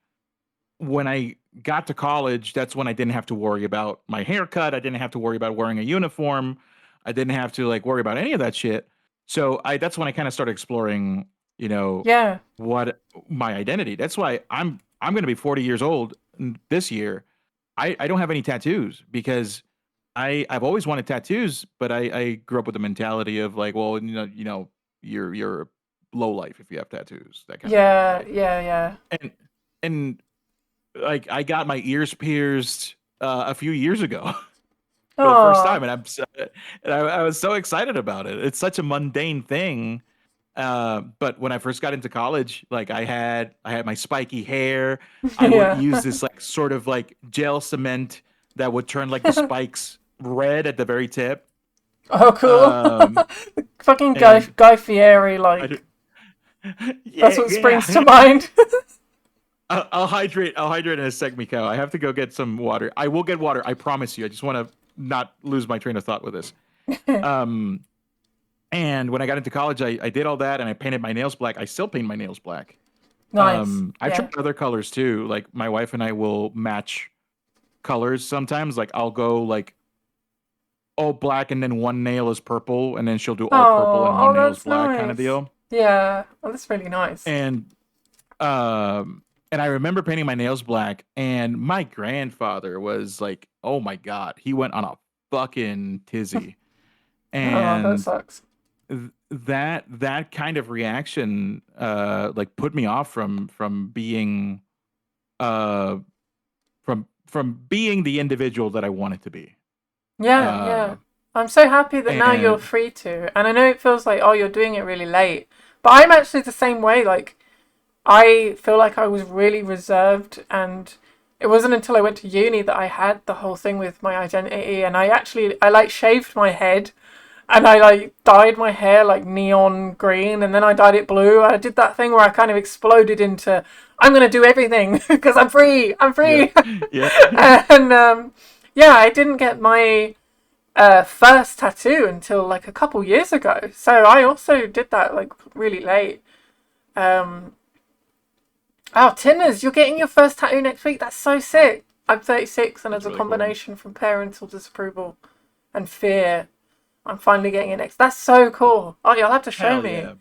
when I got to college, that's when I didn't have to worry about my haircut. I didn't have to worry about wearing a uniform. I didn't have to like worry about any of that shit. So that's when I kind of started exploring, Yeah. what my identity. That's why I'm going to be 40 years old this year. I don't have any tattoos because I've always wanted tattoos, but I grew up with the mentality of like, well, you're low life if you have tattoos, that kind of deal, Yeah. right? Yeah. Yeah. And and like I got my ears pierced a few years ago for the first Oh. time, and I was so excited about it. It's such a mundane thing, but when I first got into college, like I had my spiky hair. I would Yeah. use this like sort of like gel cement that would turn like the spikes red at the very tip. Oh, cool. Um, Fucking and Guy Fieri, I do, like that's yeah, what springs to yeah. mind. I'll hydrate. I'll hydrate in a sec, Mikhail. I have to go get some water. I will get water. I promise you. I just want to not lose my train of thought with this. Um, and when I got into college, I did all that and I painted my nails black. I still paint my nails black. Nice. I've Yeah. tried other colors too. Like my wife and I will match colors sometimes. Like I'll go like all black and then one nail is purple, and then she'll do all purple Oh, and one oh, nail is that's black kind of nice. deal. Yeah. Oh, that's really nice. And I remember painting my nails black, and my grandfather was like, "Oh my god," he went on a fucking tizzy, Oh, that and sucks. that kind of reaction, like put me off from being, uh, from being the individual that I wanted to be, Yeah, yeah. uh, I'm so happy that now you're and free to. And I know it feels like, oh, you're doing it really late. But I'm actually the same way. Like, I feel like I was really reserved, and it wasn't until I went to uni that I had the whole thing with my identity. And I like shaved my head, and I like dyed my hair like neon green, and then I dyed it blue. I did that thing where I kind of exploded into, I'm gonna do everything because I'm free. I'm yeah, free. yeah, And yeah, I didn't get my first tattoo until like a couple years ago. So I also did that like really late. Um, oh, Tinners, you're getting your first tattoo next week. That's so sick. I'm 36, and as that's a really cool. combination from parental disapproval and fear, I'm finally getting it next. That's so cool. Oh, you'll have to show Hell me. yeah.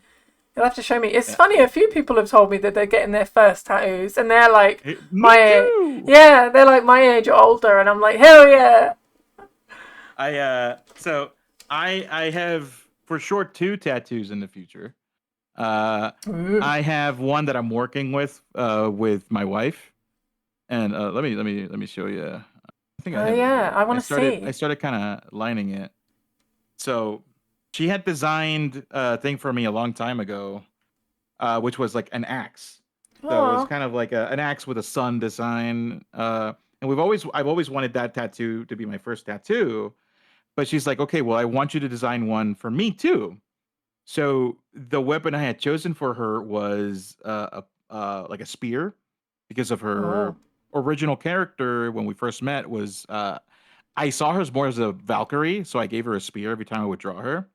You'll have to show me. It's Yeah. funny. A few people have told me that they're getting their first tattoos, and they're like Me my too. yeah, they're like my age or older, and I'm like, hell yeah. I have for sure two tattoos in the future. Uh Ooh. I have one that I'm working with my wife, and let me show you. I think I Oh have it yeah, here. I I want to started I see. started kind of lining it. So she had designed a thing for me a long time ago, which was like an axe. So it was Oh, kind of like an axe with a sun design. And I've always wanted that tattoo to be my first tattoo. But she's like, okay, well, I want you to design one for me too. So the weapon I had chosen for her was like a spear, because of oh, her original character when we first met was, I saw her as more as a Valkyrie, so I gave her a spear every time I would draw her.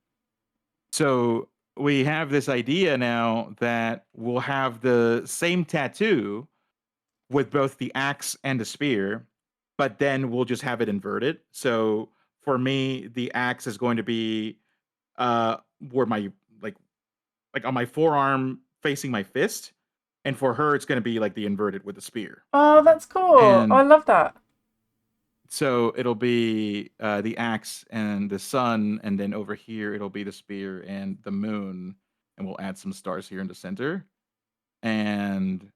So we have this idea now that we'll have the same tattoo with both the axe and the spear, but then we'll just have it inverted. So for me, the axe is going to be where my like like on my forearm facing my fist, and for her it's going to be like the inverted with the spear. oh, that's cool. Oh, I And love that. so it'll be the axe and the sun, and then over here it'll be the spear and the moon, and we'll add some stars here in the center. And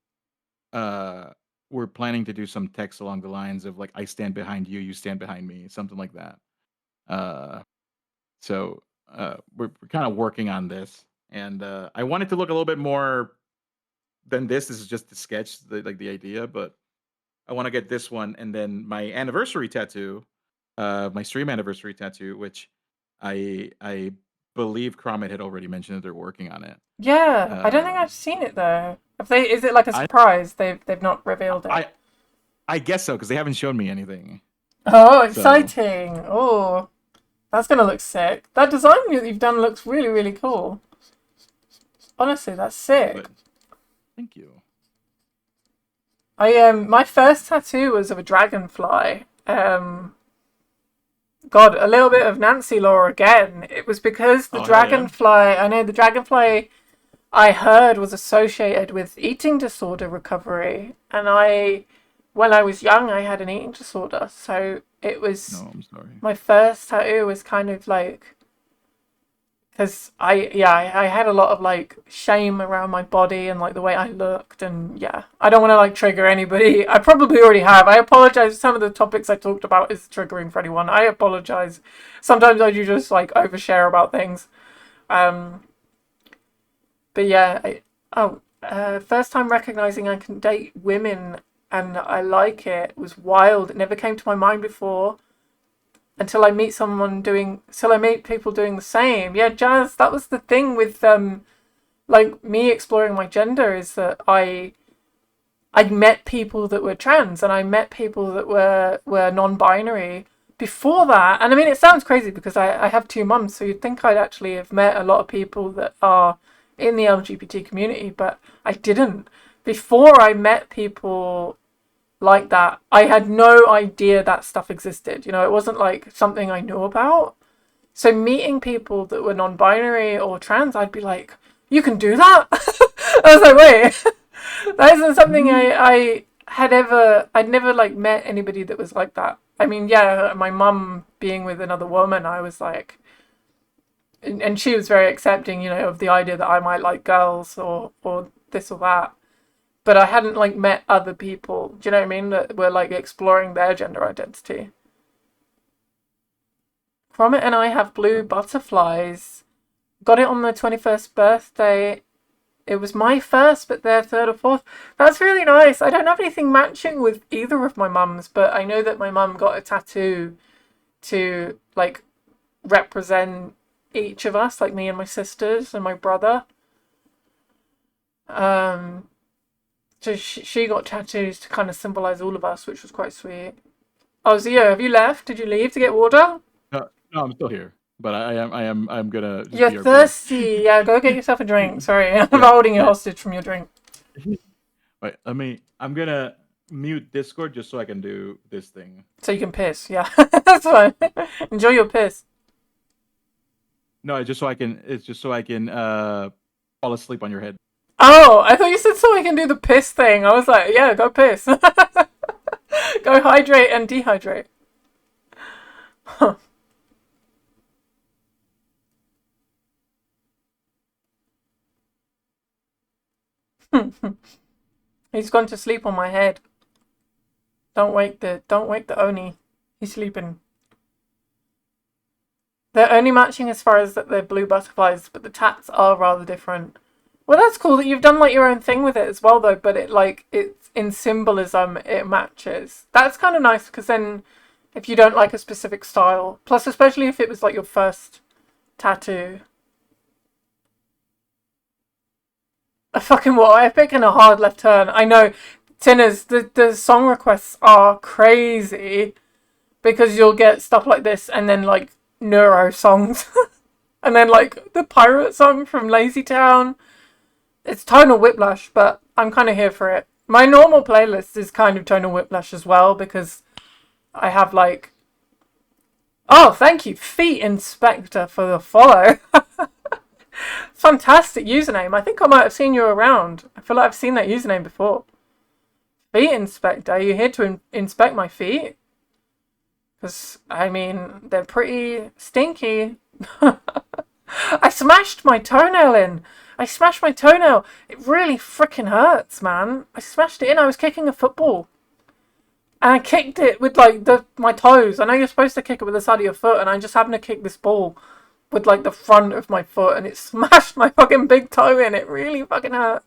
uh we're planning to do some text along the lines of like, I stand behind you, you stand behind me, something like that. uh so we're kind of working on this, and I want it to look a little bit more than this. This is just the sketch, like the idea, but I want to get this one, and then my anniversary tattoo, my stream anniversary tattoo, which I believe Cromit had already mentioned that they're working on it. Yeah, I don't think um I've seen it though. Have they? Is it like a i surprise? They've not revealed it. i I guess so, because they haven't shown me anything. Oh, So, exciting! Oh, that's gonna look sick. That design that you've done looks really, really cool. Honestly, that's sick. but thank you. I my first tattoo was of a dragonfly. God, a little bit of Nancy lore again. It was because the Oh hell yeah. dragonfly. I know the dragonfly I heard was associated with eating disorder recovery. And when I was young, I had an eating disorder. So it was, No, I'm sorry. my first tattoo was kind of like, because I had a lot of like shame around my body and like the way I looked. And yeah, I don't want to like trigger anybody. I probably already have. I apologize. Some of the topics I talked about is triggering for anyone. I apologize. Sometimes I do just like overshare about things. Um, But yeah, first time recognizing I can date women and I like it was wild. It never came to my mind before until I meet people doing the same. Yeah, Jazz, that was the thing with like me exploring my gender is that I met people that were trans and I met people that were non-binary before that. And I mean, it sounds crazy because I have two mums, so you'd think I'd actually have met a lot of people that are in the LGBT community, but I didn't. Before I met people like that, I had no idea that stuff existed. You know, it wasn't like something I knew about. So meeting people that were non-binary or trans, I'd be like, "You can do that." I was like, "Wait, that isn't something I had ever. I'd never like met anybody that was like that." I mean, yeah, my mum being with another woman, I was like, and she was very accepting, you know, of the idea that I might like girls or this or that. But I hadn't like met other people. Do you know what I mean? That were like exploring their gender identity. Cromit and I have blue butterflies. Got it on the 21st birthday. It was my first, but their third or fourth. That's really nice. I don't have anything matching with either of my mums, but I know that my mum got a tattoo to like represent each of us, like me and my sisters and my brother. Um, so she got tattoos to kind of symbolize all of us, which was quite sweet. Oh, Zio, have you left? Did you leave to get water? No, I'm still here, but I'm gonna just You're BRB. thirsty. Yeah, go get yourself a drink. Sorry, I'm Yeah, holding you yeah. hostage from your drink. Wait, I'm gonna mute Discord just so I can do this thing. So you can piss. Yeah, that's fine. Enjoy your piss. No, it's just so I can fall asleep on your head. Oh, I thought you said so I can do the piss thing. I was like, yeah, go piss. Go hydrate and dehydrate. Huh. He's gone to sleep on my head. Don't wake the Oni. He's sleeping. They're only matching as far as that they're blue butterflies, but the tats are rather different. Well, that's cool that you've done like your own thing with it as well, though. But it's in symbolism, it matches. That's kind of nice because then, if you don't like a specific style, plus especially if it was like your first tattoo, a fucking what epic and a hard left turn. I know, Tinners. The song requests are crazy because you'll get stuff like this and then like neuro songs and then like the pirate song from Lazy Town. It's tonal whiplash, but I'm kind of here for it. My normal playlist is kind of tonal whiplash as well because I have like, oh, thank you, Feet Inspector, for the follow. Fantastic username. I think I might have seen you around. I feel like I've seen that username before. Feet Inspector, are you here to inspect my feet? Because, I mean, they're pretty stinky. I smashed my toenail in. I smashed my toenail. It really freaking hurts, man. I smashed it in. I was kicking a football. And I kicked it with like my toes. I know you're supposed to kick it with the side of your foot, and I just happened to kick this ball with like the front of my foot, and it smashed my fucking big toe in. It really fucking hurt.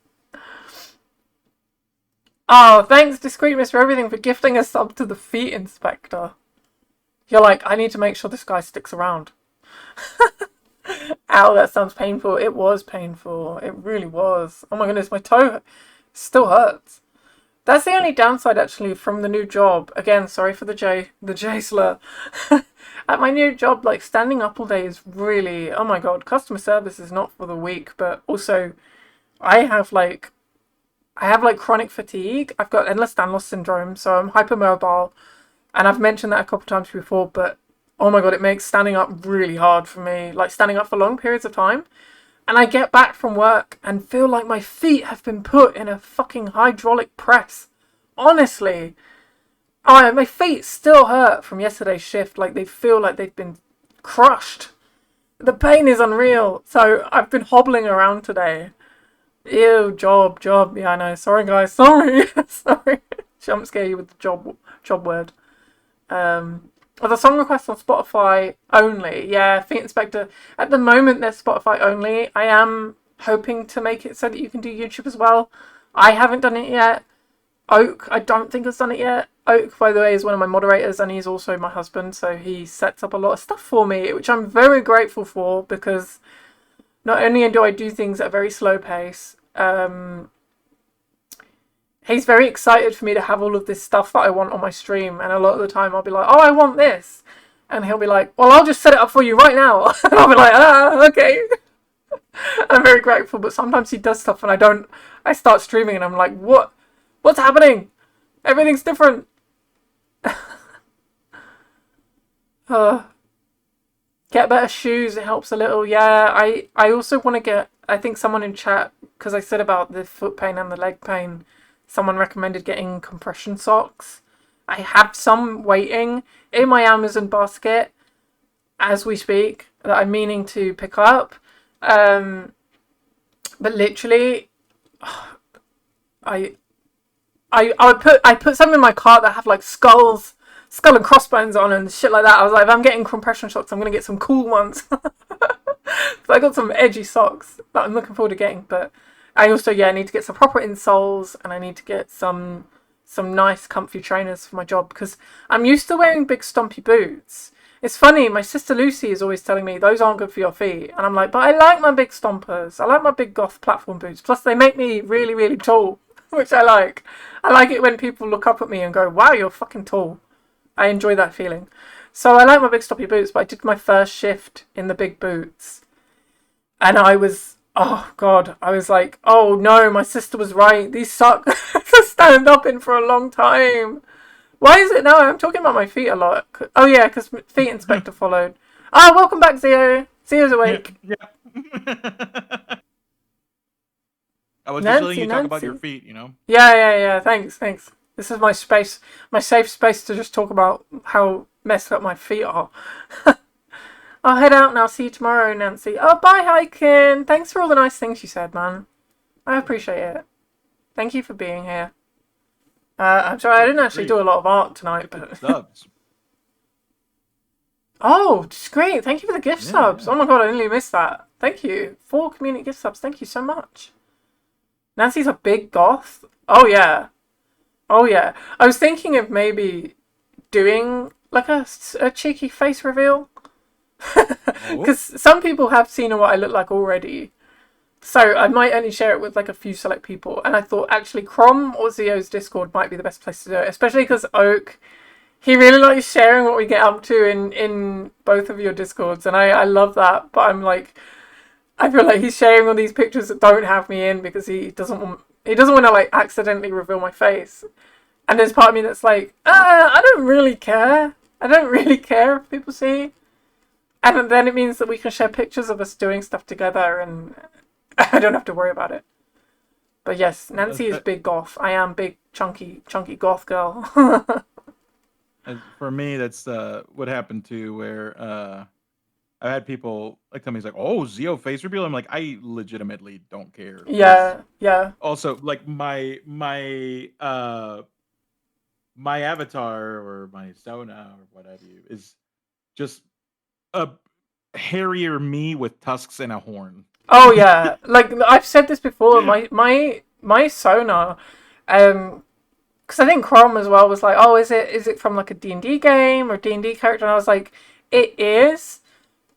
Oh, thanks, Discreet Miss, for everything, for gifting a sub to the Feet Inspector. You're like, I need to make sure this guy sticks around. Ow, that sounds painful. It was painful. It really was. Oh my goodness, my toe still hurts. That's the only downside actually from the new job. Again, sorry for the J slur. At my new job, like standing up all day is really, oh my god, customer service is not for the weak, but also I have like chronic fatigue. I've got Ehlers-Danlos syndrome, so I'm hypermobile, and I've mentioned that a couple times before, but oh my god, it makes standing up really hard for me. Like standing up for long periods of time. And I get back from work and feel like my feet have been put in a fucking hydraulic press. Honestly. Oh, my feet still hurt from yesterday's shift. Like they feel like they've been crushed. The pain is unreal. So I've been hobbling around today. Ew, job. Yeah, I know. Sorry, guys. Sorry. Sorry. Jump scare you with the job word. Well, the song requests on Spotify only. Yeah, Feet Inspector. At the moment, they're Spotify only. I am hoping to make it so that you can do YouTube as well. I haven't done it yet. Oak, I don't think has done it yet. Oak, by the way, is one of my moderators, and he's also my husband, so he sets up a lot of stuff for me, which I'm very grateful for because not only do I do things at a very slow pace, he's very excited for me to have all of this stuff that I want on my stream, and a lot of the time I'll be like, oh, I want this. And he'll be like, well, I'll just set it up for you right now. And I'll be like, okay. I'm very grateful, but sometimes he does stuff and I start streaming and I'm like, what? What's happening? Everything's different. Uh, get better shoes, it helps a little. Yeah, I also want to get, I think someone in chat, because I said about the foot pain and the leg pain, someone recommended getting compression socks. I have some waiting in my Amazon basket as we speak that I'm meaning to pick up. Um, but literally, I I put some in my cart that have like skull and crossbones on and shit like that. I was like, if I'm getting compression socks, I'm gonna get some cool ones. So I got some edgy socks that I'm looking forward to getting. But I also need to get some proper insoles and I need to get some nice comfy trainers for my job because I'm used to wearing big stompy boots. It's funny, my sister Lucy is always telling me those aren't good for your feet. And I'm like, but I like my big stompers. I like my big goth platform boots. Plus they make me really, really tall, which I like. I like it when people look up at me and go, wow, you're fucking tall. I enjoy that feeling. So I like my big stompy boots, but I did my first shift in the big boots. And I was, oh God, I was like, oh no, my sister was right. These suck to stand up in for a long time. Why is it now? I'm talking about my feet a lot. Oh yeah, because Feet Inspector followed. Ah, oh, welcome back, Zio. Zio's Yeah, awake. yeah. I was just letting Nancy, you talk about your Nancy. feet, you know? Yeah. Thanks. This is my space, my safe space to just talk about how messed up my feet are. I'll head out now. See you tomorrow, Nancy. Oh, bye, Hikin. Thanks for all the nice things you said, man. I appreciate it. Thank you for being here. I'm sorry, I It's didn't actually great. do a lot of art tonight, Get the but subs. oh, it's great. Thank you for the gift Yeah, subs. yeah. Oh my god, I nearly missed that. Thank you. 4 community gift subs. Thank you so much. Nancy's a big goth. Oh yeah. Oh yeah. I was thinking of maybe doing like a cheeky face reveal. Oh, Because some people have seen what I look like already. So I might only share it with like a few select people. And I thought actually Crom or Zio's Discord might be the best place to do it. Especially because Oak, he really likes sharing what we get up to in both of your Discords. And I love that. But I'm like, I feel like he's sharing all these pictures that don't have me in because he doesn't want to like accidentally reveal my face. And there's part of me that's like, I don't really care. I don't really care if people see. And then it means that we can share pictures of us doing stuff together and I don't have to worry about it. But yes, Nancy is big goth. I am big chunky goth girl. for me, that's what happened to where I had people like tell me, "He's like, oh, Zio face reveal." I'm like, I legitimately don't care because Yeah. also like my avatar or my Sona or what have you is just a hairier me with tusks and a horn. Oh yeah. Like I've said this before. My sonar, because I think Chrome as well was like, oh, is it from like a D&D game or D&D character? And I was like, it is,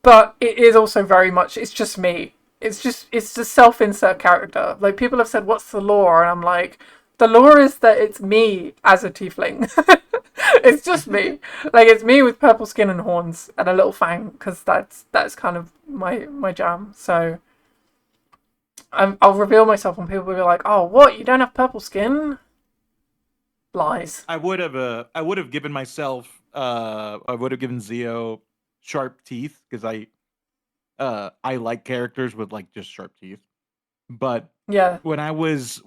but it is also very much. It's just me. It's just self-insert character. Like people have said, what's the lore? And I'm like, the lore is that it's me as a tiefling. It's just me. Like it's me with purple skin and horns and a little fang because that's kind of my jam. So I'll reveal myself and people will be like, oh, what? You don't have purple skin? Lies. I would have given myself I would have given Zio sharp teeth because I like characters with like just sharp teeth. But Yeah. when I was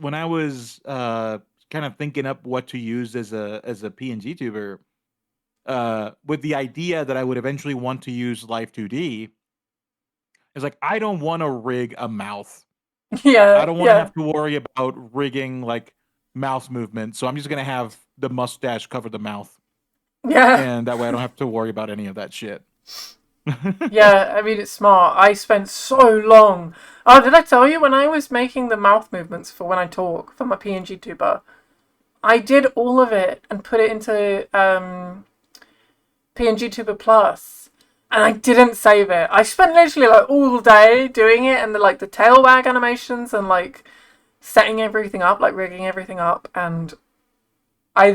kind of thinking up what to use as a PNG tuber, with the idea that I would eventually want to use Live 2D, it's like I don't want to rig a mouth. I Yeah. don't want to Yeah. have to worry about rigging like mouth movement. So I'm just gonna have the mustache cover the mouth, Yeah. and that way I don't have to worry about any of that shit. Yeah, I mean, it's smart. I spent so long. Oh, did I tell you when I was making the mouth movements for when I talk for my PNG tuber? I did all of it and put it into PNG Tuber Plus, and I didn't save it. I spent literally like all day doing it, and the tail wag animations and like setting everything up, like rigging everything up, and I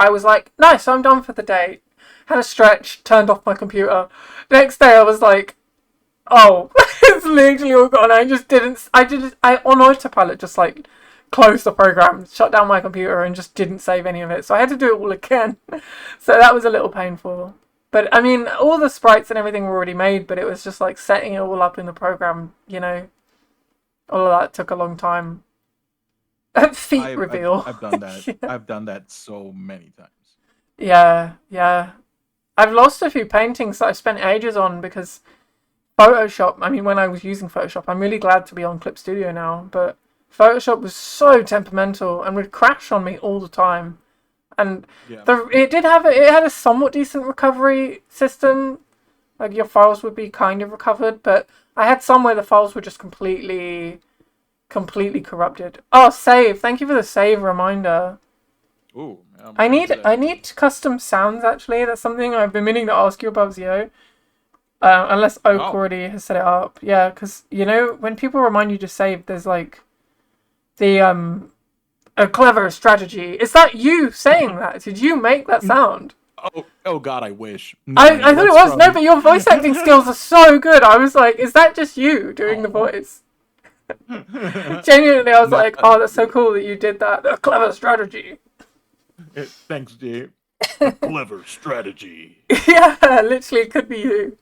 was like, nice, I'm done for the day. Had a stretch, turned off my computer. Next day I was like, oh, it's literally all gone. I on autopilot just like closed the program, shut down my computer, and just didn't save any of it. So I had to do it all again. So that was a little painful. But I mean, all the sprites and everything were already made, but it was just like setting it all up in the program, all of that took a long time. Feet reveal. I've done that. Yeah. I've done that so many times. Yeah, yeah. I've lost a few paintings that I spent ages on because Photoshop, I mean, when I was using Photoshop, I'm really glad to be on Clip Studio now, but Photoshop was so temperamental and would crash on me all the time. And Yeah. it had a somewhat decent recovery system. Like your files would be kind of recovered, but I had some where the files were just completely corrupted. Oh, save. Thank you for the save reminder. Ooh, I I'm gonna need do that I right now. need custom sounds actually. That's something I've been meaning to ask you about, Zio. Unless Oak Oh, already has set it up. Yeah, because when people remind you to save, there's like the a clever strategy. Is that you saying that? Did you make that sound? oh God, I wish. No, I no, thought it that's was. No, from. but your voice acting skills are so good. I was like, is that just you doing the Oh. voice? Genuinely, I was No, like, oh, that's so cool that you did that. A clever strategy. thanks, G. A clever strategy. Yeah, literally, it could be you.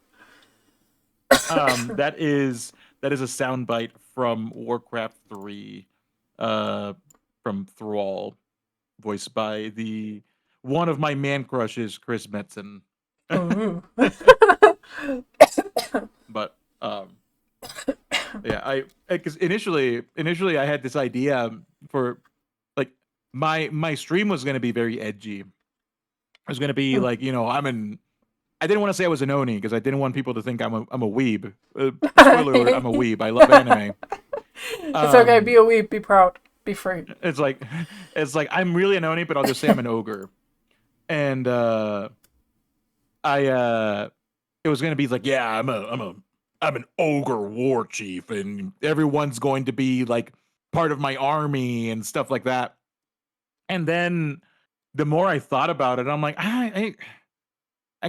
That is a soundbite from Warcraft 3, uh, from Thrall, voiced by the one of my man crushes, Chris Metzen. Ooh. But yeah, I because initially I had this idea for like my stream was gonna be very edgy. It was gonna be like I didn't want to say I was an oni because I didn't want people to think I'm a weeb. Spoiler alert: I'm a weeb. I love anime. It's okay. Um, Be a weeb. Be proud. Be free. it's like it's like I'm really an oni, but I'll just say I'm an ogre. And I it was gonna be like, yeah, I'm an ogre war chief, and everyone's going to be like part of my army and stuff like that. And then the more I thought about it, I'm like, I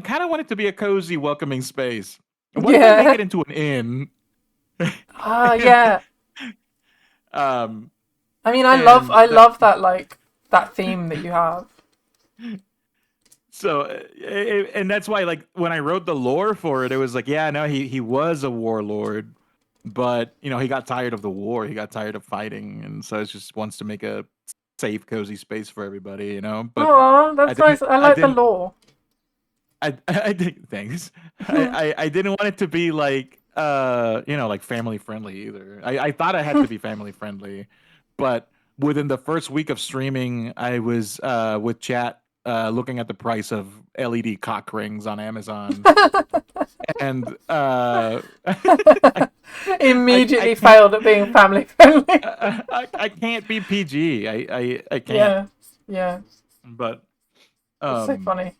kind of want it to be a cozy, welcoming space. And what if I make Yeah. it into an inn? Ah, and yeah. um I mean, and I that love that that theme that you have. so and that's why like when I wrote the lore for it, it was like, yeah, no, he was a warlord, but he got tired of the war, he got tired of fighting, and so it just wants to make a safe, cozy space for everybody. But Oh, I that's nice. didn't, I I like the didn't, lore. I didn't. Thanks. I didn't want it to be like like family friendly either. I thought I had to be family friendly, but within the first week of streaming, I was with chat looking at the price of LED cock rings on Amazon, and I, I Immediately can't failed at being family friendly. I can't be PG. I can't. Yeah, yeah. But That's so um funny.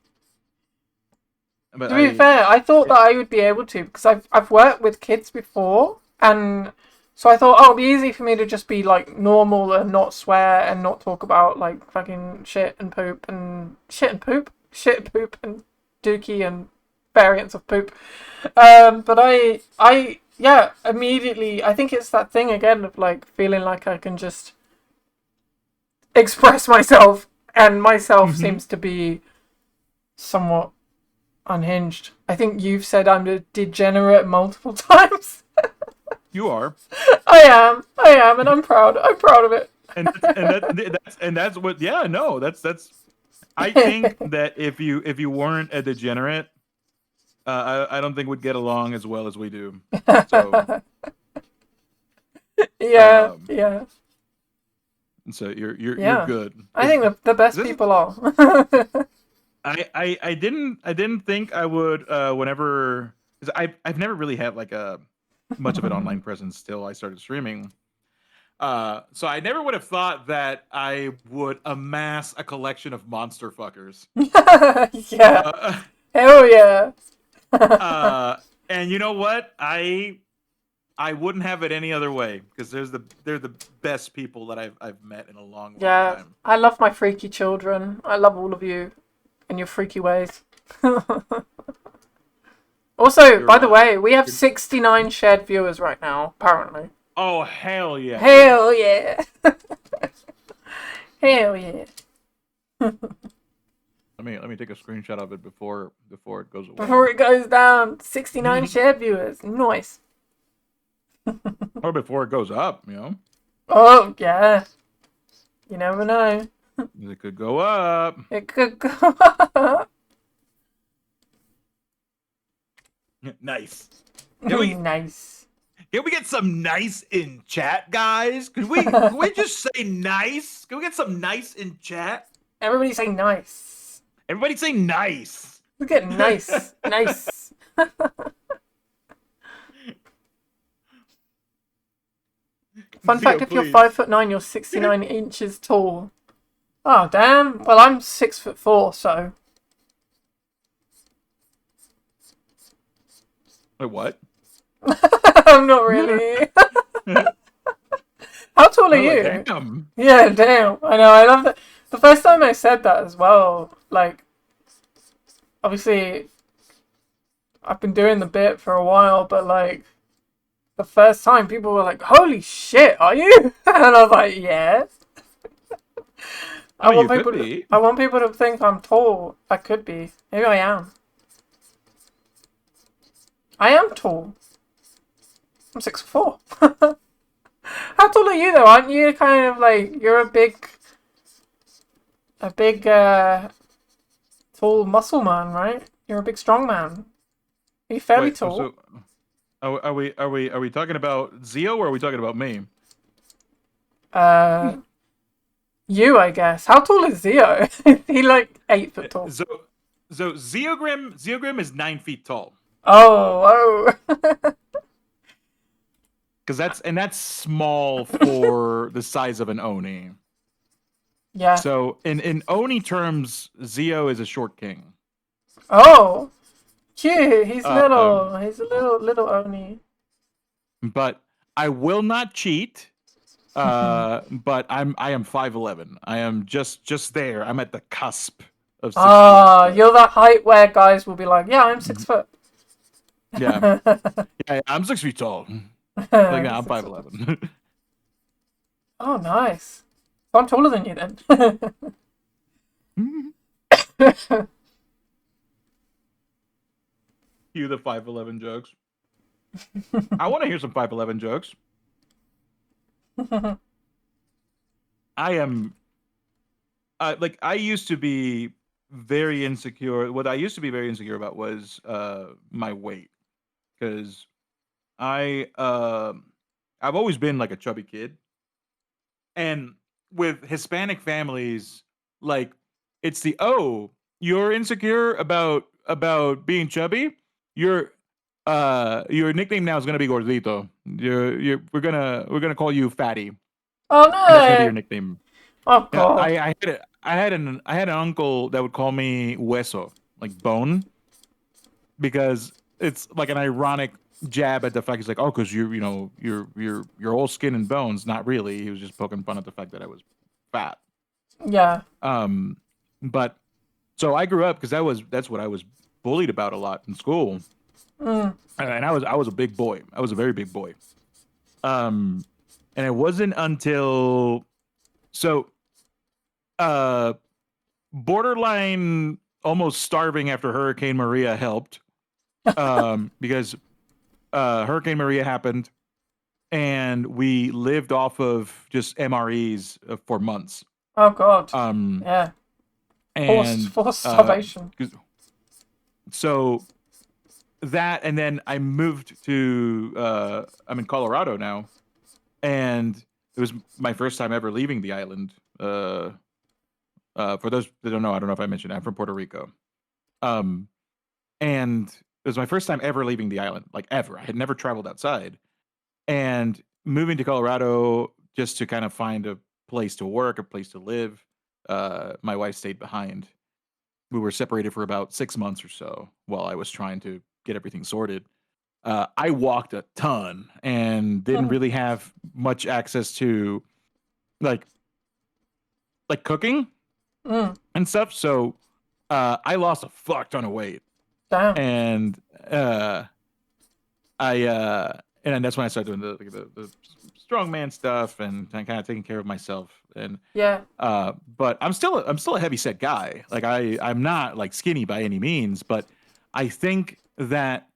but To be fair, I thought that I would be able to because I've worked with kids before, and so I thought, oh, it'd be easy for me to just be like normal and not swear and not talk about like fucking shit and poop and dookie and variants of poop. But yeah, immediately I think it's that thing again of like feeling like I can just express myself, and myself mhm. seems to be somewhat Unhinged. I think you've said I'm a degenerate multiple times. You are. I am, and I'm proud. I'm proud of it. And that's what, yeah, no, that's I think that if you weren't a degenerate, I don't think we'd get along as well as we do. So Yeah, um yeah, so you're yeah. good. I think the best This is people are. I didn't think I would whenever, because I've never really had like a much of an online presence till I started streaming. So I never would have thought that I would amass a collection of monster fuckers. Yeah. Uh, Hell yeah. uh, and you know what? I wouldn't have it any other way because they're the best people that I've met in a long, long Yeah. time. I love my freaky children. I love all of you and your freaky ways. Also, You're by the way, we have you're 69 shared viewers right now, apparently. oh hell yeah, dude. Hell yeah. Hell yeah. Let me take a screenshot of it before it goes away. Before it goes down, 69 shared viewers. Nice. Or before it goes up. Oh, yeah. You never know. It could go up. It could go. Nice. Can we Nice. can we get some nice in chat, guys? Can we just say nice? Can we get some nice in chat? Everybody say nice. Everybody say nice. Look at nice. Nice. Fun Zio, fact, if you're please. 5'9", you're 69 inches tall. Oh, damn. Well, I'm 6'4", so. Wait, what? I'm not really. How tall are I was like, you? damn. Yeah, damn. I know, I love that. The first time I said that as well, like, obviously, I've been doing the bit for a while, but, like, the first time people were like, holy shit, are you? And I was like, yes. I mean, you could be. I want people to think I'm tall. I could be. Maybe I am. I am tall. I'm 6'4". How tall are you though? Aren't you kind of like you're a big tall muscle man, right? You're a big strong man. Are you fairly Wait, tall? so are we talking about Zio or are we talking about me? Uh, you, I guess. How tall is Zio? He like 8 foot tall. So so Xiogrim is 9 feet tall. Oh, oh. Because that's small for the size of an Oni. Yeah. So in Oni terms, Zio is a short king. Oh, cute. He's little. Um, He's a little Oni. but I will not cheat. But I am 5'11". I am just there. I'm at the cusp of 6 feet. Ah, you're that height where guys will be like, yeah, I'm 6 foot. Yeah, yeah, I'm 6 feet tall. Like now, I'm 5'11". Oh, nice. So I'm taller than you then. Cue the 5'11" jokes. I want to hear some 5'11" jokes. I am like I used to be very insecure. What I used to be very insecure about was my weight because I I've always been like a chubby kid, and with Hispanic families, like it's the oh you're insecure about being chubby. Your nickname now is gonna be Gordito. We're gonna call you Fatty, Oh and that's gonna be your no! nickname. Oh Yeah, god. I had an uncle that would call me Hueso, like bone, because it's like an ironic jab at the fact he's like, oh, because you're all skin and bones. Not really. He was just poking fun at the fact that I was fat. Yeah. Um, but so I grew up because that's what I was bullied about a lot in school, Mm. and I was a big boy. I was a very big boy. Um, and it wasn't until so uh borderline almost starving after Hurricane Maria helped, because Hurricane Maria happened, and we lived off of just MREs for months. Oh God. Um, Yeah. and Forced starvation. so that, and then I moved to I'm in Colorado now, and it was my first time ever leaving the island. For those that don't know, I don't know if I mentioned, I'm from Puerto Rico. Um, and it was my first time ever leaving the island, like ever. I had never traveled outside, and moving to Colorado just to kind of find a place to work, a place to live. My wife stayed behind. We were separated for about 6 months or so while I was trying to get everything sorted. I walked a ton and didn't really have much access to like cooking Mm, and stuff. So I lost a fuck ton of weight, damn. and I and that's when I started doing the strongman stuff and kind of taking care of myself. And Yeah. but I'm still a heavy set guy. Like I'm not like skinny by any means, but I think that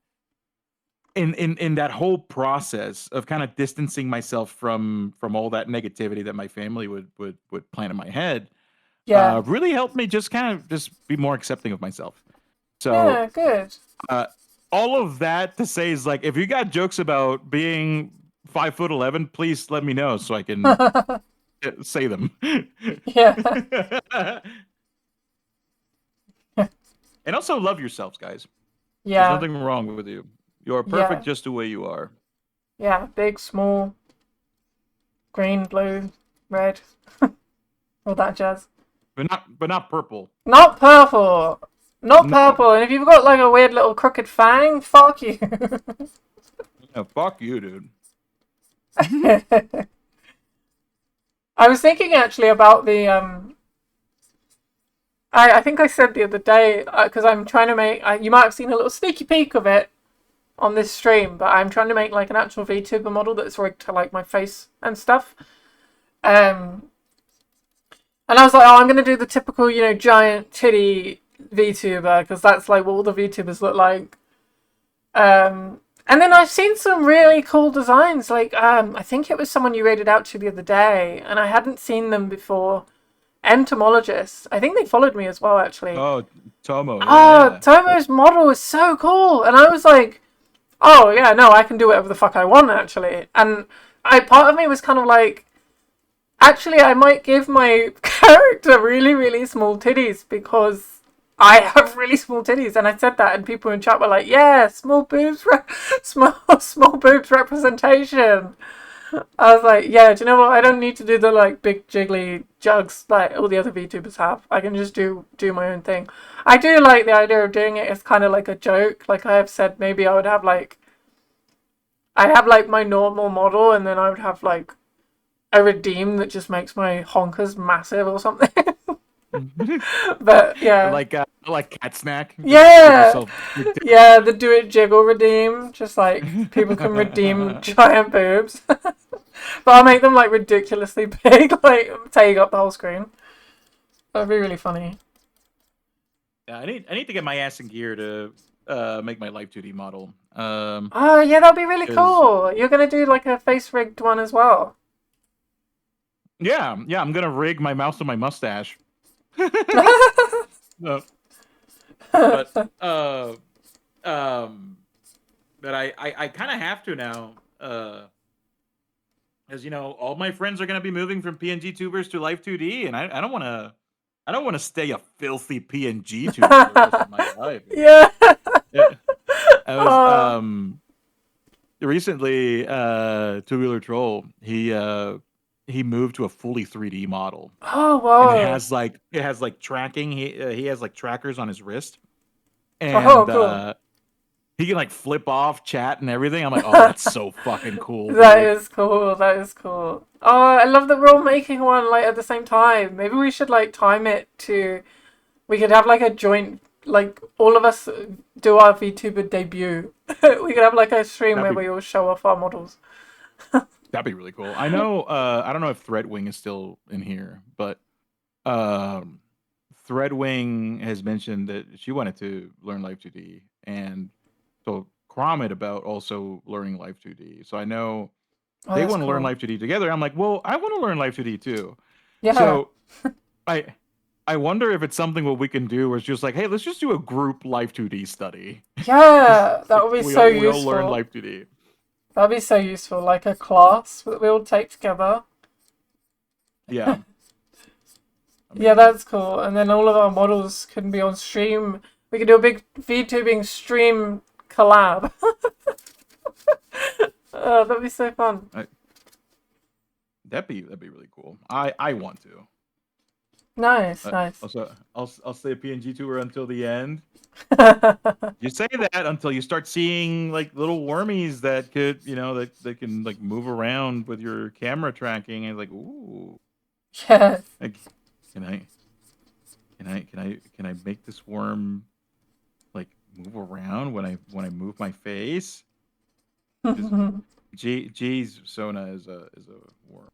in that whole process of kind of distancing myself from all that negativity that my family would plant in my head, Yeah. really helped me just kind of just be more accepting of myself. So Yeah. Good. uh, all of that to say is like, if you got jokes about being 5'11", please let me know so I can say them. Yeah. And also love yourselves, guys. There's Yeah. nothing wrong with you. You are perfect Yeah. just the way you are. Yeah. Big, small, green, blue, red, all that jazz. But not purple. Not purple. Not No. purple. And if you've got like a weird little crooked fang, fuck you. No, fuck you, dude. I was thinking actually about the I think I said the other day because I'm trying to make. You might have seen a little sneaky peek of it on this stream, but I'm trying to make like an actual VTuber model that's rigged to like my face and stuff. Um, and I was like, oh, I'm gonna do the typical, giant titty VTuber because that's like what all the VTubers look like. And then I've seen some really cool designs. Like, I think it was someone you rated out to the other day, and I hadn't seen them before. Entomologists. I think they followed me as well, actually. Oh, Tomo, yeah, Oh, yeah. Tomo's model is so cool, and I was like, oh yeah, no, I can do whatever the fuck I want actually. And part of me was kind of like, actually, I might give my character really, really small titties because I have really small titties, and I said that, and people in chat were like, "Yeah, small boobs, small boobs representation." I was like, "Yeah, do you know what? I don't need to do the like big jiggly jugs like all the other VTubers have. I can just do my own thing." I do like the idea of doing it as kind of like a joke. Like I have said, maybe I'd have like my normal model, and then I would have like a redeem that just makes my honkers massive or something. But yeah, Like cat snack. Just give yeah, yourself big yeah. The do it jiggle redeem, just like people can redeem tits. giant boobs, but I'll make them like ridiculously big, like taking up the whole screen. That'd be really funny. Yeah, I need to get my ass in gear to make my Life 2D model. Oh yeah, that'd be really Because cool. You're gonna do like a face rigged one as well. yeah, I'm gonna rig my mouse to my mustache. No, but um, but I kind of have to now. As all my friends are gonna be moving from PNG tubers to Life 2D, and I don't wanna stay a filthy PNG tuber for the rest of my life. Yeah. Yeah. I was Oh. recently Two-Wheeler Troll, he moved to a fully 3D model, Oh and it whoa. has like tracking. He has like trackers on his wrist, Oh and cool. he can like flip off chat and everything. I'm like, oh, that's so fucking cool, That dude. is cool. That is cool. Oh, I love that we're all making one like at the same time. Maybe we should like time it to. We could have like a joint, like all of us do our VTuber debut. We could have like a stream where That'd we be all show off our models. that'd be really cool. I know. I don't know if Threadwing is still in here, but um, Threadwing has mentioned that she wanted to learn Live 2D, and told Cromit about also learning Live 2D. So I know Oh, they that's want to learn cool. Live 2D together. I'm like, well, I want to learn Live 2D too. Yeah. So I I wonder if it's something what we can do where it's just like, hey, let's just do a group Live 2D study. Just Yeah, that like would be we so all learn useful. Live 2D. That'd be so useful, like a class that we all take together. Yeah, Yeah, amazing. that's cool. And then all of our models can be on stream. We could do a big VTubing stream collab. Oh, that'd be so fun. I, that'd be really cool. I want to. Nice, nice. Also, I'll stay a PNG tour until the end. You say that until you start seeing like little wormies that could, that can like move around with your camera tracking, and like, ooh, Yes. like, can I, can I make this worm like move around when I move my face? Because G's Sona is a worm,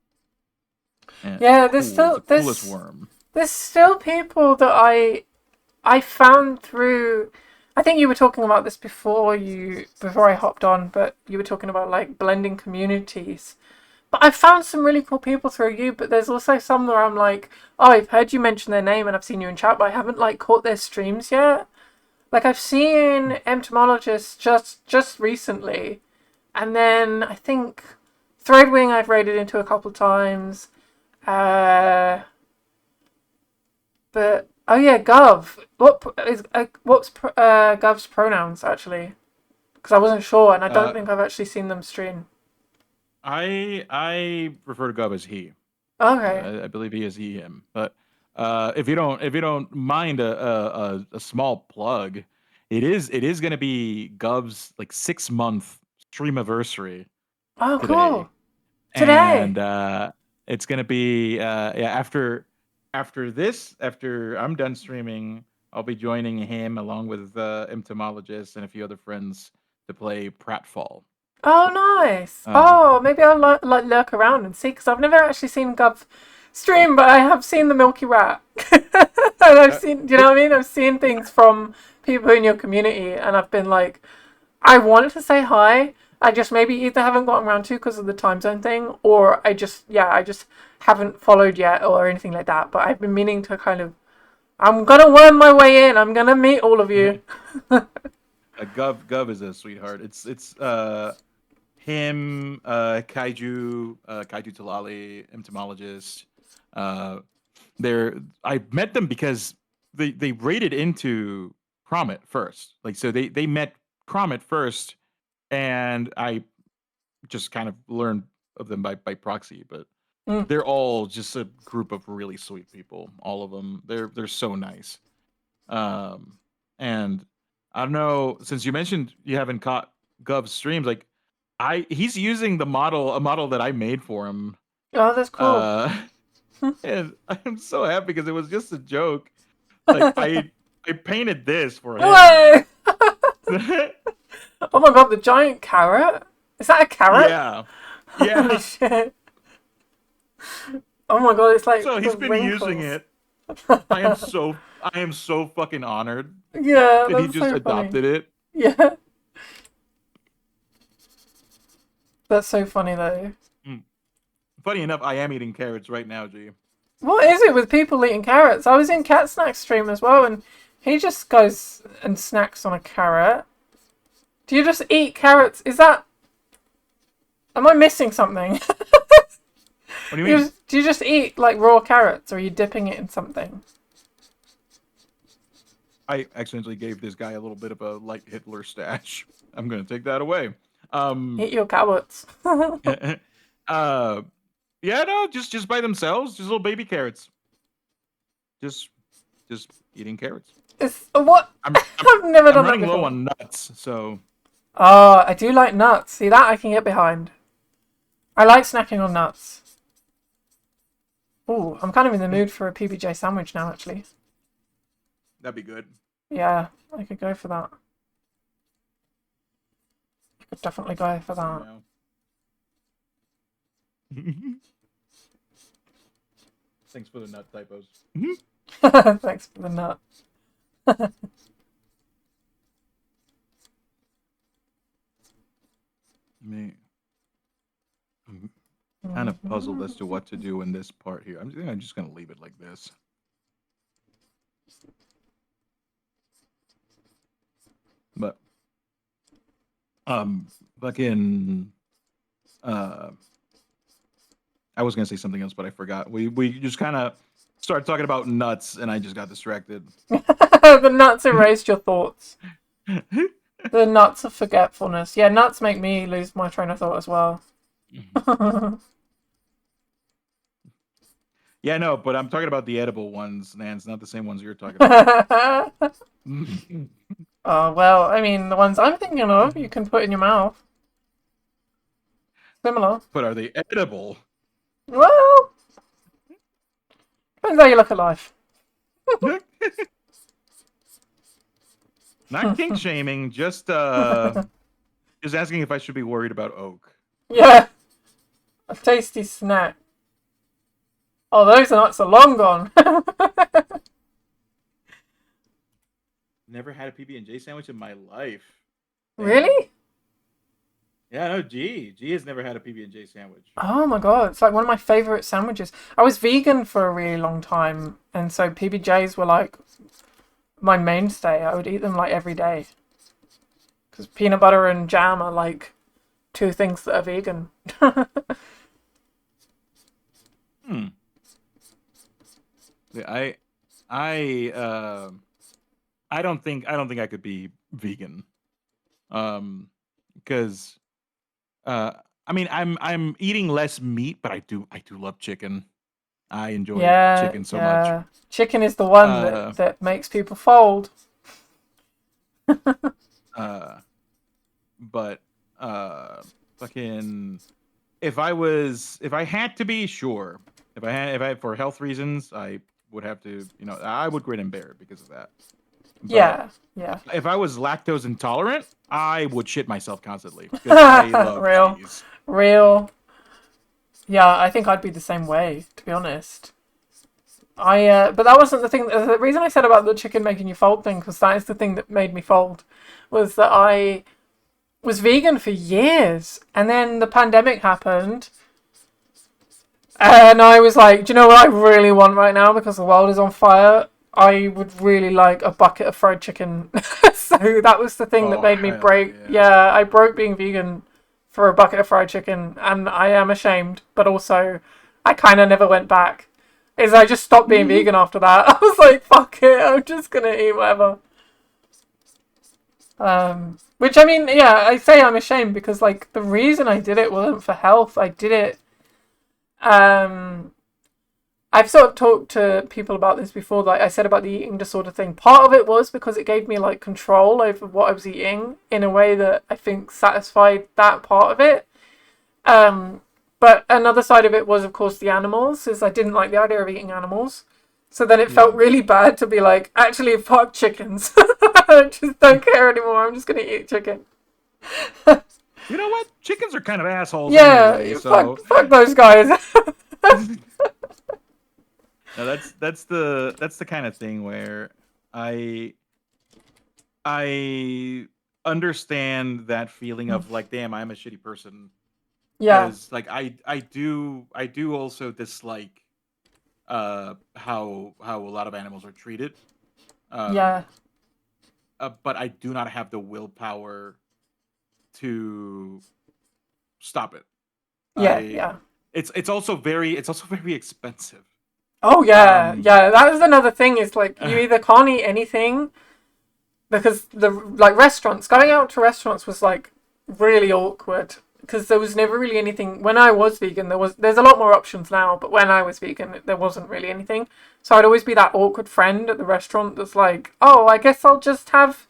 and Yeah, there's cool. It's still the coolest worm. there's still people that I found through. I think you were talking about this before I hopped on, but you were talking about like blending communities. But I found some really cool people through you. But there's also some where I'm like, oh, I've heard you mention their name and I've seen you in chat, but I haven't like caught their streams yet. Like I've seen entomologists just recently, and then I think Threadwing I've raided into a couple times. Uh, but oh yeah, Gov. What's Gov's pronouns actually? Because I wasn't sure, and I don't Uh, think I've actually seen them stream. I refer to Gov as he. Okay. I believe he is he him. But if you don't mind a small plug, it is going to be Gov's like 6 month stream anniversary Oh, today, cool. and Today. it's going to be yeah, after I'm done streaming, I'll be joining him along with entomologists and a few other friends to play Pratfall. Oh, nice. Um, Oh, maybe I'll like lurk around and see because I've never actually seen Gov stream, but I have seen the Milky Rat, and I've uh, seen. Do you know it, what I mean? I've seen things from people in your community, and I've been like, I wanted to say hi. I just maybe either haven't gotten around to because of the time zone thing, or I just haven't followed yet or anything like that. But I've been meaning to kind of. I'm gonna worm my way in. I'm gonna meet all of you. Gov is a sweetheart. It's him, Kaiju Talali, entomologist. Uh, I met them because they raided into Cromit first. Like, so they met Cromit first, and I just kind of learned of them by proxy. But Mm. they're all just a group of really sweet people. All of them. They're so nice. Um, and I don't know, since you mentioned you haven't caught Gov's streams, like he's using a model that I made for him. Oh, that's cool. Uh, and I'm so happy because it was just a joke. Like I painted this for him. Whoa! Oh my god, the giant carrot? Is that a carrot? Yeah. Holy Yeah. shit. Oh my god, it's like So the he's been using wrinkles. it. I am so fucking honored Yeah, that he that's just so funny. adopted it. Yeah, that's so funny though. Mm. Funny enough, I am eating carrots right now, G. What is it with people eating carrots? I was in Cat Snack stream as well, and he just goes and snacks on a carrot. Do you just eat carrots? Is that. Am I missing something? What do you mean? Do you just eat like raw carrots, or are you dipping it in something? I accidentally gave this guy a little bit of a light Hitler stash. I'm gonna take that away. Um, Eat your carrots. uh, yeah, no, just by themselves, just little baby carrots. Just, just eating carrots. It's what? I'm, I'm, I've never I'm done that running low before. on nuts, so Oh, I do like nuts. See that I can get behind. I like snacking on nuts. Ooh, I'm kind of in the mm, mood for a PBJ sandwich now, actually. that'd be good. Yeah, I could go for that. I could definitely go for You that. know. Thanks for the nut typos. Thanks for the nut. I'm kind of puzzled as to what to do in this part here. I'm just gonna leave it like this. But fucking uh, I was gonna say something else, but I forgot. We just kind of started talking about nuts, and I just got distracted. The nuts erased your thoughts. The nuts of forgetfulness. Yeah, nuts make me lose my train of thought as well. Yeah, no, but I'm talking about the edible ones, and it's not the same ones you're talking about. Oh, well, I mean, the ones I'm thinking of, you can put in your mouth. Similar. But are they edible? Well, depends how you look at life. Not kink shaming, just asking if I should be worried about oak. Yeah, a tasty snack. Oh, those nuts are long gone. Never had a PB&J sandwich in my life. Damn. Really? Yeah, no, G has never had a PB&J sandwich. Oh my god, it's like one of my favorite sandwiches. I was vegan for a really long time, and so PBJs were like my mainstay. I would eat them like every day because peanut butter and jam are like two things that are vegan. Hmm. Yeah, I I don't think I could be vegan. Because uh I mean I'm eating less meat, but I do love chicken. I enjoy Yeah, chicken so much. yeah. Chicken is the one Uh that makes people fold. uh but uh fucking if I had to be sure, if I for health reasons, I would have to, I would grin and bear it because of that. But Yeah, yeah. if I was lactose intolerant, I would shit myself constantly because I love Real, cheese. real. Yeah, I think I'd be the same way, to be honest. But that wasn't the thing. The reason I said about the chicken making you fold thing, because that is the thing that made me fold, was that I was vegan for years, and then the pandemic happened, and I was like, do you know what I really want right now because the world is on fire? I would really like a bucket of fried chicken. So that was the thing that Oh made me hell break. yeah. Yeah, I broke being vegan for a bucket of fried chicken, and I am ashamed, but also I kind of never went back. Is I just stopped being vegan after that. I was like, fuck it, I'm just gonna eat whatever. Which I mean, yeah, I say I'm ashamed because like the reason I did it wasn't for health. I did it. Um, I've sort of talked to people about this before. Like I said about the eating disorder thing. Part of it was because it gave me like control over what I was eating in a way that I think satisfied that part of it. Um, but another side of it was, of course, the animals, is I didn't like the idea of eating animals. So then it felt Yeah. really bad to be like, actually, fuck chickens. I just don't care anymore. I'm just gonna eat chicken. You know what? Chickens are kind of assholes anyway, Yeah, so fuck those guys. no, that's the kind of thing where I I understand that feeling of like, damn, I'm a shitty person. Yeah, Because like I do also dislike how a lot of animals are treated. yeah, Um but I do not have the willpower to stop it. yeah, I yeah. it's also very expensive. Oh yeah, Um yeah. That was another thing. Is like you either can't eat anything because the like restaurants going out to restaurants was like really awkward because there was never really anything. When I was vegan, there's a lot more options now, but when I was vegan, there wasn't really anything. So I'd always be that awkward friend at the restaurant that's like, oh, I guess I'll just have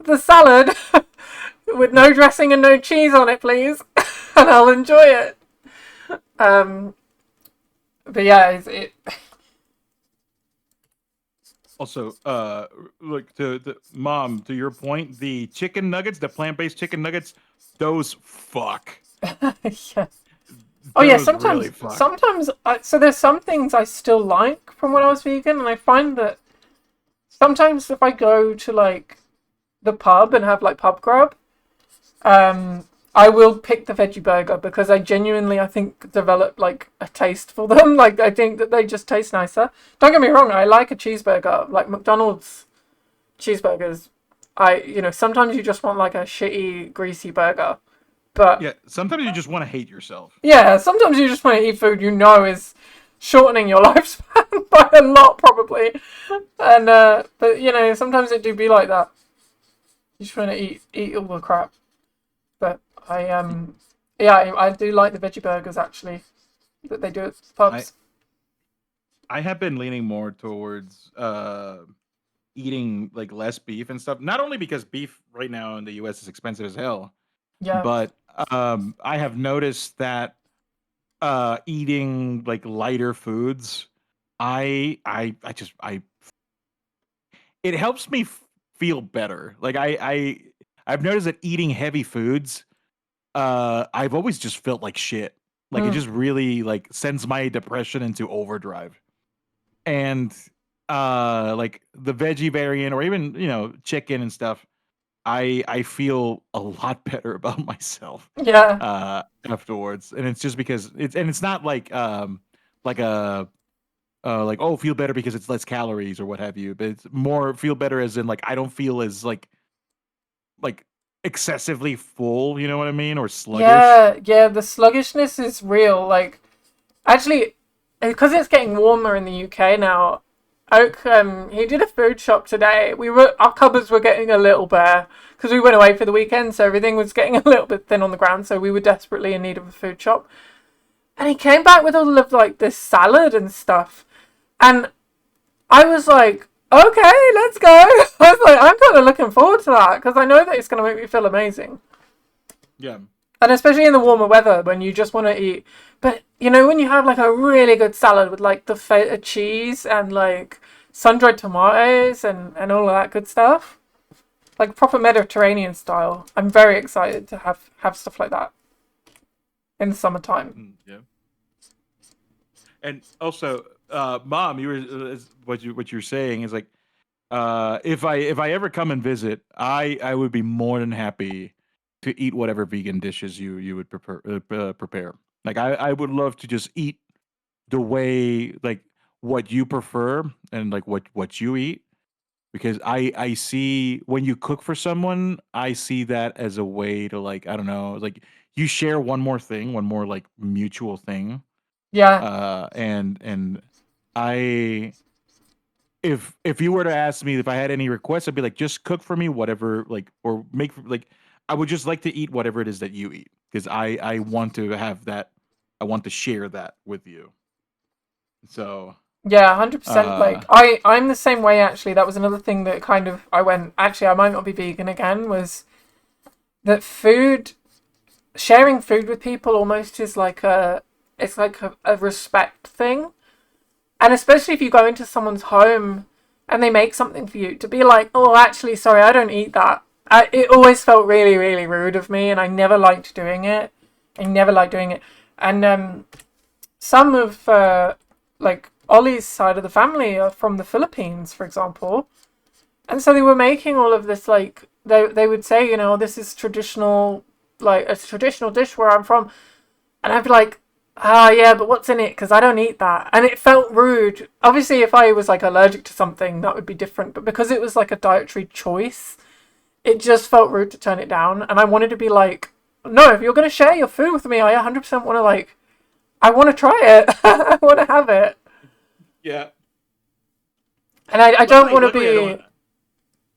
the salad with no dressing and no cheese on it, please, and I'll enjoy it. Um, but yeah, it Also, look to the mom. To your point, the chicken nuggets, the plant-based chicken nuggets, those fuck. yeah. Oh yeah, those really sometimes fuck. sometimes so there's some things I still like from when I was vegan, and I find that sometimes if I go to like the pub and have like pub grub, um, I will pick the veggie burger because I think develop like a taste for them. Like I think that they just taste nicer. Don't get me wrong, I like a cheeseburger, like McDonald's cheeseburgers. Sometimes you just want like a shitty greasy burger, but Yeah, sometimes you just want to hate yourself. yeah, sometimes you just want to eat food you know is shortening your lifespan by a lot, probably. And but sometimes it do be like that. You just want to eat all the crap. But yeah, I do like the veggie burgers actually that they do at I pubs. I have been leaning more towards eating like less beef and stuff. Not only because beef right now in the US is expensive as hell, Yeah, but I have noticed that eating like lighter foods, I just I it helps me feel better. Like I've noticed that eating heavy foods, I've always just felt like shit. Like it mm. just really like sends my depression into overdrive. And like the veggie variant or even, chicken and stuff, I feel a lot better about myself Yeah, afterwards. And it's just because it's not like a like, oh, feel better because it's less calories or what have you, but it's more feel better as in like I don't feel as like excessively full, you know what I mean, or sluggish. yeah. The sluggishness is real. Like actually, because it's getting warmer in the UK now. Oak, he did a food shop today. Our cupboards were getting a little bare because we went away for the weekend, so everything was getting a little bit thin on the ground. So we were desperately in need of a food shop. And he came back with all of like this salad and stuff, and I was like, okay, let's go. I was like, I'm kind of looking forward to that because I know that it's going to make me feel amazing. Yeah. And especially in the warmer weather when you just want to eat. But when you have like a really good salad with like the feta cheese and like sun dried tomatoes and all of that good stuff, like proper Mediterranean style, I'm very excited to have stuff like that in the summertime. Yeah. And also, mom, you were what you're saying is like, if I ever come and visit, I would be more than happy to eat whatever vegan dishes you would prepare. Like I would love to just eat the way like what you prefer and like what you eat, because I see when you cook for someone, I see that as a way to like, I don't know, like you share one more thing, one more like mutual thing. Yeah, And I if you were to ask me if I had any requests, I'd be like, just cook for me whatever, like, or make like, I would just like to eat whatever it is that you eat, because I want to have that, I want to share that with you. So, yeah, 100%. uh, Like I'm the same way actually. That was another thing that kind of I went, actually I might not be vegan again, was that food sharing food with people almost is like a respect thing. And especially if you go into someone's home and they make something for you, to be like, oh, actually, sorry, I don't eat that. It always felt really, really rude of me, and I never liked doing it. I never liked doing it. And some of like Ollie's side of the family are from the Philippines, for example, and so they were making all of this like they would say, this is traditional, like a traditional dish where I'm from, and I'd be like, ah, yeah, but what's in it? Because I don't eat that. And it felt rude. Obviously, if I was like allergic to something, that would be different. But because it was like a dietary choice, it just felt rude to turn it down. And I wanted to be like, no, if you're going to share your food with me, I 100% want to like, I want to try it. I want to have it. yeah. And I don't want to Luckily, I don't. be.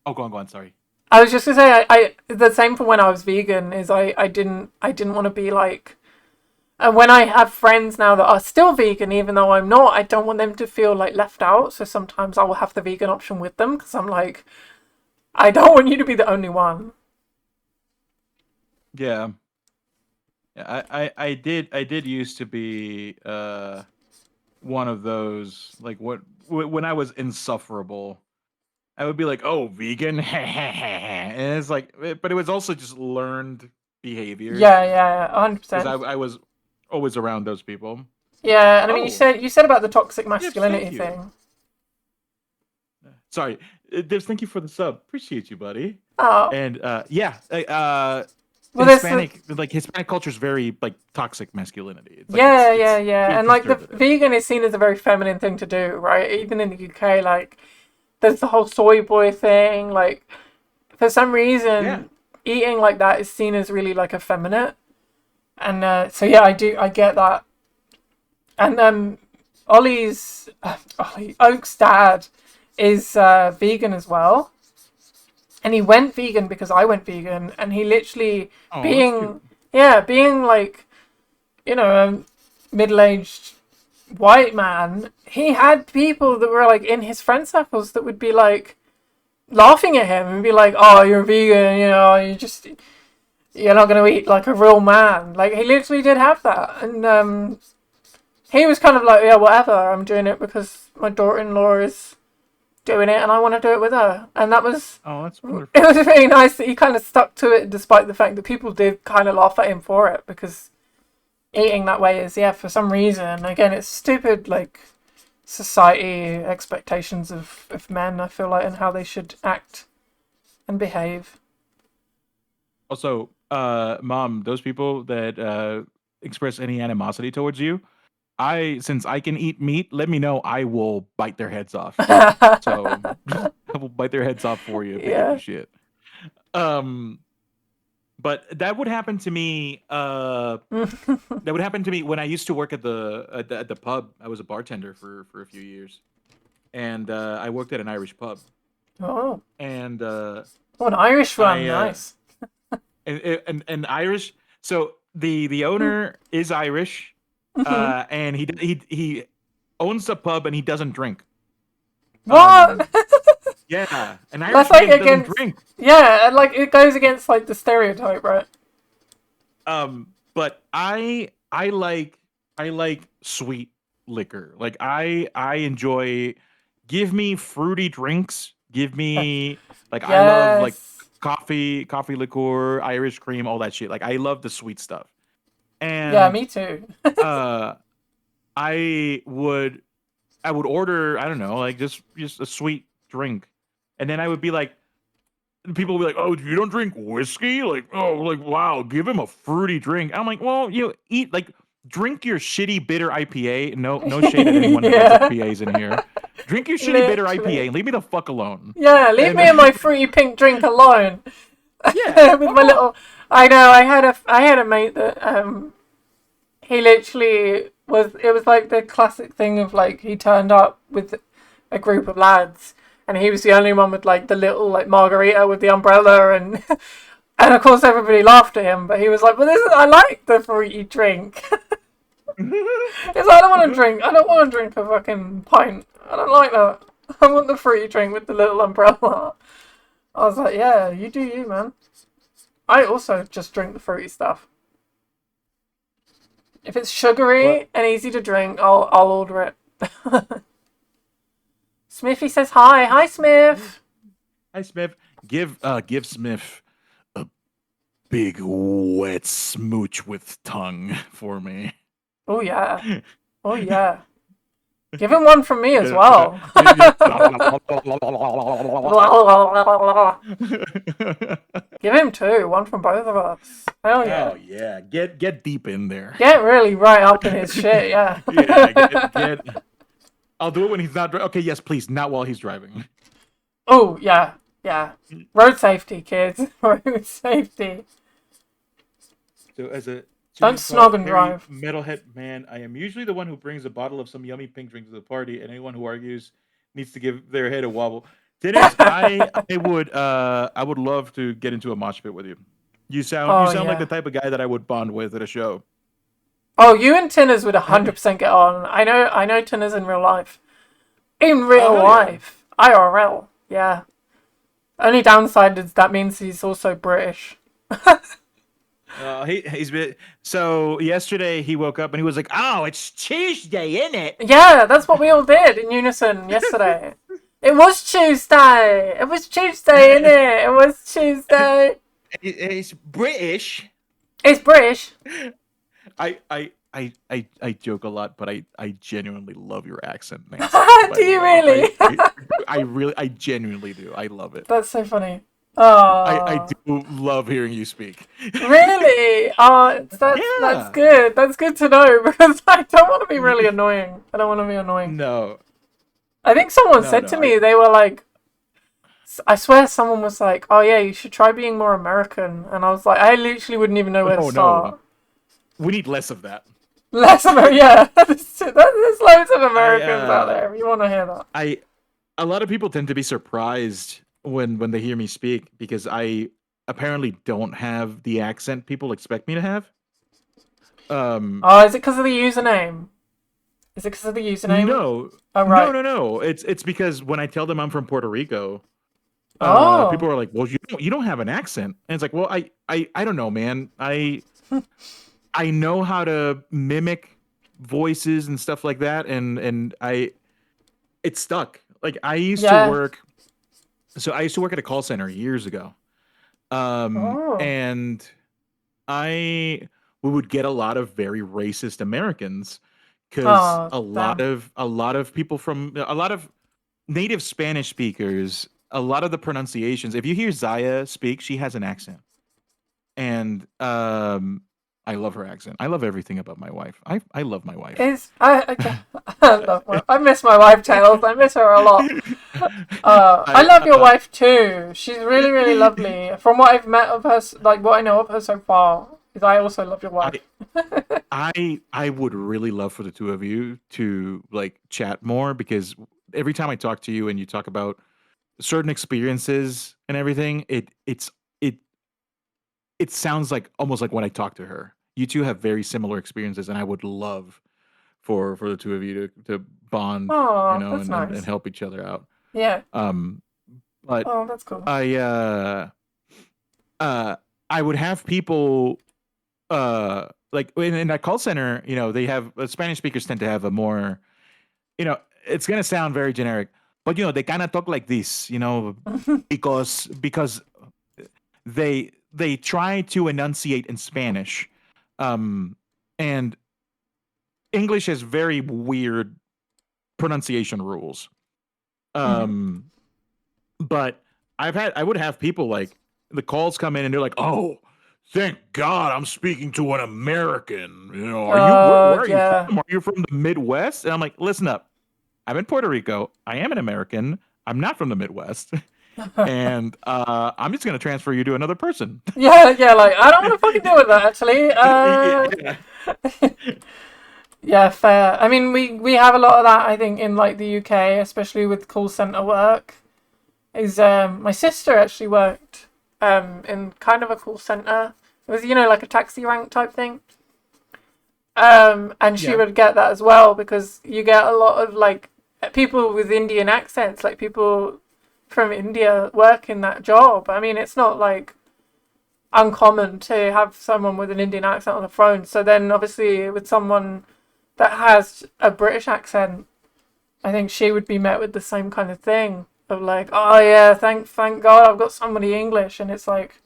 Oh, go on. Sorry. I was just gonna say, I the same for when I was vegan is I didn't want to be like. And when I have friends now that are still vegan, even though I'm not, I don't want them to feel like left out. So sometimes I will have the vegan option with them because I'm like, I don't want you to be the only one. Yeah. Yeah, I did used to be one of those, like, when I was insufferable, I would be like, "Oh, vegan," and it's like, but it was also just learned behaviors, Yeah, yeah, because 100%. I was always around those people. Yeah, and I mean, Oh, you said about the toxic Dips, thank masculinity you. thing. Sorry, Dips, thank you for the sub. Appreciate you, buddy. Oh, And well, there's the Hispanic culture is very like toxic masculinity. It's like yeah, yeah, it's yeah, very and like the conservative. vegan is seen as a very feminine thing to do, right? Even in the UK, like there's the whole soy boy thing. Like for some Yeah. reason, eating like that is seen as really like effeminate, and so yeah, I get that. And Ollie Oak's dad is vegan as well, and he went vegan because I went vegan, and he literally Oh, that's cute. being being like a middle-aged white man, he had people that were like in his friend circles that would be like laughing at him and be like, "Oh, you're vegan, you're not gonna eat like a real man." Like he literally did have that, and he was kind of like, "Yeah, whatever. I'm doing it because my daughter-in-law is doing it, and I want to do it with her." And that was Oh, that's it wonderful. was really nice that he kind of stuck to it, despite the fact that people did kind of laugh at him for it because eating that way is for some reason again it's stupid like society expectations of men, I feel like, and how they should act and behave. Also, mom, those people that express any animosity towards you, since I can eat meat, let me know. I will bite their heads off. So I will bite their heads off for you if they give you Yeah. shit. Um, but that would happen to me. That would happen to me when I used to work at the pub. I was a bartender for a few years, and I worked at an Irish pub. Oh, And oh, an Irish one, I nice. and Irish. So the owner is Irish, and he owns a pub and he doesn't drink. Um, What? yeah, an That's Irish like man doesn't against, drink. yeah, and like it goes against like the stereotype, right? But I like sweet liquor. Like I enjoy. Give me fruity drinks. Give me like I love like Yes. coffee liqueur, Irish cream, all that shit. Like I love the sweet stuff. Yeah, And me too. uh I would I would order, I don't know, like just a sweet drink. And then I would be like, people will be like, "Oh, you don't drink whiskey?" Like, "Oh, like wow, give him a fruity drink." I'm like, "Well, eat like drink your shitty bitter IPA." No shade at anyone that likes Yeah, IPAs in here. Drink your shitty bitter IPA literally. and leave me the fuck alone. Yeah, leave And me and my fruity pink drink alone. yeah, With fuck my off. little, I know I had a mate that he literally was. It was like the classic thing of like he turned up with a group of lads, and he was the only one with like the little like margarita with the umbrella, and and of course everybody laughed at him. But he was like, "But this is I like the fruity drink." He's like, "I don't want to drink. I don't want to drink a fucking pint. I don't like that. I want the fruity drink with the little umbrella." I was like, "Yeah, you do you, man." I also just drink the fruity stuff. If it's But sugary and easy to drink, I'll order it. Smithy says hi. Hi, Smith. hi Smith, give Smith a big wet smooch with tongue for me. Oh yeah. Oh yeah. Give him one from me as Gonna- gonna- well. Give him two. One from both of us. Hell yeah. Oh yeah, get deep in there. Get really right up in his shit. Yeah. Yeah, get. I'll do it when he's not. Okay, yes, please, not while he's driving. Oh yeah. Yeah. Road safety, kids. Road safety. So, as a Don't chainsaw snog and hairy drive. metalhead man, I am usually the one who brings a bottle of some yummy pink drink to the party, and anyone who argues needs to give their head a wobble. Dennis, I would love to get into a mosh pit with you. You Oh sound like the yeah. type of guy that I would bond with at a show. Oh, you and Tinners would Have- 100% get on. I know Tinners in real life. In Oh real hell yeah! life. IRL. Yeah. Only downside is that means he's also British. He's been so yesterday he woke up and he was like, "Oh, it's Tuesday, isn't it?" Yeah, that's what we all did in unison yesterday. It was Tuesday. It was Tuesday, innit? It was Tuesday. It's British. It's British. I I joke a lot, but I genuinely love your accent, Nancy. By Do the you way, really? I genuinely do. I love it. That's so funny. I Oh, do love hearing you speak. really? Oh, that's Yeah. good. That's good to know because I don't want to be really annoying. I don't want to be annoying. No, I think someone no, said no. to me they were like, I swear someone was like, "Oh yeah, you should try being more American," and I was like, I literally wouldn't even know where to Oh no. start. We need less of that. Less American, yeah. There's loads of I Americans out there. If you want to hear that. I a lot of people tend to be surprised when they hear me speak because I apparently don't have the accent people expect me to have. Um Oh, is it because of the username? Is it because of the username? no. Oh No, right. no, no. It's because when I tell them I'm from Puerto Rico, people Oh, are like, "Well, you don't have an accent." And it's like, "Well, I don't know, man. I know how to mimic voices and stuff like that, and it's stuck. Like I used to yeah. work so I used to work at a call center years ago. Oh, And I we would get a lot of very racist Americans because oh, damn. a lot of people from a lot of native Spanish speakers, a lot of the pronunciations. If you hear Zaya speak, she has an accent, and I love her accent. I love everything about my wife. I love my wife. Is I love I miss my wife, Tails. I miss her a lot. I I love your wife too. She's really, really lovely. From what I've met of her, like what I know of her so far, is I also love your wife. I I would really love for the two of you to like chat more because every time I talk to you and you talk about certain experiences and everything, it it sounds like almost like when I talk to her. You two have very similar experiences, and I would love for the two of you to bond, Oh, that's and nice. help each other out. Yeah. Um, but Oh, that's cool. I uh I would have people like in that call center, they have Spanish speakers tend to have a more, it's gonna sound very generic, but they kind of talk like this, because they try to enunciate in Spanish, um, and English has very weird pronunciation rules. Mhm. Um, but I would have people like the calls come in and they're like, "Oh, thank God I'm speaking to an American." Are you where are you Yeah. from? Are you from the Midwest? And I'm like, "Listen up. I'm in Puerto Rico. I am an American. I'm not from the Midwest." And I'm just gonna transfer you to another person. Yeah, yeah, like I don't want to fucking deal with that actually. Yeah. Yeah, fair. I mean, we have a lot of that I think in like the UK, especially with call center work. Is my sister actually worked in kind of a call center. It was like a taxi rank type thing. And she Yeah. would get that as well because you get a lot of like people with Indian accents, like people from India work in that job. I mean, it's not like uncommon to have someone with an Indian accent on the phone. So then, obviously, with someone that has a British accent, I think she would be met with the same kind of thing of like, oh yeah, thank God I've got somebody English, and it's like,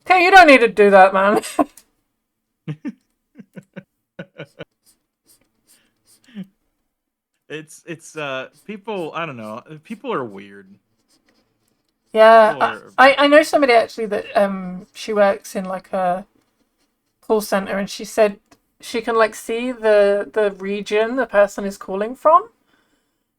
okay, you don't need to do that, man. It's people, I don't know. People are weird. Yeah, People are I know somebody actually that she works in like a call center, and she said she can like see the region the person is calling from.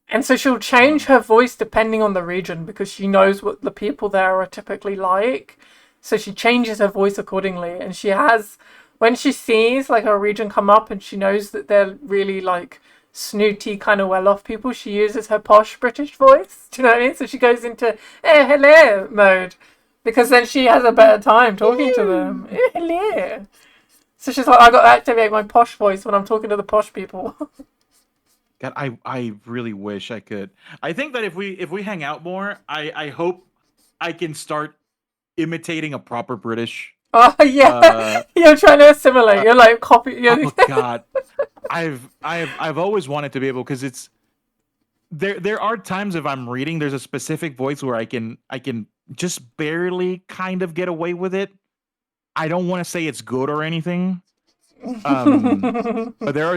And so she'll uh change her voice depending on the region because she knows what the people there are typically like. So she changes her voice accordingly. And she has, when she sees like a region come up and she knows that they're really like snooty, kind of well off people, she uses her posh British voice. Do you know what I mean? So she goes into hello mode because then she has a better time talking to them. Hello. So she's like, I got to activate my posh voice when I'm talking to the posh people. God, I really wish I could. I think that if we hang out more, I hope I can start imitating a proper British. Oh yeah, Uh, you're trying to assimilate. uh You're like copy. You're oh God, I've always wanted to be able because it's there are times if I'm reading, there's a specific voice where I can just barely kind of get away with it. I don't want to say it's good or anything, But there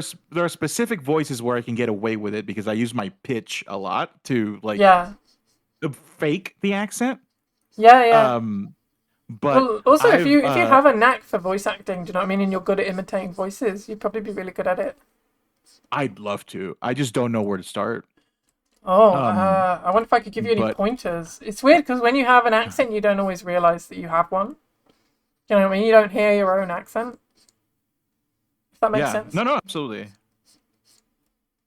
are specific voices where I can get away with it because I use my pitch a lot to like Yeah. fake the accent. Yeah, yeah. Um, but Well, also, if I've you have a knack for voice acting, do you know what I mean, and you're good at imitating voices, you'd probably be really good at it. I'd love to. I just don't know where to start. Oh, Um, I wonder if I could give you any but pointers. It's weird because when you have an accent, you don't always realize that you have one. You know what I mean? You don't hear your own accent. If that makes yeah, sense. no, no, absolutely.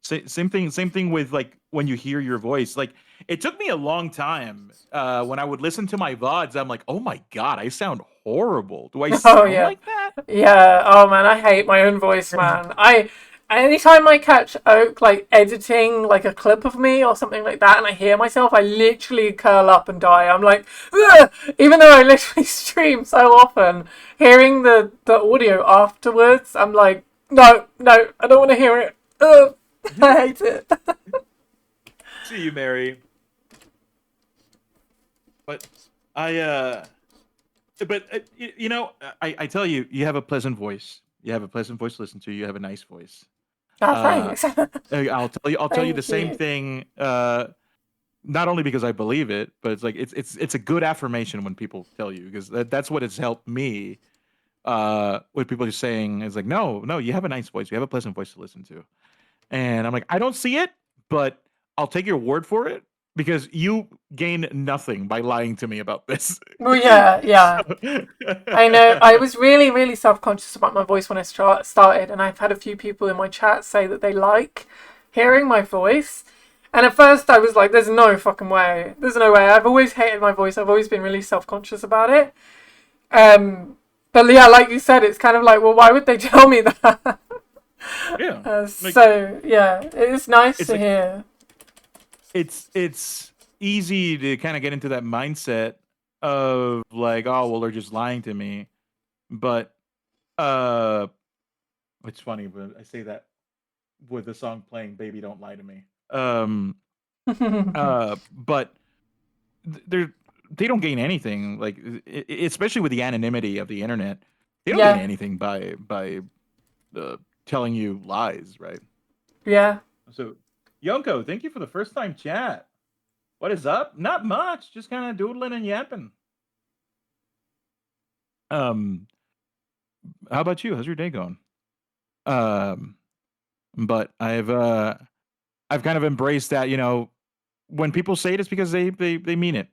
Same thing with like when you hear your voice. Like it took me a long time when I would listen to my VODs. I'm like, oh my god, I sound horrible. Do I Oh sound yeah, like that? yeah. Oh man, I hate my own voice, man. Anytime I catch Oak like editing like a clip of me or something like that, and I hear myself, I literally curl up and die. I'm like, ugh! Even though I literally stream so often, hearing the audio afterwards, I'm like, no, no, I don't want to hear it. Ugh, I hate it. See you, Mary. But I but you know, I tell you, you have a pleasant voice. You have a pleasant voice to listen to. You have a nice voice. Oh, Uh, thanks. I'll tell you the Thank same you. thing. Not only because I believe it, but it's like it's a good affirmation when people tell you because that's what has helped me. With people just saying it's like no, you have a nice voice. You have a pleasant voice to listen to, and I'm like I don't see it, but I'll take your word for it because you gain nothing by lying to me about this. Well, yeah, yeah. So- I know. I was really, really self-conscious about my voice when I started, and I've had a few people in my chat say that they like hearing my voice. And at first, I was like, "There's no fucking way. There's no way." I've always hated my voice. I've always been really self-conscious about it. Um, but yeah, like you said, it's kind of like, well, why would they tell me that? yeah, like So yeah, it's nice it's to like hear. it's easy to kind of get into that mindset of like, oh well, they're just lying to me. But uh, it's funny, but I say that with the song playing, "Baby, Don't Lie to Me." But they're they don't gain anything, like especially with the anonymity of the internet. They don't gain Yeah, anything by telling you lies, right? yeah. So, Yonko, thank you for the first time chat. What is up? Not much, just kind of doodling and yapping. Um, how about you? How's your day going? Um, but I've kind of embraced that, when people say it, it's because they mean it.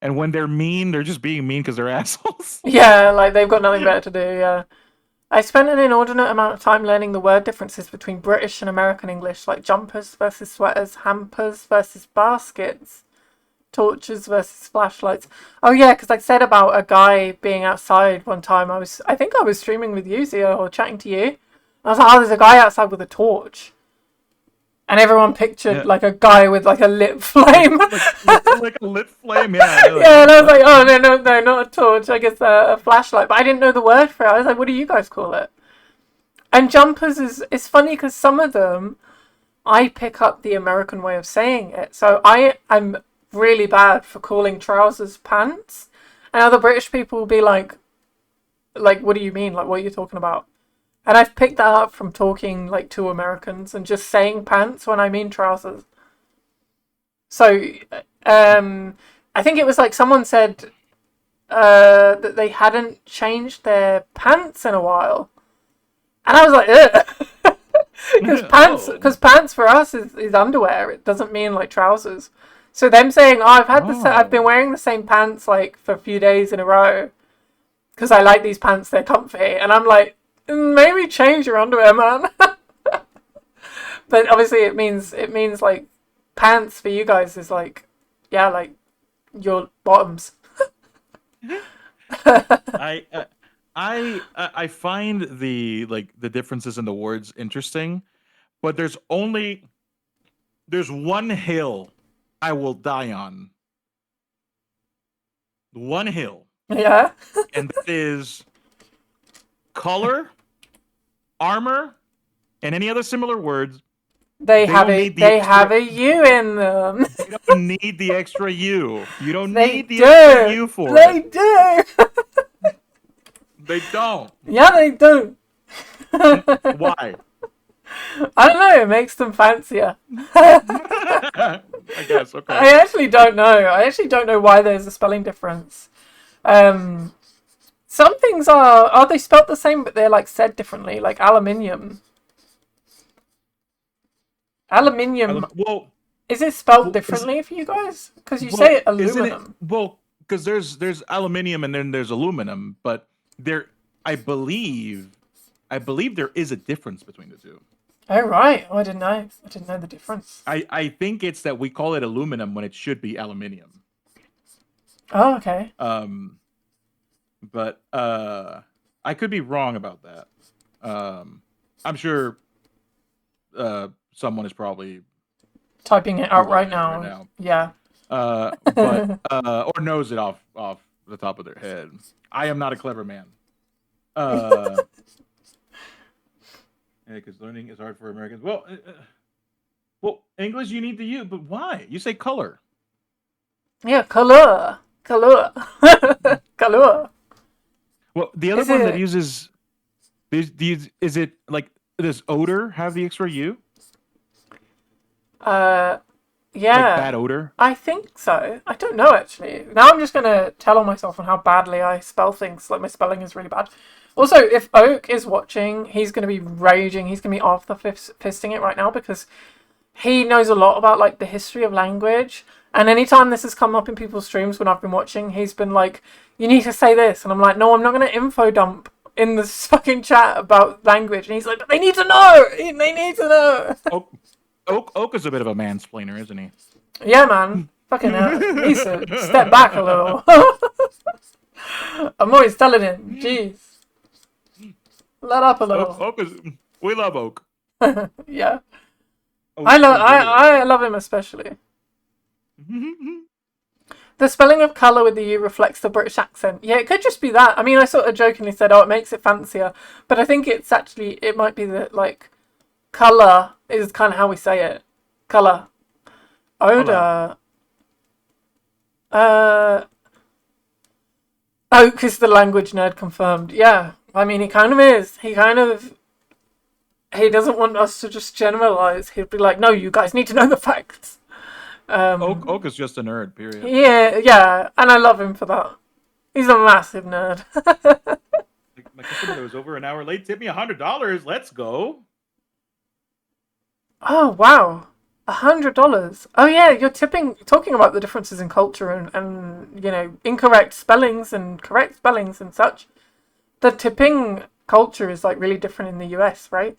And when they're mean, they're just being mean because they're assholes. Yeah, like they've got nothing better to do. Yeah. I spent an inordinate amount of time learning the word differences between British and American English, like jumpers versus sweaters, hampers versus baskets, torches versus flashlights. Oh yeah, because I said about a guy being outside one time. I think I was streaming with you, Zia, or chatting to you. I was like, oh, there's a guy outside with a torch, and everyone pictured Yeah, like a guy with like a lit like flame. like a lit flame. Yeah, they're like, Yeah, and I was what? like, oh no, no, no, not a torch. I guess a flashlight, but I didn't know the word for it. I was like, what do you guys call it? And jumpers is it's funny because some of them I pick up the American way of saying it. So I'm really bad for calling trousers pants, and other British people will be like what do you mean? Like what are you talking about? And I've picked that up from talking like to Americans and just saying pants when I mean trousers. So I think it was like someone said that they hadn't changed their pants in a while, and I was like, ugh. Oh, Because pants for us is underwear. It doesn't mean like trousers. So them saying, "Oh, I've been oh. wearing the same pants like for a few days in a row because I like these pants. They're comfy." And I'm like, maybe change your underwear, man. But obviously, it means like pants for you guys is like, yeah, like your bottoms. I uh, I find the differences in the words interesting, but there's one hill I will die on. One hill, Yeah, and that is color, armor, and any other similar words. They don't need the they have extra. a U in them. They don't need the extra U. You don't They need the extra do. U for it. They do. They don't. Yeah, they do. Why? I don't know. It makes them fancier. I guess. Okay. I actually don't know. I actually don't know why there's a spelling difference. Um, some things are they spelt the same, but they're like said differently. Like aluminium. Aluminium, Well, is it spelt well, is differently for you guys? Because you say well, isn't it? aluminum. Well, because there's aluminium and then there's aluminum, but there, I believe, I believe there is a difference between the two. Oh right. Oh, I didn't know. I didn't know the difference. I think it's that we call it aluminum when it should be aluminium. Oh okay. Um, but I could be wrong about that. Um, I'm sure someone is probably Typing it out right googling it right now. now. Yeah. But or knows it off the top of their head. I am not a clever man. Uh, yeah, because learning is hard for Americans. Well, English you need to use, but why? You say color. Yeah. Color. Color. Color. Well, the other Is one that it? uses is it like does odor have the extra U? Uh. Like Yeah. bad odor? I think so. I don't know actually. Now I'm just gonna tell on myself on how badly I spell things. Like my spelling is really bad. Also, if Oak is watching, he's gonna be raging. He's gonna be off the fisting it right now because he knows a lot about like the history of language. And anytime this has come up in people's streams when I've been watching, he's been like, "You need to say this," and I'm like, "No, I'm not gonna info dump in this fucking chat about language." And he's like, "But they need to know. They need to know." Oak, Oak is a bit of a mansplainer, isn't he? Yeah, man. Fucking hell. Needs to step back a little. I'm always telling him, "Jeez, let up a little." Oak is. We love Oak. Yeah, Oak dearly. I love him especially. The spelling of colour with the U reflects the British accent. Yeah, it could just be that. I mean, I sort of jokingly said, "Oh, it makes it fancier," but I think it's actually it might be that like colour is kind of how we say it. Colour, Hola. odor. Uh, Oak is the language nerd confirmed. Yeah, I mean, he kind of is. He doesn't want us to just generalize. He'd be like, "No, you guys need to know the facts." Oak is just a nerd. Period. Yeah, yeah, and I love him for that. He's a massive nerd. My customer that was over an hour late tipped me $100. Let's go. Oh wow, $100. Oh yeah, you're tipping. Talking about the differences in culture and you know incorrect spellings and correct spellings and such. The tipping culture is like really different in the US, right?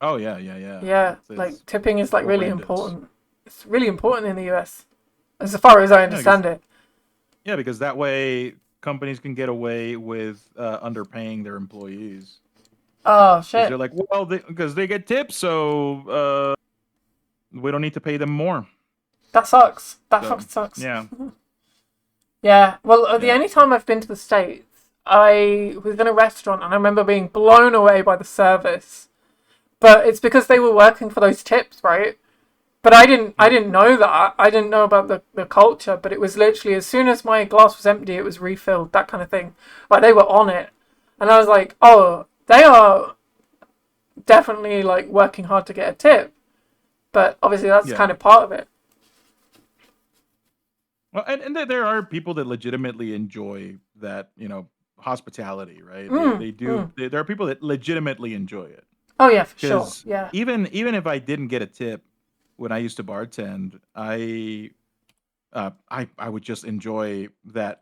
Oh yeah. Yeah, It's like tipping is like really horrendous. important. It's really important in the US, as far as I Yeah, because understand it. that way companies can get away with underpaying their employees Oh because shit, they're like, well, because they get tips, so we don't need to pay them more. that sucks. That So fucking sucks. yeah, Yeah. Well, the yeah. only time I've been to the States, I was in a restaurant and I remember being blown away by the service. But it's because they were working for those tips, right? But I Mm. didn't know that. I didn't know about the culture, but it was literally as soon as my glass was empty, it was refilled, that kind of thing. Like they were on it. And I was like, "Oh, they are definitely like working hard to get a tip." But obviously that's Yeah. kind of part of it. Well, and there are people that legitimately enjoy that, hospitality, right? Mm, They do. mm. There are people that legitimately enjoy it. Oh yeah, for sure. Because Yeah. even if I didn't get a tip when I used to bartend, I would just enjoy that.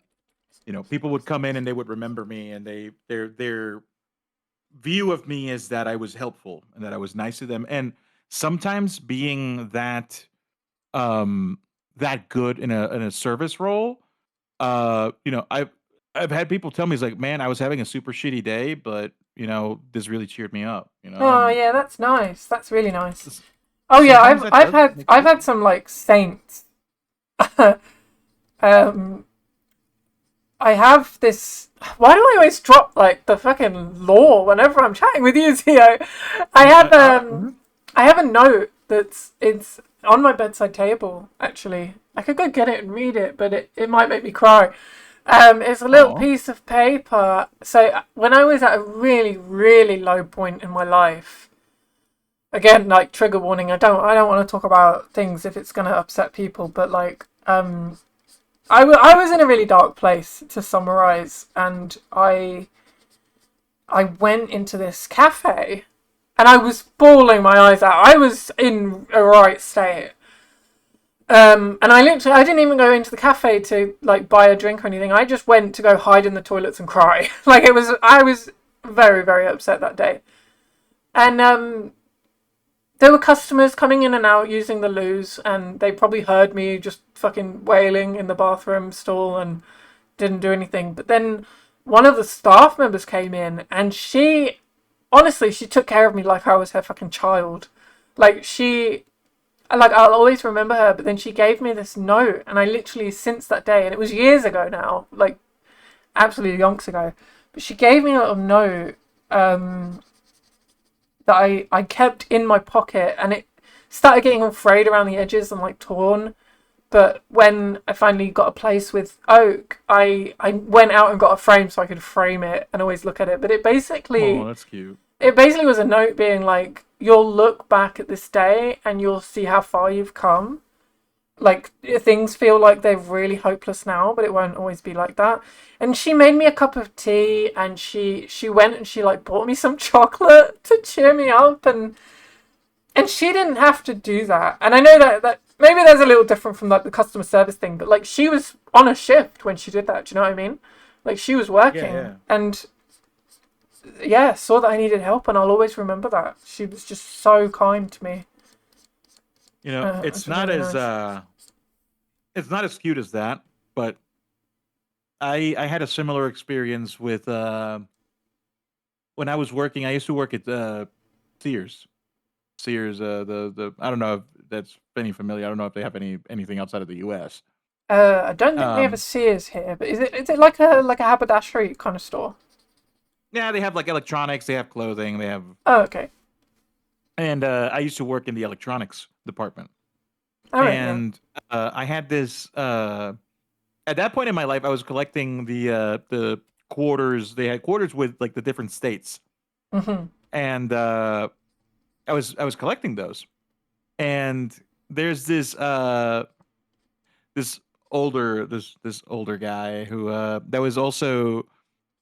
People would come in and they would remember me, and their view of me is that I was helpful and that I was nice to them. And sometimes being um that good in a service role, I've had people tell me, it's like, man, I was having a super shitty day, but this really cheered me up, Oh and yeah, that's nice. That's really nice. s- Oh yeah, sometimes that does make a I've had difference. some like saints. um, I have this. Why do I always drop like the fucking law whenever I'm chatting with you, Theo? I have Mhm. I have a note that's it's on my bedside table. Actually, I could go get it and read it, but it might make me cry. It's a little Oh, piece of paper. So when I was at a really, really low point in my life, again, like trigger warning. I don't want to talk about things if it's gonna upset people. But like, I was in a really dark place to summarize, and I went into this cafe, and I was bawling my eyes out. I was in a right state. And I didn't even go into the cafe to like buy a drink or anything. I just went to go hide in the toilets and cry. I was very, very upset that day. And there were customers coming in and out using the loos, and they probably heard me just fucking wailing in the bathroom stall and didn't do anything. But then one of the staff members came in, and honestly, she took care of me like I was her fucking child. Like I'll always remember her, but then she gave me this note, and I literally, since that day, and it was years ago now, like absolutely yonks ago, but she gave me a little note that I kept in my pocket, and it started getting all frayed around the edges and like torn. But when I finally got a place with oak, I went out and got a frame so I could frame it and always look at it. But oh, that's cute. it basically was a note being like, you'll look back at this day and you'll see how far you've come. Like things feel like they're really hopeless now, but it won't always be like that. And she made me a cup of tea, and she went and she like bought me some chocolate to cheer me up, and she didn't have to do that. And I know that maybe there's a little different from like the customer service thing, but like she was on a shift when she did that. Do you know what I mean? Like she was Yeah, working, yeah. and yeah, saw that I needed help, and I'll always remember that. She was just so kind to me. It was really nice. it's not as cute as that, but I had a similar experience with when I was working. I used to work at Sears. Sears, the I don't know if that's any familiar. I don't know if they have anything outside of the U.S. I don't think we have a Um, Sears here, but is it like a haberdashery kind of store? yeah, they have like electronics, they have clothing, they have, Oh, okay. and I used to work in the electronics department, All right, yeah. and I had this. At that point in my life, I was collecting the quarters. They had quarters with like the different states, Mhm. and I was collecting those. And there's this older guy who that was also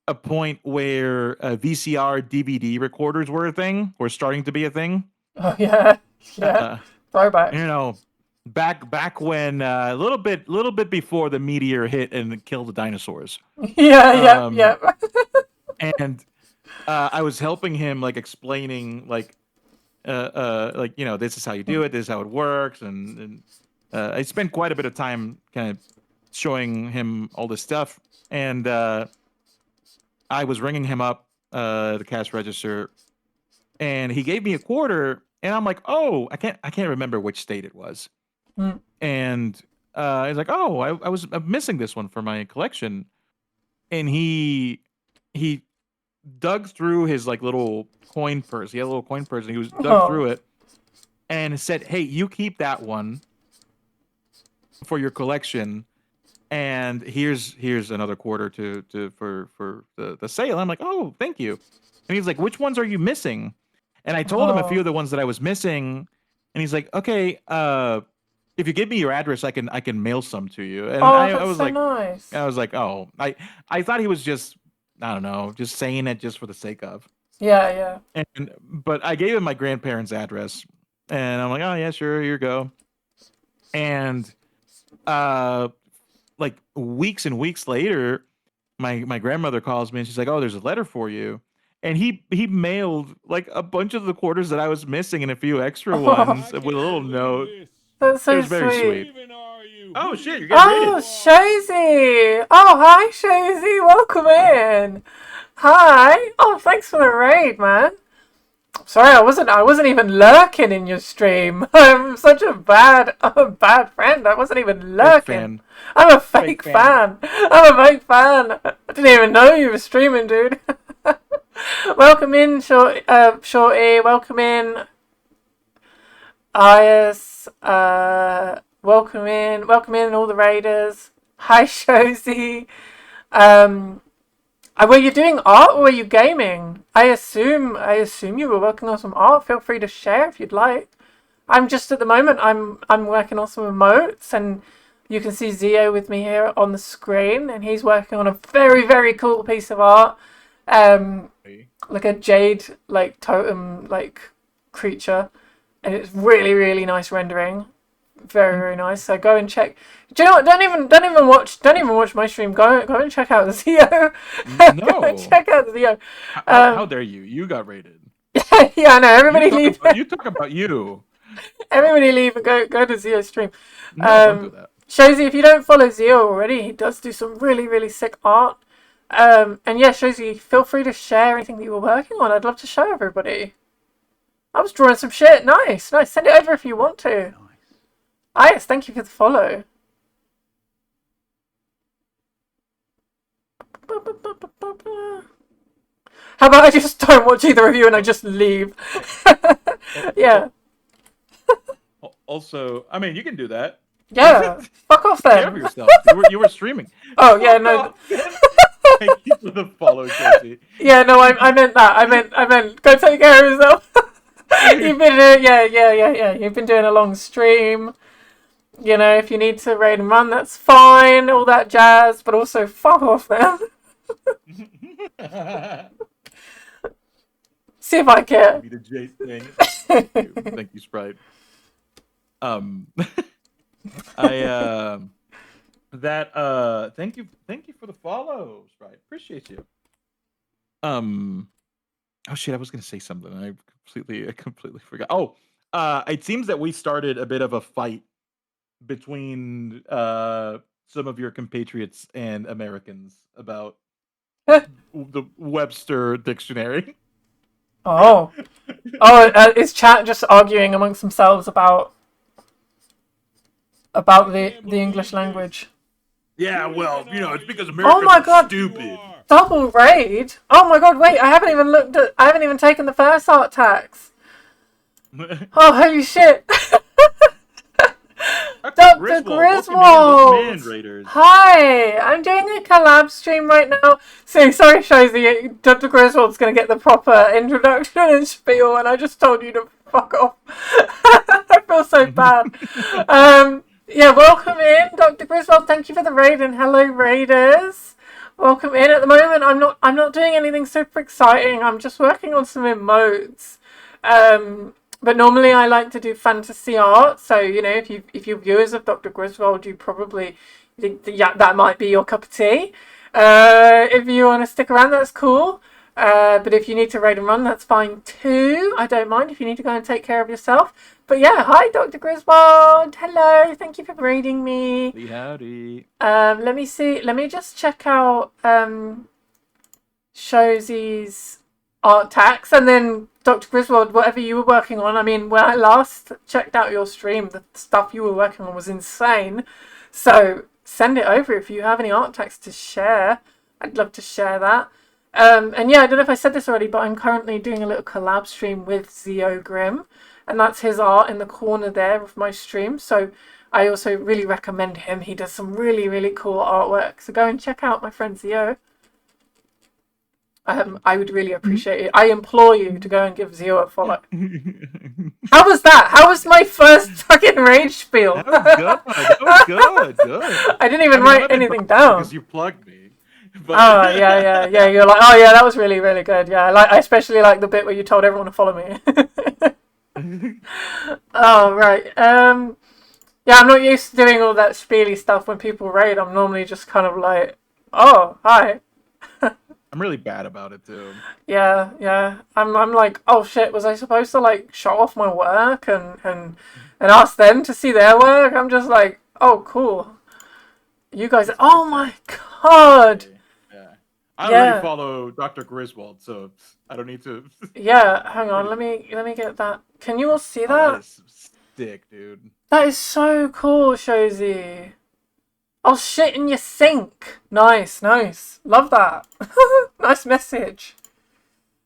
a point where VCR DVD recorders were a thing, were starting to be a thing. Oh yeah, yeah. Uh, you Throwback. know, back when a little bit before the meteor hit and killed the dinosaurs. Yeah, yeah, Um, yeah. and I was helping him like explaining like this is how you do it, this is how it works, and I spent quite a bit of time kind of showing him all this stuff, and I was ringing him up the cash register, and he gave me a quarter, and I'm like, oh, I can't remember which state it was, Mm. and he's like, oh, I'm missing this one for my collection, and he dug through his like little coin purse. He had a little coin purse, and he was dug Oh, through it and said, "Hey, you keep that one for your collection, and here's another quarter to for the sale." I'm like, "Oh, thank you." And he's like, "Which ones are you missing?" And I told him a few oh, of the ones that I was missing, and he's like, "Okay, if you give me your address, I can mail some to you." And oh, I that's was so like, nice. "Oh, I thought he was just, I don't know, just saying it just for the sake of." Yeah, yeah. But I gave him my grandparents' address, and I'm like, "Oh yeah, sure, here you go." And uh, like weeks and weeks later, my grandmother calls me and she's like, "Oh, there's a letter for you." And he mailed like a bunch of the quarters that I was missing and a few extra Oh, ones with a little note. that's It so was very sweet. sweet. Oh shit, you're getting Oh, rated. Shazy. Oh, hi, Shazy. Welcome in. Hi. Oh, thanks for the raid, man. Sorry, I wasn't even lurking in your stream. I'm such a bad friend. I wasn't even Fake lurking. fan. I'm a Fake fake fan. fan. I'm a fake fan. I didn't even know you were streaming, dude. Welcome in, Shorty. Welcome in, Ias. Welcome in. Welcome in, all the raiders. Hi, Shozy. Um, were you doing art or were you gaming? I assume you were working on some art. Feel free to share if you'd like. I'm just at the moment. I'm working on some emotes, and you can see Zio with me here on the screen, and he's working on a very very cool piece of art, um, Hey. like a jade like totem like creature, and it's really really nice rendering. Very very nice. So go and check. Do you know what? Don't even watch my stream. Go and check out the Zio. Go and No. check out the Zio. How dare you? You got rated. Yeah, I know. Everybody leave. You talk about you. Everybody leave and go to Zio's stream. No, don't do that. Shozy, if you don't follow Zio already, he does do some really really sick art. And yeah, Shozy, feel free to share anything that you were working on. I'd love to show everybody. I was drawing some shit. Nice, nice. Send it over if you want to. Nice. Ah, yes, thank you for the follow. How about I just don't watch either of you and I just leave? Yeah. Also, I mean, you can do that. Yeah. Fuck off Take care of then. yourself. You were streaming. Oh yeah, Fuck no. off. Thank you for the follow, Josie. Yeah, no, I meant that. I meant go take care of yourself. You've been yeah. You've been doing a long stream. You know, if you need to raid and run, that's fine. All that jazz, but also fuck off, man. See if I care. Be the J thing. Thank you, Sprite. I thank you for the follow, Sprite. Appreciate you. Oh shit, I was gonna say something. I completely forgot. Oh, it seems that we started a bit of a fight between some of your compatriots and Americans about the Webster dictionary. Oh, is chat just arguing amongst themselves about the English language? Yeah, well, it's because Oh Americans my are god, stupid. double raid! Oh my god, wait, I haven't even taken the first art tax. Oh holy shit! Dr. Griswold! Raiders. Hi! I'm doing a collab stream right now. So, sorry, Shozy, Dr. Griswold's going to get the proper introduction and spiel, and I just told you to fuck off. I feel so bad. Yeah, welcome in, Dr. Griswold. Thank you for the raid, and hello, Raiders. Welcome in. At the moment, I'm not doing anything super exciting. I'm just working on some emotes. But normally I like to do fantasy art. So, if you're viewers of Dr. Griswold, you probably think that might be your cup of tea. If you want to stick around, that's cool. But if you need to raid and run, that's fine too. I don't mind if you need to go and take care of yourself. But yeah, hi Dr. Griswold. Hello, thank you for raiding me. Howdy. Let me see. Let me just check out Shozy's art tax, and then Dr. Griswold, whatever you were working on. I mean, when I last checked out your stream, the stuff you were working on was insane. So send it over if you have any art tax to share. I'd love to share that. And yeah, I don't know if I said this already, but I'm currently doing a little collab stream with Xiogrim, and that's his art in the corner there of my stream. So I also really recommend him. He does some really, really cool artwork. So go and check out my friend Zio. I would really appreciate it. I implore you to go and give Zio a follow. How was that? How was my first fucking rage spiel? That was good. That was good. Good. I didn't even write anything down. Because you plugged me. But... Oh yeah. You're like, oh yeah, that was really, really good. Yeah, I especially like the bit where you told everyone to follow me. Oh right. Yeah, I'm not used to doing all that spiely stuff when people raid. I'm normally just kind of like, oh hi. I'm really bad about it too. Yeah. I'm like, oh shit, was I supposed to like show off my work and ask them to see their work? I'm just like, oh cool. You guys, oh my god. Yeah. I already follow Dr. Griswold, so I don't need to. Yeah, hang on, let me get that. Can you all see that? That is sick, dude. That is so cool, Shozy. I'll shit in your sink. Nice. Love that. Nice message.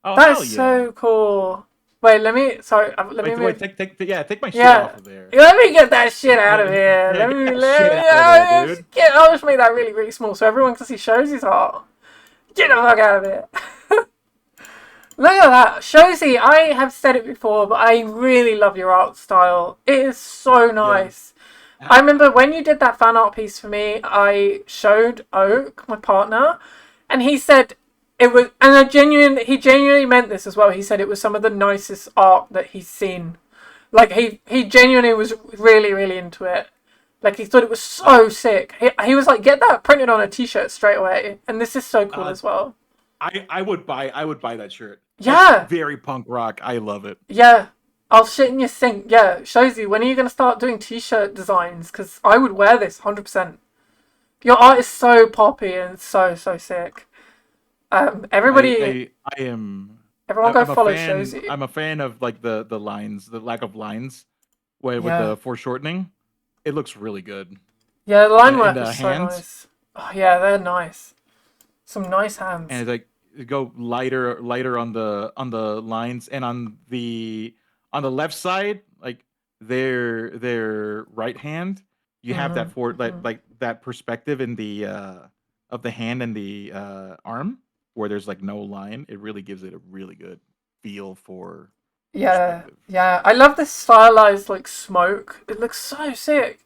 Oh, That hell is yeah. so cool. Wait, let me. Sorry, let me Wait, move. yeah, take my shit off Yeah. of there. Let me get that shit out of here. Yeah, Let get me that shit out of there, dude. I'll just make that really, really small so everyone can see Shosey's heart. Get the fuck out of here. Look at that. Shozy, I have said it before, but I really love your art style. It is so Yeah. nice. I remember when you did that fan art piece for me, I showed Oak, my partner, and he said it was, and he genuinely meant this as well. He said it was some of the nicest art that he's seen. Like he genuinely was really, really into it. Like he thought it was so sick. He was like, get that printed on a t-shirt straight away. And this is so cool Uh, as well. I would buy that shirt. That's Yeah, very punk rock. I love it. yeah. I'll shit in your sink. Yeah, shows you. When are you going to start doing t-shirt designs? Because I would wear this 100%. Your art is so poppy and so, so sick. Everybody, I am everyone go I'm a follow fan. Shozy. I'm a fan of like the lines, the lack of lines with Yeah. the foreshortening. It looks really good. Yeah, the line And work is the so hands, nice. Oh, yeah, they're nice. Some nice and hands. it's like go lighter on the lines, and on the left side, like their right hand, you have that for Mm-hmm. like that perspective in the of the hand and the arm where there's like no line. It really gives it a really good feel for Yeah, perspective. yeah. I love this stylized like smoke. It looks so sick.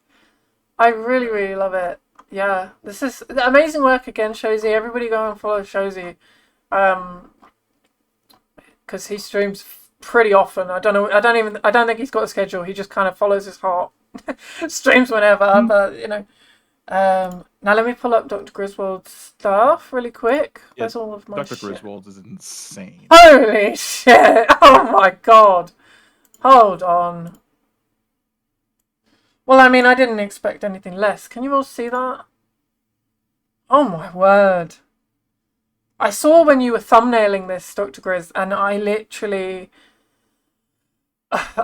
I really, Yeah. really love it. Yeah, this is amazing work again, Shozy. Everybody go and follow Shozy. Um, because he streams pretty often. I don't know. I don't think he's got a schedule. He just kind of follows his heart. Streams whenever, but you know. Now let me pull up Dr. Griswold's stuff really quick. Yeah, Where's all of my Dr. shit? Griswold is insane. Holy shit! Oh my god! Hold on. Well, I mean, I didn't expect anything less. Can you all see that? Oh my word! I saw when you were thumbnailing this, Dr. Grizz, and I literally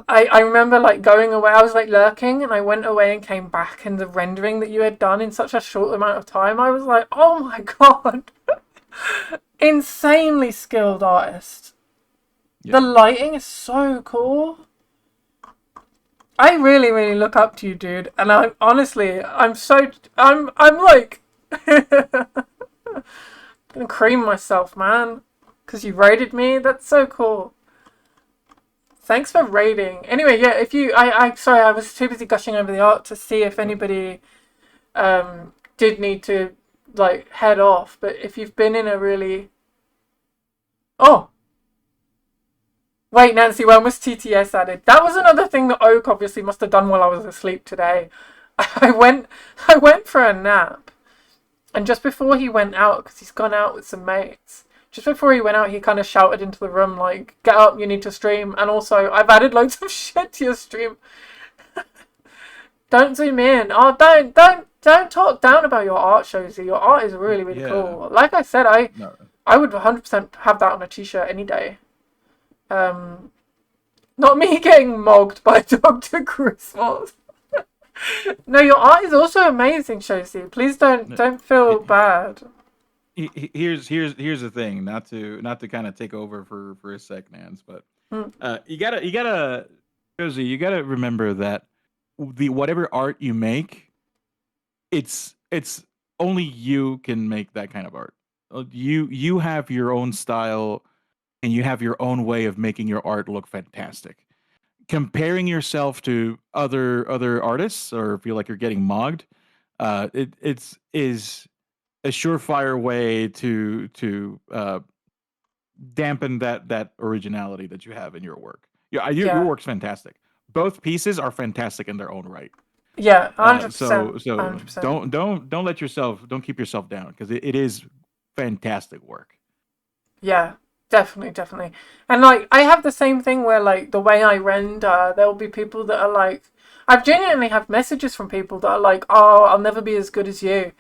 I remember like going away. I was like lurking, and I went away and came back, and the rendering that you had done in such a short amount of time, I was like, oh my god, insanely skilled artist. The Yeah. lighting is so cool. I really, really look up to you, dude. And I'm honestly, I'm like, gonna cream myself, man, because you rated me. That's so cool. Thanks for rating. Anyway, yeah, if you, sorry, I was too busy gushing over the art to see if anybody did need to like head off. But if you've been in a really, oh wait, Nancy, when was TTS added? That was another thing that Oak obviously must have done while I was asleep today. I went, I went for a nap, and just before he went out, because he's gone out with some mates. Just before he went out, he kind of shouted into the room, like, get up, you need to stream. And also, I've added loads of shit to your stream. Don't zoom in. Oh, don't talk down about your art, Shozy. Your art is really, really Yeah. cool. Like I said, No. I would 100% have that on a t-shirt any day. Um, Not me getting mogged by Dr. Griswold. No, your art is also amazing, Shozy. Please don't feel bad. Here's the thing. Not to kind of take over for a sec, Nans, but Hmm. you gotta Josie, you gotta remember that the whatever art you make, it's only you can make that kind of art. You have your own style, and you have your own way of making your art look fantastic. Comparing yourself to other artists or feel like you're getting mogged, it's is a surefire way to dampen that originality that you have in your work. Yeah, your Yeah, work's fantastic. Both pieces are fantastic in their own right. yeah, Uh, 100%, so so 100%. don't keep yourself down because it is fantastic work. Yeah, definitely, definitely. And like I have the same thing where like the way I render, there will be people that are like I've genuinely have messages from people that are like, "Oh, I'll never be as good as you."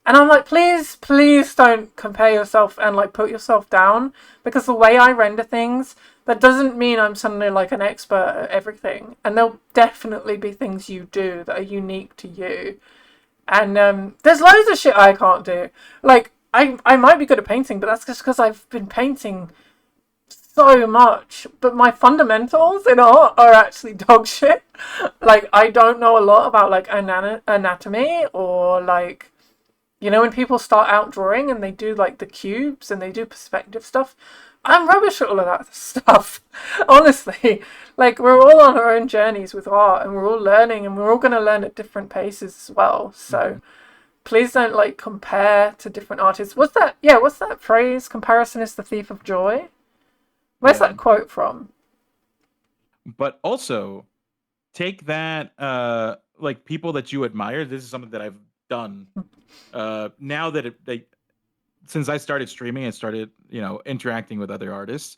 And I'm like, "Please, please don't compare yourself and like put yourself down because the way I render things, that doesn't mean I'm suddenly like an expert at everything. And there'll definitely be things you do that are unique to you. And there's loads of shit I can't do. Like I might be good at painting, but that's just because I've been painting so much, but my fundamentals in art are actually dog shit. Like, I don't know a lot about like anatomy or like, when people start out drawing and they do like the cubes and they do perspective stuff. I'm rubbish at all of that stuff. Honestly, like, we're all on our own journeys with art and we're all learning and we're all going to learn at different paces as well. So Mhm. please don't like compare to different artists. What's that phrase? Comparison is the thief of joy. Where's Yeah. that quote from? But also take that like people that you admire. This is something that I've done now that since I started streaming and started, interacting with other artists,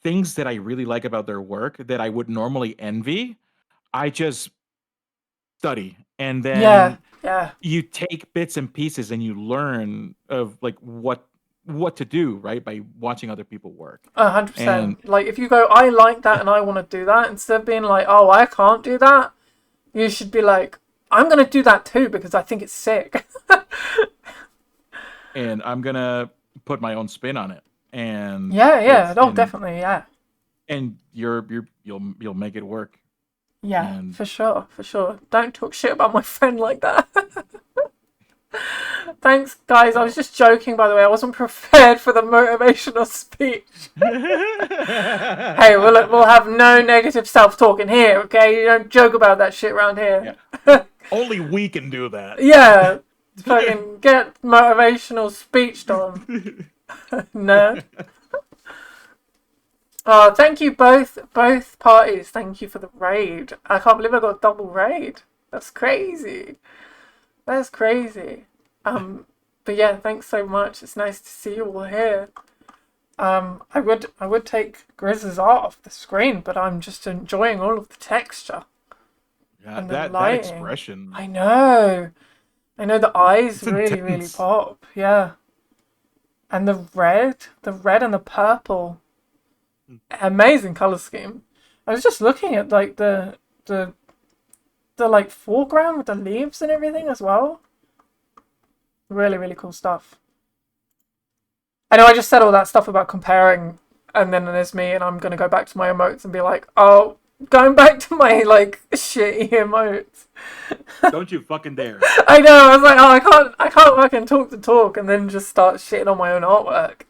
things that I really like about their work that I would normally envy, I just study. And Yeah, then yeah, you take bits and pieces and you learn of like what to do, right? By watching other people work. And 100%. Like, if you go, I like that and I want to do that, instead of being like, oh, I can't do that, you should be like, I'm gonna do that too because I think it's sick. and I'm gonna put my own spin on it. And Yeah, yeah, it's oh, definitely, yeah, and you'll make it work. yeah, And for sure, for sure. Don't talk shit about my friend like that. Thanks, guys. I was so just joking, by the way. I wasn't prepared for the motivational speech. Hey, we'll have no negative self-talk in here, okay? You don't joke about that shit around yeah, here. only we can do that. Yeah, fucking get motivational speech on, nerd. Oh, thank you both parties. Thank you for the raid. I can't believe I got a double raid. That's crazy. That's crazy. But yeah, thanks so much. It's nice to see you all here. I would take Grizz's art off the screen, but I'm just enjoying all of the texture Yeah, and the that lighting. expression, I know. I know the eyes it's really, really intense. pop. Yeah. And the red and the purple. Amazing color scheme. I was just looking at like the like foreground with the leaves and everything as well. Really, really cool stuff. I know I just said all that stuff about comparing, and then there's me, and I'm gonna go back to my emotes and be like, oh, going back to my like shitty emotes. Don't you fucking dare. I know. I was like, oh, I can't fucking talk the talk, and then just start shitting on my own artwork.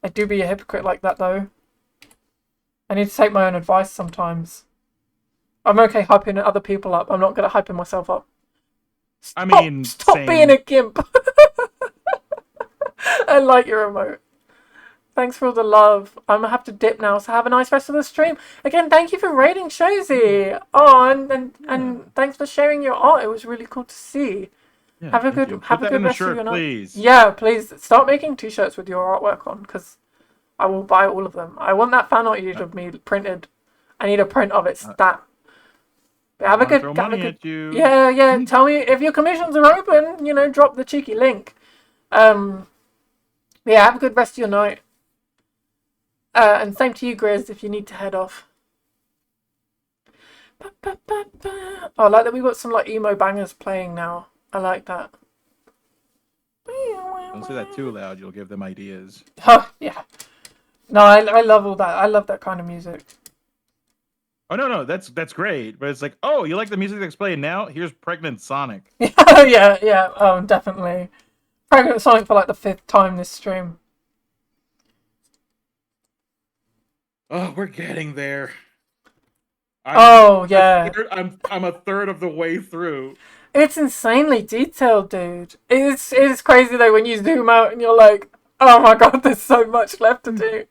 I do be a hypocrite like that though. I need to take my own advice sometimes. I'm okay hyping other people up. I'm not gonna hype myself up. I Stop! mean, Stop being same. a gimp. I like your emote. Thanks for all the love. I'm gonna have to dip now, so have a nice rest of the stream. Again, thank you for rating Shozy. Oh, Yeah, and thanks for sharing your art. It was really cool to see. yeah, Have a thank good you. have Put a that good in a rest of your shirt, night. please. Yeah, please start making t-shirts with your artwork on, because I will buy all of them. I want that fan art you did Uh, of me printed. I need a print of it uh, stat. I Have a want to good throw have a money good. at you. Yeah, yeah. Tell me if your commissions are open. Drop the cheeky link. Um, yeah. Have a good rest of your night. And same to you, Grizz, if you need to head off. Oh, I like that we've got some like emo bangers playing now. I like that. Don't say that too loud. You'll give them ideas. Oh, yeah. No, I love all that. I love that kind of music. Oh no, no, that's great. But it's like, oh, you like the music that's playing now? Here's Pregnant Sonic. Yeah, yeah. Oh, definitely. Pregnant Sonic for like the fifth time this stream. Oh, we're getting there. I'm Oh, yeah. I'm a third of the way through. It's insanely detailed, dude. It's crazy though when you zoom out and you're like, oh my god, there's so much left to do.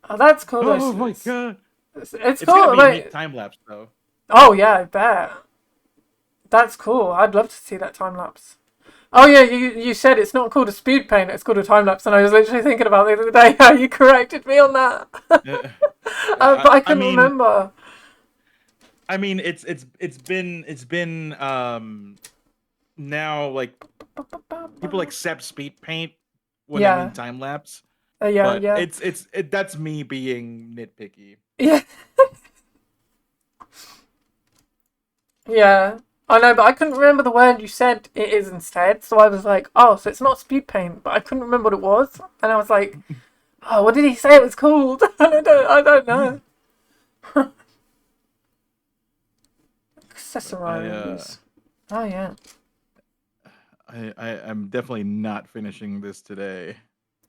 Oh, that's cool though. Oh my god. It's It's gonna cool. be a neat Like, time lapse though. oh yeah, I bet. That's cool. I'd love to see that time lapse. Oh yeah, you said it's not called a speed paint, it's called a time lapse, and I was literally thinking about the other day how you corrected me on that. Uh, But I I couldn't mean, remember. it's been now like people accept speed paint when they mean Yeah, time lapse, yeah, but yeah, that's me being nitpicky. yeah, yeah. I know, but I couldn't remember the word you said it is instead, so I was like, oh, so it's not speed paint, but I couldn't remember what it was, and I was like, Oh, what did he say it was called? I don't know. But I Accessories. Oh yeah. I'm definitely not finishing this today.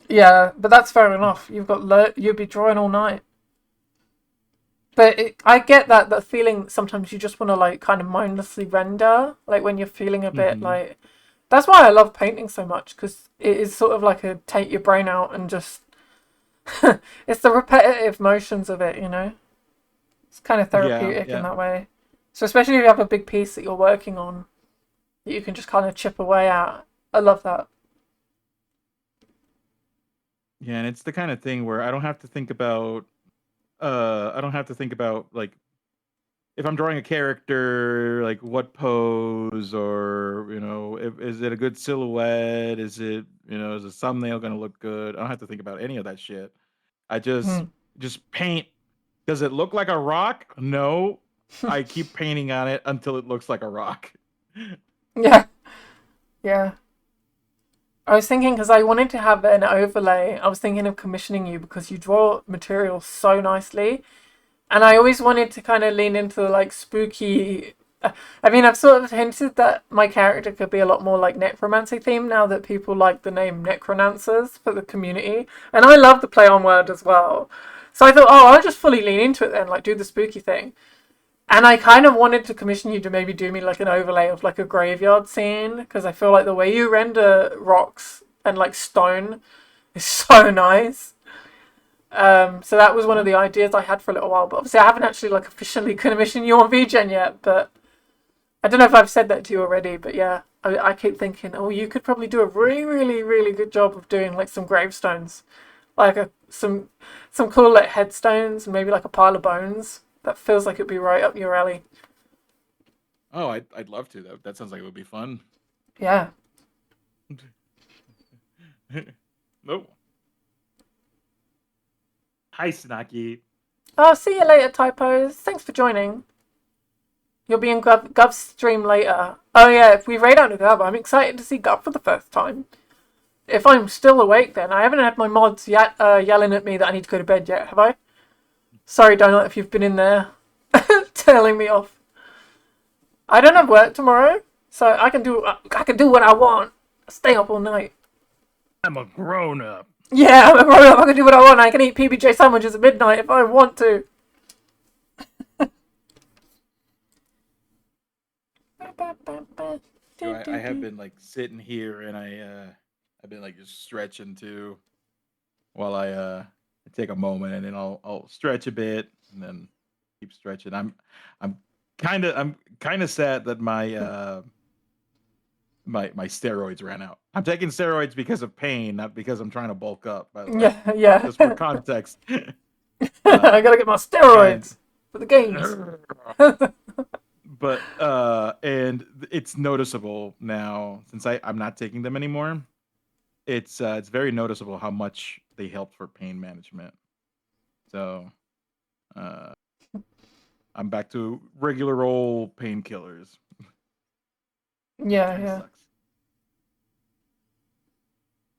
Yeah, but that's fair enough. You'll be drawing all night. But I get that feeling that sometimes you just want to like kind of mindlessly render, like when you're feeling a bit Hmm. like. That's why I love painting so much because it is sort of like a take your brain out and just. It's the repetitive motions of it, you know. It's kind of Yeah, therapeutic in yeah, that way. So especially if you have a big piece that you're working on, that you can just kind of chip away at. I love that. yeah. And it's the kind of thing where I don't have to think about. I don't have to think about like if I'm drawing a character, like what pose or if, is it a good silhouette? Is it is a thumbnail gonna look good? I don't have to think about any of that shit. I just Mm. just paint. Does it look like a rock? No. I keep painting on it until it looks like a rock. Yeah, yeah. I was thinking because I wanted to have an overlay. I was thinking of commissioning you because you draw material so nicely, and I always wanted to kind of lean into the like spooky. I mean, I've sort of hinted that my character could be a lot more like necromancy themed now that people like the name necromancers for the community, and I love the play on word as well. So I thought, oh, I'll just fully lean into it then, like do the spooky thing. And I kind of wanted to commission you to maybe do me like an overlay of like a graveyard scene because I feel like the way you render rocks and like stone is so nice. So that was one of Huh? the ideas I had for a little while, but obviously I haven't actually like officially commissioned you on VGen yet. But I don't know if I've said that to you already. But yeah, I keep thinking, oh, you could probably do a really, really, really good job of doing like some gravestones, like some cool like headstones, and maybe like a pile of bones. That feels like it'd be right up your alley. Oh, I'd love to. That sounds like it would be fun. Yeah. Nope. Hi, Snaki. Oh, see you later, typos. Thanks for joining. You'll be in Gov's stream later. Oh yeah, if we raid out to Gov, I'm excited to see Gov for the first time. If I'm still awake, then I haven't had my mods yet yelling at me that I need to go to bed yet, have I? Sorry, Donut, if you've been in there telling me off. I don't have work tomorrow, so I can do what I want. Stay up all night. I'm a grown up. Yeah, I'm a grown up. I can do what I want. I can eat PBJ sandwiches at midnight if I want to. I have been like sitting here and I've been like just stretching too while I take a moment and then I'll stretch a bit and then keep stretching. I'm I'm kind of sad that my steroids ran out. I'm taking steroids because of pain, not because I'm trying to bulk up, by the way. Yeah, yeah. Just for context. I uh gotta get my and steroids for the games. but and it's noticeable now since I'm not taking them anymore. It's very noticeable how much they help for pain management. So uh I'm back to regular old painkillers. It Yeah, kind of yeah. sucks.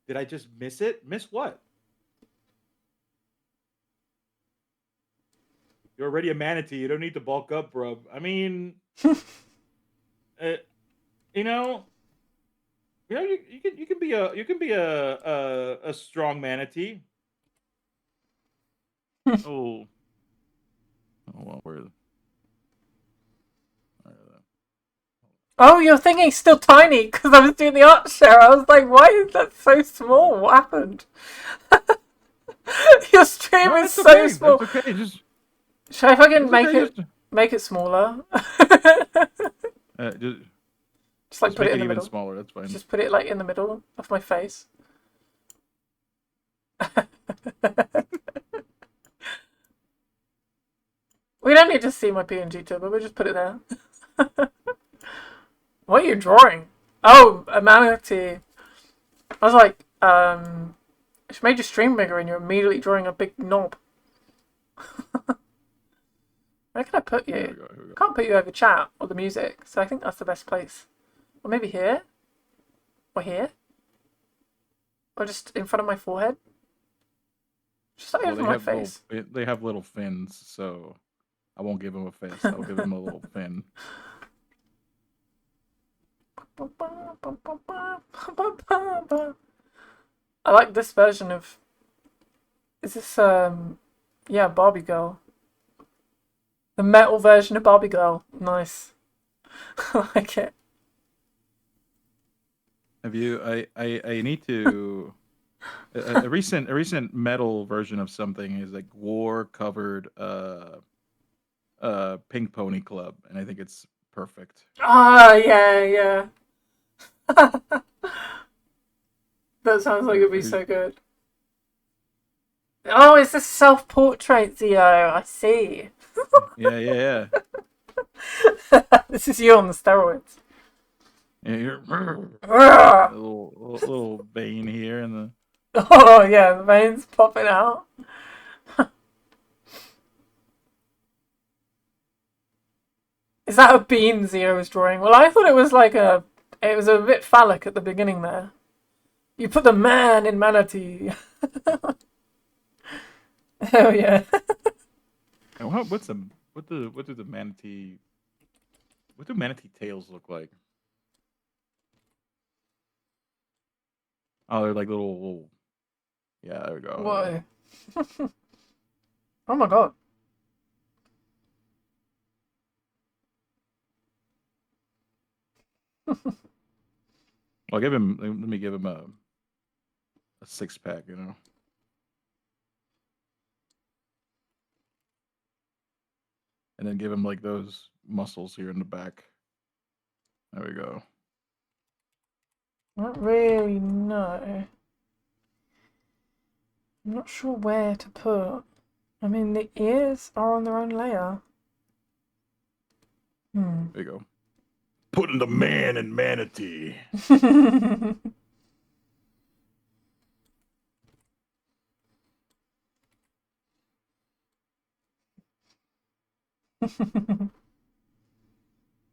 Did I just miss it? Miss what? You're already a manatee. You don't need to bulk up, bro. I mean, uh, you know, you can be a strong manatee. Oh, oh well, Oh, your thingy's still tiny because I was doing the art share. I was like, why is that so small? What happened? Your stream no, is that's so okay. small. That's okay. Should I fucking That's okay. make it smaller? Uh, just Just like just put it make in it the even middle. smaller. That's fine. Just put it like in the middle of my face. We don't need to see my PNG too, but we'll just put it there. What are you drawing? Oh, a manatee. I was like, it's made your stream bigger and you're immediately drawing a big knob. Where can I put Here you? we go. Here we go. Can't put you over chat or the music, so I think that's the best place. Or maybe here? Or here? Or just in front of my forehead? Just Well, over my face. they have little fins, so I won't give him a fist. I'll give him a little fin. I like this version of. Is this yeah, Barbie Girl. The metal version of Barbie Girl. Nice. I like it. Have you? I need to. A recent metal version of something is like war covered Pink Pony Club, and I think it's perfect. Ah, yeah, yeah. That sounds like it'd be Who's- so good. Oh, it's a self-portrait, Zio. I see. yeah, yeah, This is you on the steroids. yeah. You're, Ugh. little vein here, and the Oh yeah, the veins popping out. Is that a bean Zio was drawing? Well, I thought it was like a. It was a bit phallic at the beginning there. You put the man in manatee. Oh yeah. and what do the manatee what do manatee tails look like? Oh, they're like little yeah. There we go. Whoa. Oh my god. Well, give him. Let me give him a six pack. And then give him like those muscles here in the back. There we go. Not really, no. I'm not sure where to put. I mean, the ears are on their own layer. Hmm. There you go. Putting the man in manatee.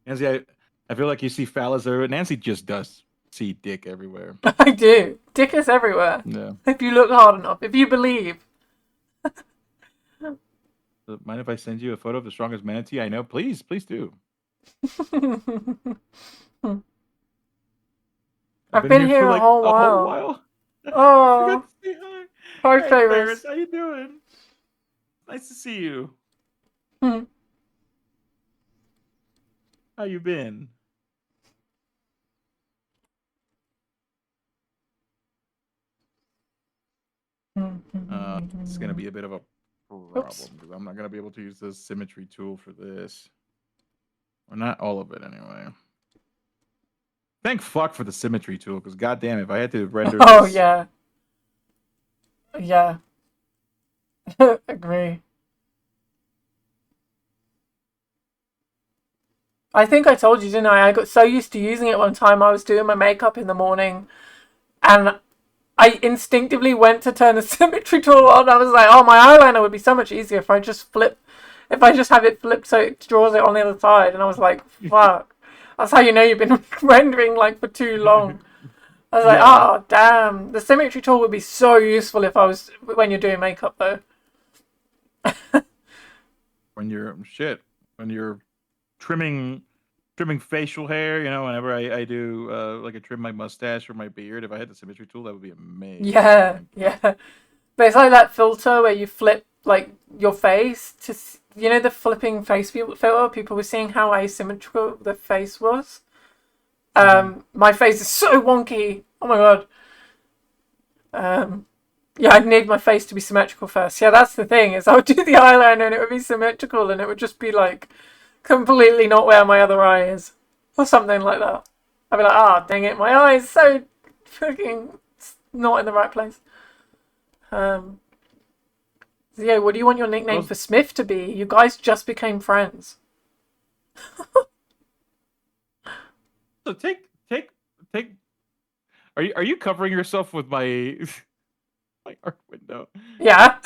Nancy, I feel like you see phallus everywhere. Nancy just does see dick everywhere. I do. Dick is everywhere. Yeah. If you look hard enough, if you believe. Mind if I send you a photo of the strongest manatee I know? Please, please do. I've I've been been here for here a like whole a whole while. while. I forgot Oh, to say hi. hi, Hi, Ferris. Ferris. How you doing? Nice to see you. How you been? This is gonna be a bit of a Oops. problem because I'm not gonna be able to use the symmetry tool for this. Or not all of it anyway. Thank fuck for the symmetry tool, because goddamn, if I had to render Oh, this, yeah. Yeah. Agree. I think I told you, didn't I? I got so used to using it one time. I was doing my makeup in the morning and I instinctively went to turn the symmetry tool on. I was like, oh, my eyeliner would be so much easier if I just if I just have it flipped so it draws it on the other side. And I was like, fuck. That's how you know you've been rendering like for too long. I was like, yeah, oh, damn. The symmetry tool would be so useful if I was, when you're doing makeup though. when you're trimming facial hair, whenever I do like I trim my mustache or my beard, if I had the symmetry tool, that would be Yeah, amazing. yeah. But it's like that filter where you flip like your face to, the flipping face filter. People were seeing how asymmetrical the face was. Hmm. My face is so wonky. Oh my god. Yeah, I'd need my face to be symmetrical first. Yeah, that's the thing is I would do the eyeliner and it would be symmetrical and it would just be like completely not where my other eye is or something like that. I'd be like, ah, dang it, my eye is so fucking not in the right place. Um, so yeah, what do you want your nickname Those, for Smith to be? You guys just became friends. so take. Are you covering yourself with my my art window? Yeah.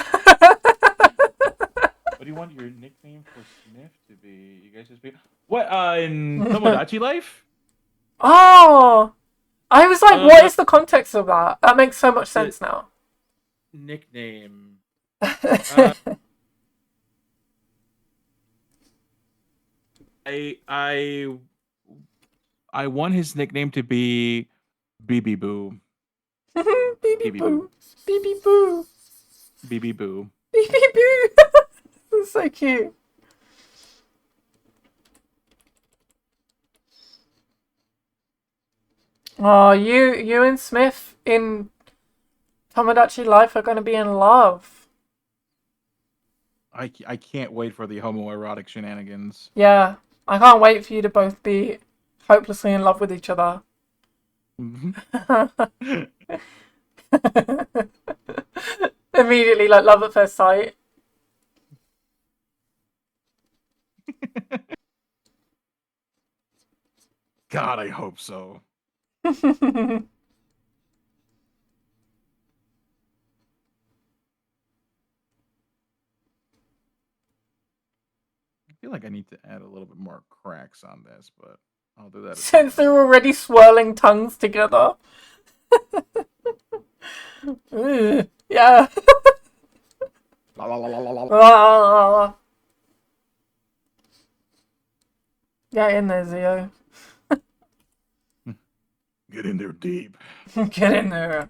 What do you want your nickname for Sniff to be? You guys just be what in Tomodachi Life? Oh, I was like, what Uh, is the context of that? That makes so much the sense now. nickname. Uh, I I I want his nickname to be BB Boo. BB BB Boo. Boo. BB Boo. BB Boo. BB Boo. That's so cute. Oh, you and Smith in Tomodachi Life are going to be in love. I can't wait for the homoerotic shenanigans. Yeah, I can't wait for you to both be hopelessly in love with each other. Immediately, like love at first sight. God, I hope so. I feel like I need to add a little bit more cracks on this, but I'll do that at the Since they're end. already swirling tongues together. Ugh, yeah. La, la, la, la, la, la. Get in there, Zio. Get in there deep. Get in there.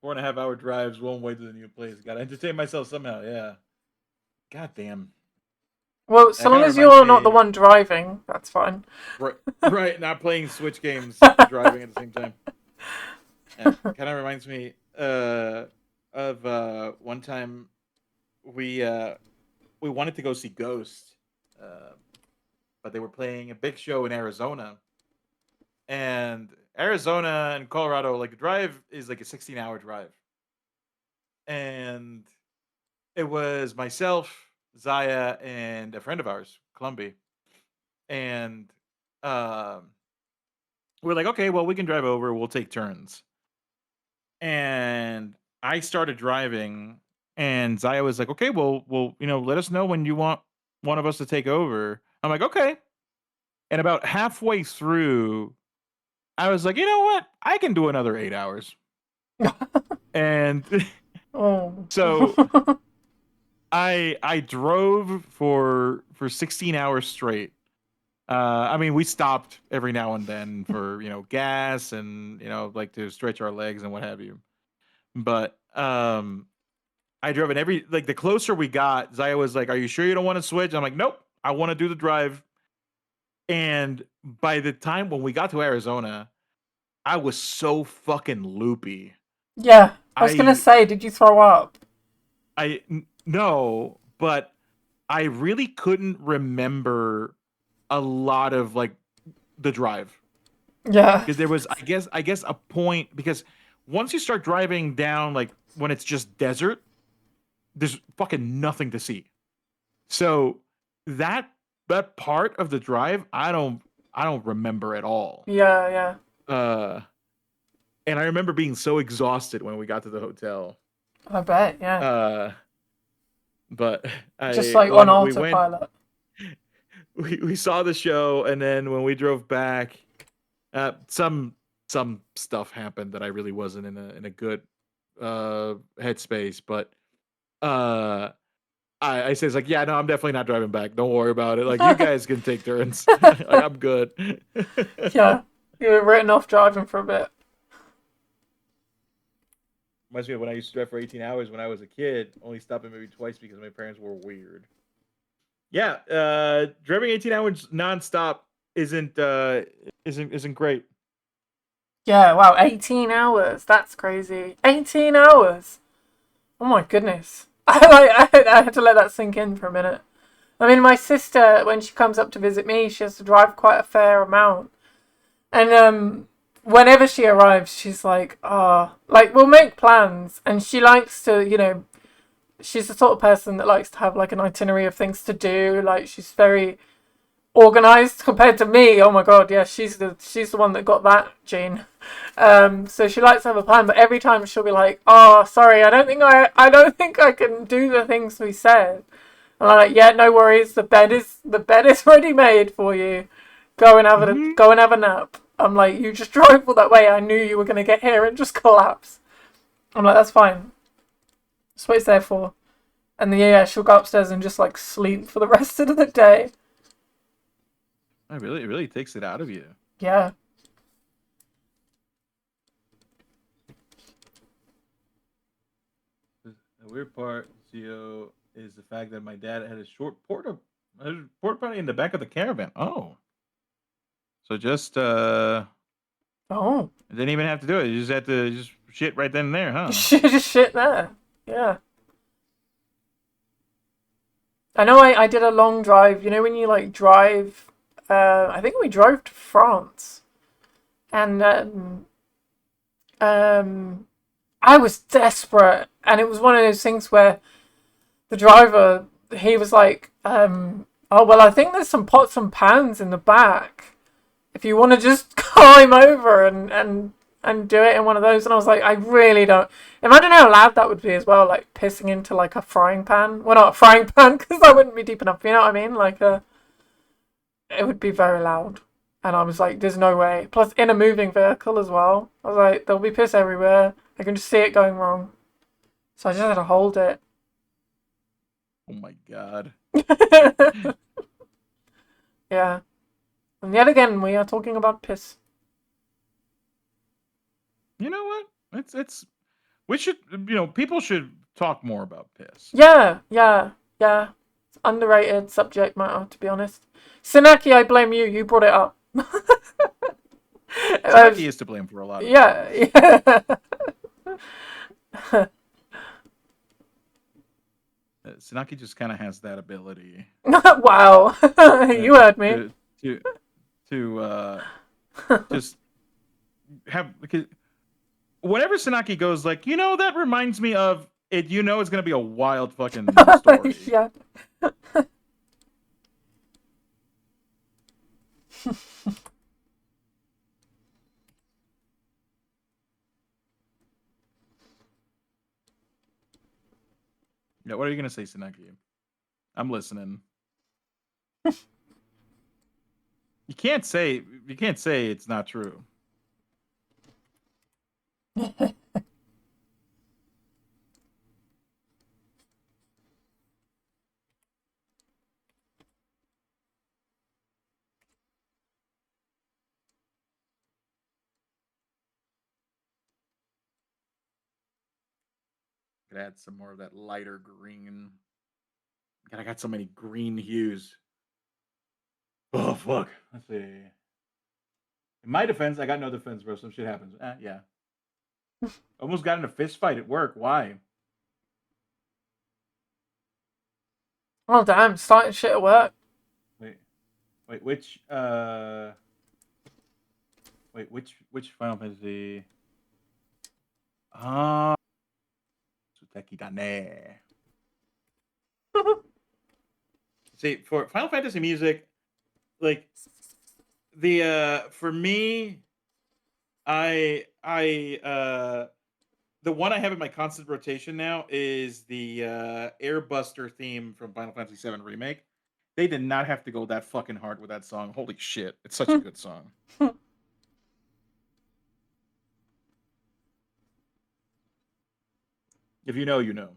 4.5 hour drives one way to the new place. Gotta entertain myself somehow. Yeah. God damn. Well, so That long kind of as reminds you're not the me. one driving, that's fine. Right, right. Not playing Switch games, driving at the same time. Yeah, kind of reminds me of one time we uh, we wanted to go see Ghost, uh, but they were playing a big show in Arizona, and Arizona and Colorado, like the drive is like a 16-hour drive, and it was myself, Zaya, and a friend of ours, Clumpy, and um, we're like, okay, well, we can drive over. We'll take turns. And I started driving, and Zaya was like, "Okay, well, let us know when you want one of us to take over." I'm like, "Okay." And about halfway through, I was like, "You know what? I can do another 8 hours." And Oh. so I drove for 16 hours straight. I mean, we stopped every now and then for gas and like to stretch our legs and what have you. But I drove, and every like the closer we got, Zaya was like, "Are you sure you don't want to switch?" I'm like, "Nope, I want to do the drive." And by the time when we got to Arizona, I was so fucking loopy. Yeah, I was gonna I say, did you throw up? no, but I really couldn't remember a lot of like the drive Yeah. because there was, I guess a point because once you start driving down like when it's just desert, there's fucking nothing to see. So that that part of the drive, I don't remember at all. Yeah, yeah. Uh, and I remember being so exhausted when we got to the hotel. I bet, yeah. Uh, but Just I like on when we went, autopilot. we saw the show, and then when we drove back, some stuff happened that I really wasn't in a good headspace. But uh, I says like, yeah, no, I'm definitely not driving back. Don't worry about it. Like you guys can take turns. Like I'm good. Yeah. You were written off driving for a bit. Reminds me of when I used to drive for 18 hours when I was a kid, only stopping maybe twice because my parents were weird. Yeah, driving 18 hours nonstop isn't great. Yeah, wow, 18 hours. That's crazy. 18 hours. Oh my goodness. I had to let that sink in for a minute. I mean, my sister, when she comes up to visit me, she has to drive quite a fair amount. And whenever she arrives, she's like, like we'll make plans, and she likes to, she's the sort of person that likes to have like an itinerary of things to do. Like she's very organized compared to me. Oh my god, yeah, she's the one that got that gene. So she likes to have a plan, but every time she'll be like, "Oh, sorry, I don't think I can do the things we said." And I'm like, yeah, no worries. The bed is ready made for you. Hmm. Go and have a nap. I'm like, you just drove all that way. I knew you were gonna get here and just collapse. I'm like, that's fine. That's what it's there for. And then yeah, she'll go upstairs and just like sleep for the rest of the day. It really takes it out of you. Yeah. The weird part, CO, is the fact that my dad had a porta potty in the back of the caravan. Oh, so just Oh. didn't even have to do it. You just had to just shit right then and there, huh? Just shit there. Yeah. I know I did a long drive. You know when you like drive I think we drove to France and um I was desperate and it was one of those things where the driver he was like, oh well I think there's some pots and pans in the back. If you want to just climb over and do it in one of those. And I was like, I really don't. Imagine how loud that would be as well, like pissing into like a frying pan. Well, not a frying pan because that wouldn't be deep enough. You know what I mean? Like, it would be very loud. And I was like, there's no way. Plus, in a moving vehicle as well. I was like, there'll be piss everywhere. I can just see it going wrong. So I just had to hold it. Oh my god. Yeah. And yet again, we are talking about piss. You know what? It's we should people should talk more about piss. Yeah, yeah, yeah. It's underrated subject matter, to be honest. Sinaki, I blame you. You brought it up. Sanaki is to blame for a lot of Yeah, things. yeah. Sanaki just kind of has that ability Wow. uh, You heard me. to to to just have because whenever Sanaki goes like, that reminds me of it. It's gonna be a wild fucking story. Yeah. Yeah, what are you gonna say, Sanaki? I'm listening. You can't say it's not true. Could add some more of that lighter green. God, I got so many green hues. Oh fuck. Let's see. In my defense, I got no defense, bro. Some shit happens. Yeah. Almost got in a fist fight at work. Why? Oh, damn. Starting shit at work. Wait, wait. Which Final Fantasy? Ah, Suteki Dane. See, for Final Fantasy music, like for me, I the one I have in my constant rotation now is the Airbuster theme from Final Fantasy VII Remake. They did not have to go that fucking hard with that song. Holy shit, it's such a good song. If you know, you know.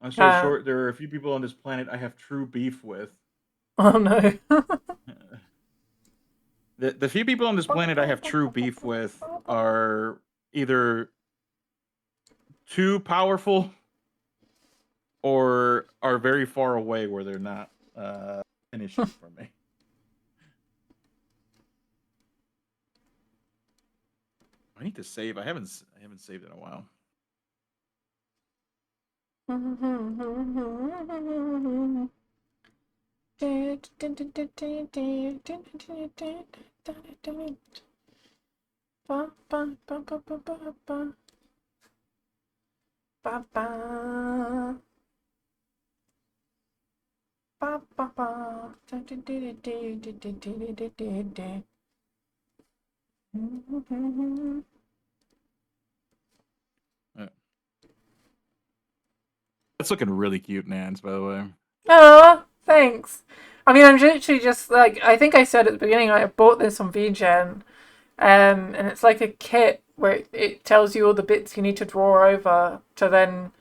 I'm so Yeah. short. There are a few people on this planet I have true beef with. Oh, no. The few people on this planet I have true beef with are either too powerful or are very far away where they're not an issue for me. I need to save. I haven't saved in a while. That's looking really cute, Nance, by the way. Oh, thanks. I mean, I'm literally just like, I think I said at the beginning, I bought this on VGen, and it's like a kit where it tells you all the bits you need to draw over to then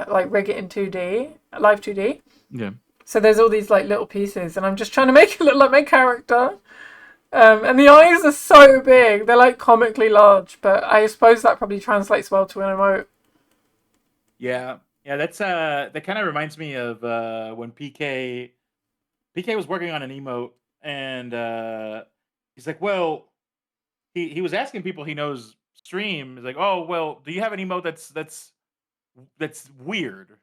like rig it in 2D, live 2D. Yeah. So there's all these like little pieces, and I'm just trying to make it look like my character. And the eyes are so big; they're like comically large. But I suppose that probably translates well to an emote. Yeah. Yeah, that kind of reminds me of when PK was working on an emote and he's like, well, he was asking people he knows stream. He's like, oh well, do you have an emote that's weird?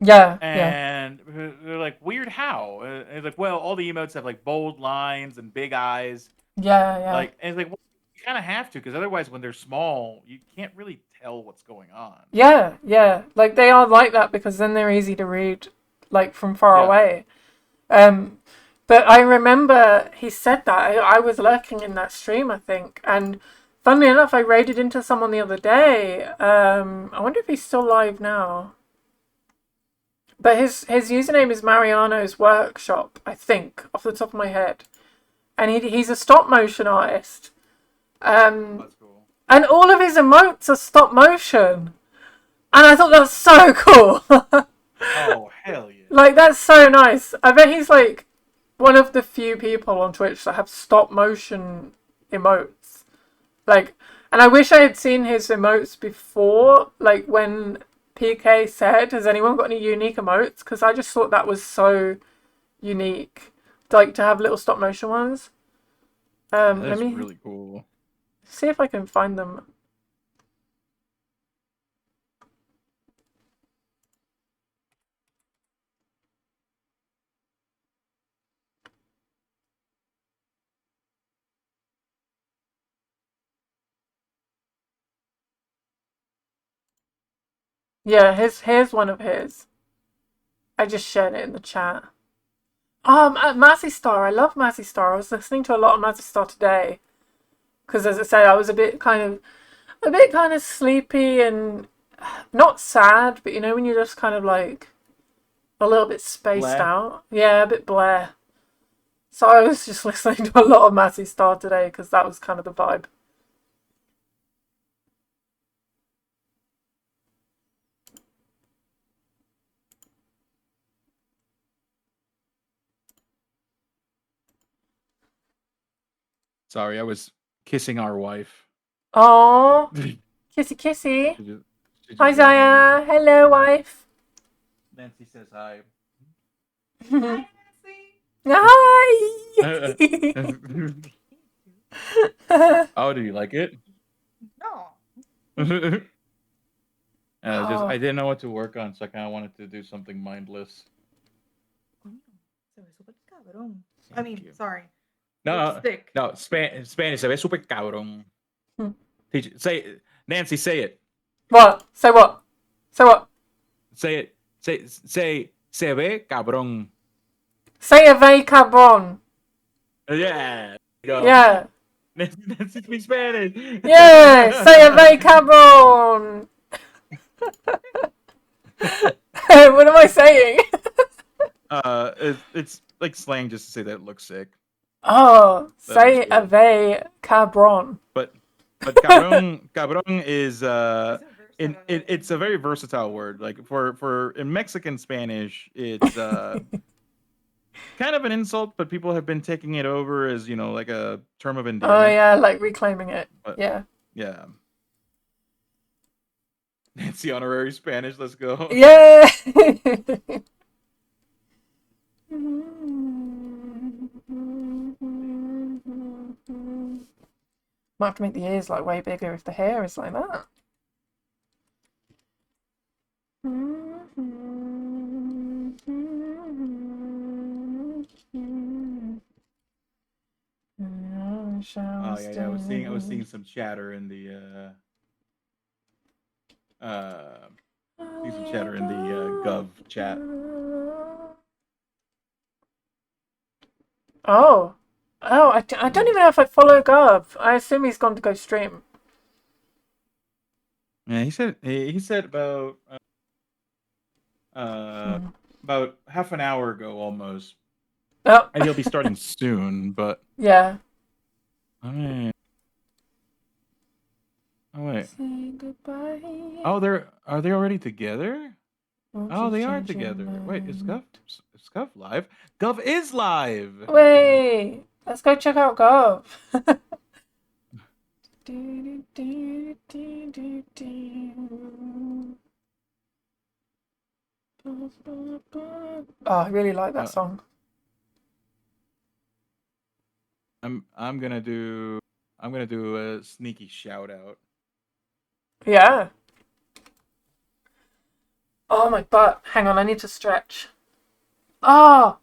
Yeah, yeah, And they're like, weird how? And he's like, well, all the emotes have like bold lines and big eyes. yeah, yeah, Like, and it's like, well, you kind of have to because otherwise, when they're small, you can't really tell what's going on. yeah, yeah. Like they are like that because then they're easy to read, like from far Yeah. away. Um, but I remember he said that. I was lurking in that stream, I think, and funnily enough, I raided into someone the other day. I wonder if he's still live now. But his username is Mariano's Workshop, I think, off the top of my head, and he's a stop motion artist. Um, That's cool. and all of his emotes are stop motion, and I thought that's so cool. Oh hell yeah! Like that's so nice. I bet he's like one of the few people on Twitch that have stop motion emotes. Like, and I wish I had seen his emotes before, like when PK said, "Has anyone got any unique emotes?" Because I just thought that was so unique, like to have little stop motion ones. Yeah, Let that's me really cool. see if I can find them. Yeah, here's one of his. I just shared it in the chat. Mazzy Star. I love Mazzy Star. I was listening to a lot of Mazzy Star today because, as I said, I was a bit kind of sleepy and not sad, but you know when you're just kind of like a little bit spaced Blah. out. Yeah, a bit blare. So I was just listening to a lot of Mazzy Star today because that was kind of the vibe. Sorry, I was kissing our wife. Oh, she kissy kissy. just she Hi just got home. Zaya. Hello, wife. Nancy says hi. Hi. Oh, do you like it? Just I Oh, didn't know what to work on, so I kind of wanted to do something mindless. I Thank mean, you. sorry. No, Lipstick. no, Spanish. Se ve super cabrón. Teach say Nancy. Say it. what? Say what? Say what? Say it. Say. Se ve cabrón. Say a ve cabron. Yeah. Go. Yeah. Nancy speaks Spanish. Yeah. Say a ve cabron. What am I saying? It's like slang just to say that it looks sick. Oh, That looks say a good. ve cabron. But cabrón is it's a very versatile word. Like for in Mexican Spanish, it's kind of an insult, but people have been taking it over as like a term of Oh endearment. yeah, like reclaiming it. But Yeah. yeah, Nancy honorary Spanish. Let's go. Yeah. Might have to make the ears like way bigger if the hair is like that. Oh yeah, yeah. I was seeing some chatter in the seeing some chatter in the Gov chat. Oh. Oh, I don't even know if I follow Gov. I assume he's gone to go stream. Yeah, he said about uh, Mm. about half an hour ago almost, Oh, and he'll be starting soon. But yeah. I mean, oh wait, Say goodbye. oh they're are they already together? Won't Oh, keep they are changing your together. Wait, mind. Is Gov live? Gov is live. Wait, let's go check out Gov. Oh, I really like that Uh, song. I'm gonna do a sneaky shout out. Yeah. Oh my butt. Hang on, I need to stretch. Ah,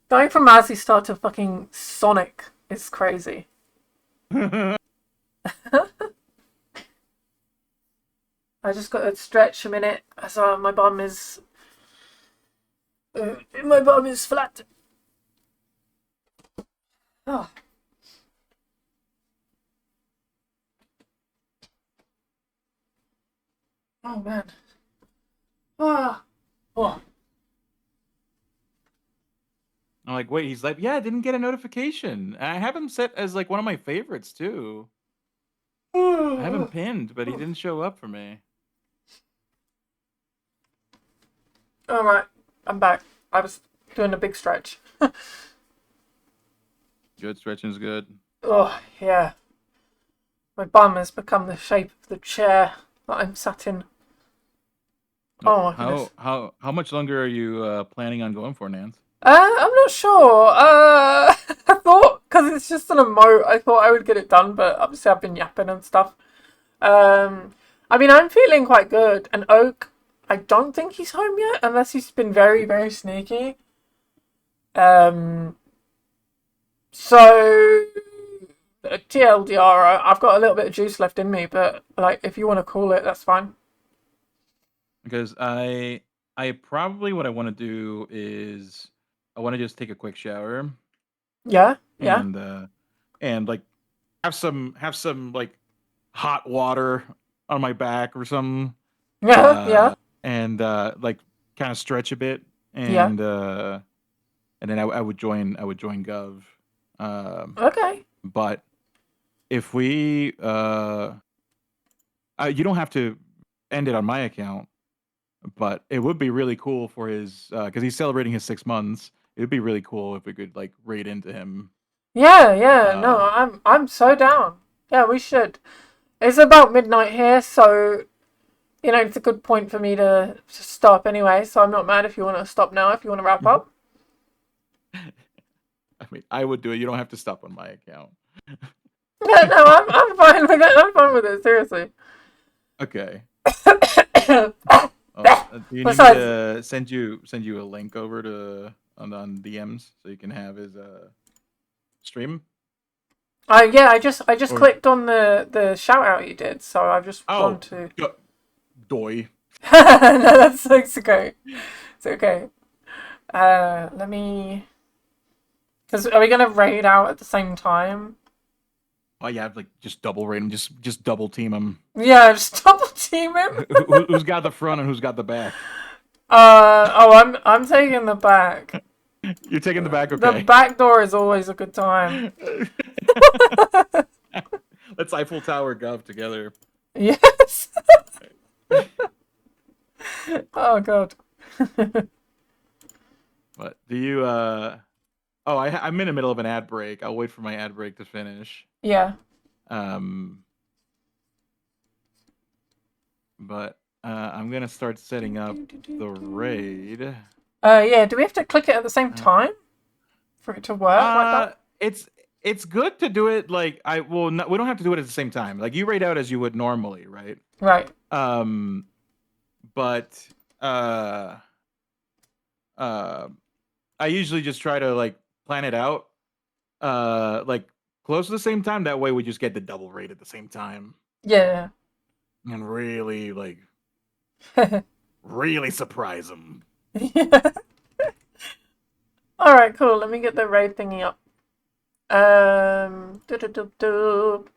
going from Mazzy Star to fucking Sonic is crazy. I just got to stretch a minute as my bum is flat. Oh, oh man. Ah, oh. I'm like, wait, he's like, yeah, I didn't get a notification. I have him set as like one of my favorites too. I have him pinned, but he didn't show up for me. All right, I'm back. I was doing a big stretch. Good stretching's good. Oh yeah, my bum has become the shape of the chair that I'm sat in. Oh, Oh my goodness. how much longer are you planning on going for, Nance? I'm not sure. I thought because it's just an emote, I thought I would get it done, but obviously I've been yapping and stuff. Um, I mean, I'm feeling quite good. And Oak, I don't think he's home yet, unless he's been very, very sneaky. Um, so TLDR, I've got a little bit of juice left in me, but like, if you want to call it, that's fine. Because I probably what I want to do is I want to just take a quick shower Yeah, yeah, and like have some like hot water on my back or some yeah, yeah, and like kind of stretch a bit yeah. and then I would join Gov. Um, Okay. but if we you don't have to end it on my account, but it would be really cool for his because he's celebrating his 6 months. It would be really cool if we could like raid into him. Yeah, yeah. No, Uh, I'm so down. Yeah, we should. It's about midnight here, so it's a good point for me to stop anyway. So I'm not mad if you want to stop now. If you want to wrap up. I mean, I would do it. You don't have to stop on my account. Yeah, no, I'm fine with it. I'm fine with it. Seriously. Okay. Do you need me Besides, to send you a link over to on DMs so you can have his stream? I just Or clicked on the shout out you did, so I've just gone oh, to. doy. No, that's okay. It's okay. Let me. Because are we gonna raid out at the same time? Oh yeah, like just double rate him, just double team him. Yeah, just double team him. Who's got the front and who's got the back? I'm taking the back. You're taking the back, The okay? back door is always a good time. Let's Eiffel Tower Gov together. Yes. Oh god. But do you Oh, I'm in the middle of an ad break. I'll wait for my ad break to finish. Yeah. Um but I'm gonna start setting up the raid. Yeah. Do we have to click it at the same Uh, time for it to work like that? it's good to do it like we don't have to do it at the same time. Like you raid out as you would normally, right? Right. Um but uh uh I usually just try to like plan it out like close to the same time. That way we just get the double rate at the same time Yeah. and really like really surprise them. Yeah. All right. Cool. Let me get the raid thingy up. Do do do do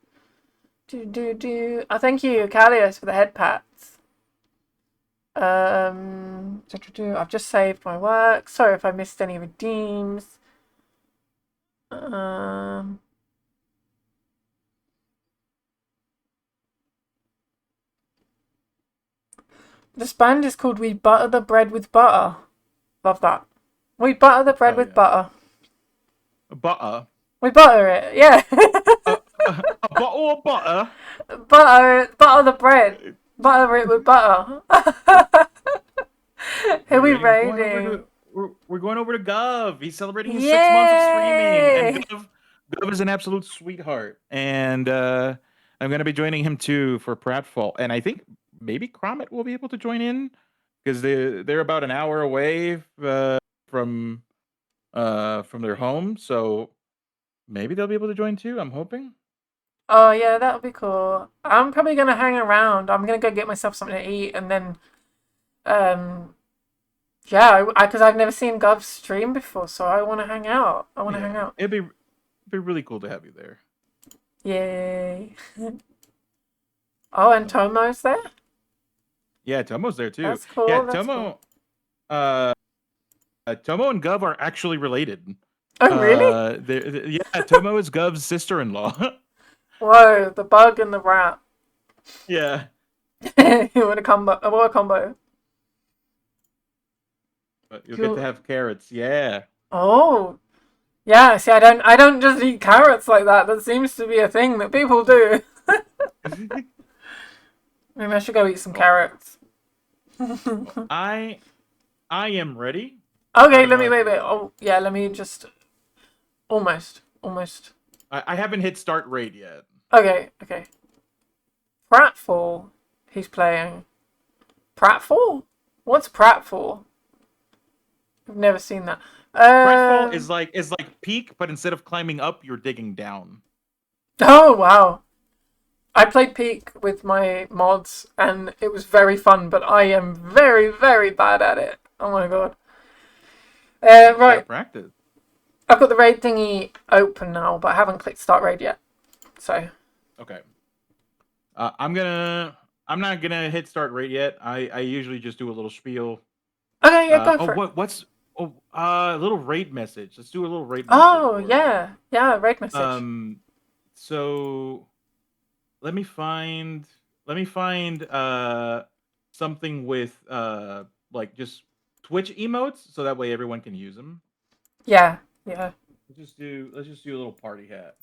do do do. I thank you, Callios, for the head pats. I've just saved my work. Sorry if I missed any redeems. Um, this band is called We Butter the Bread with Butter. Love that. We butter the bread Oh with yeah. butter. Butter. We butter it, yeah. A bottle of butter. butter the bread. Butter it with butter. Who Hey, we Reddy, we're going over raiding? to we're going over to Gov. He's celebrating his 6 months of streaming, and Yay! Gov is an absolute sweetheart. And I'm gonna be joining him too for Pratfall, and I think maybe Cromit will be able to join in because they're about an hour away from from their home, so maybe they'll be able to join too. I'm hoping. Oh yeah, that would be cool. I'm probably gonna hang around. I'm gonna go get myself something to eat, and then um, yeah, because I've never seen Gov stream before, so I want to hang out. I want to hang Yeah, out. it'd be really cool to have you there. Yay! Oh, and So Tomo's there. yeah, Tomo's there too. That's Yeah, cool. That's cool. Uh, Tomo and Gov are actually related. Oh really? Yeah, Tomo is Gov's sister-in-law. Whoa, the bug and the rat. Yeah. What a combo! What a combo! But you'll get to You. have carrots. Yeah. Oh, yeah. See, I don't just eat carrots like that. That seems to be a thing that people do. Maybe I should go eat some well, carrots. well, I am ready. I Okay, don't let know me if wait. you Wait. Oh, yeah. Let me just almost. I haven't hit start raid yet. Okay, okay. Pratfall. He's playing. Pratfall? What's Pratfall? I've never seen that. Pratfall Um. is like peak, but instead of climbing up, you're digging down. Oh wow. I played Peak with my mods, and it was very fun. But I am very, very bad at it. Oh my god. You just gotta Right. practice. I've got the raid thingy open now, but I haven't clicked start raid yet. So. Okay. I'm not gonna hit start raid yet. I usually just do a little spiel. Okay, yeah, go Oh, for it. what's a little rate message. Let's do a little rate message Oh for yeah, yeah. Raid message. um. So let me find something with like just Twitch emotes, so that way everyone can use them. Yeah, yeah. Let's just do a little party hat.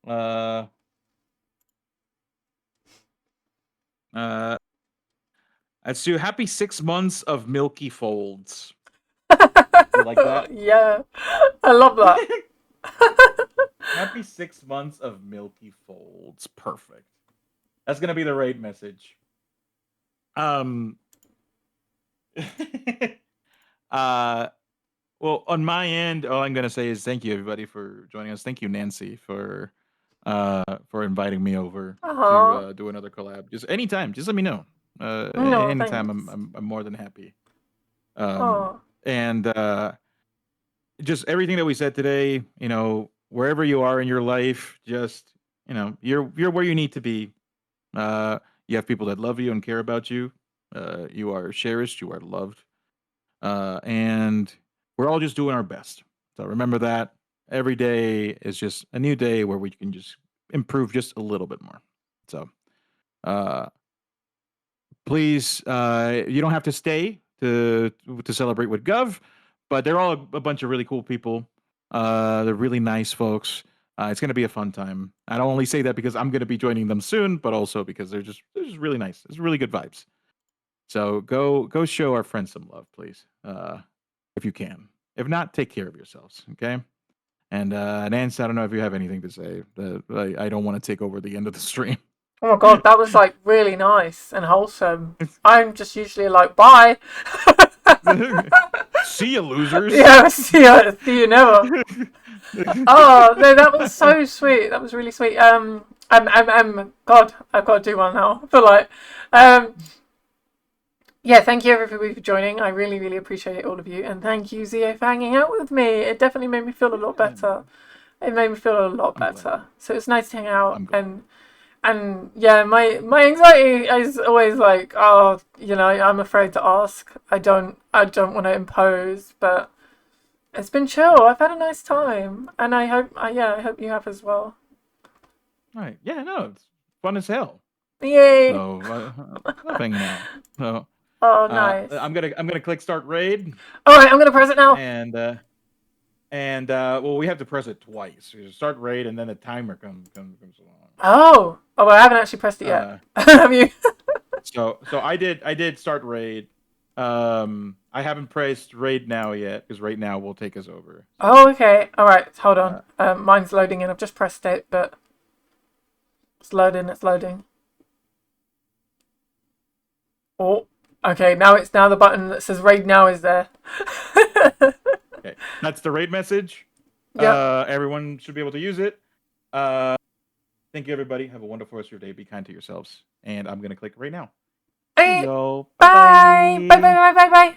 Uh uh. Let's do happy 6 months of milky folds. You like that? Yeah, I love that. Happy 6 months of milky folds. Perfect. That's gonna be the raid message. Um. uh. Well, on my end, all I'm gonna say is thank you everybody for joining us. Thank you, Nancy, for inviting me over to Oh do another collab. Just anytime, just let me know. no, Anytime, I'm, thanks. I'm I'm more than happy. Um, Oh, and just everything that we said today, wherever you are in your life, just you're where you need to be. Uh, you have people that love you and care about you. You are cherished. You are loved. And we're all just doing our best. So remember that every day is just a new day where we can just improve just a little bit more. So uh, please, you don't have to stay to celebrate with Gov, but they're all a bunch of really cool people. They're really nice folks. It's going to be a fun time. I don't only say that because I'm going to be joining them soon, but also because they're just really nice. It's really good vibes. So go show our friends some love, please, if you can. If not, take care of yourselves, okay? And Nance, I don't know if you have anything to say. I don't want to take over the end of the stream. oh my god, that was like really nice and wholesome. I'm just usually like bye. See you, losers. Yeah, see you never. Oh no, that was so sweet. That was really sweet. God, I've got to do one now. I feel like, um, yeah. Thank you everybody for joining. I really, really appreciate all of you, and thank you Zio for hanging out with me. It definitely made me feel a lot Yeah. better. It made me feel a lot I'm glad. better. So it's nice to hang out I'm glad. and yeah, my anxiety is always like, oh, I'm afraid to ask. I don't want to impose, but it's been chill. I've had a nice time, and I hope you have as well. All right. Yeah, no, it's fun as hell. Yay! So I love hanging out. So Oh, nice. I'm gonna click start raid, All right, I'm gonna press it now. and well, we have to press it twice. You start raid, and then the timer comes along. Oh, well, I haven't actually pressed it yet. Uh, Have you? so I did start raid. I haven't pressed raid now yet because raid now will take us over. So Oh, okay. All right, hold on. uh, Mine's loading in. I've just pressed it, but it's loading. It's loading. Oh, okay. Now the button that says raid now is there. okay, that's the raid message. Yep. Everyone should be able to use it. Uh, thank you, everybody. Have a wonderful rest of your day. Be kind to yourselves. And I'm gonna click right now. See Hey, y'all. Bye bye. Bye. Bye. bye. Bye. Bye. Bye.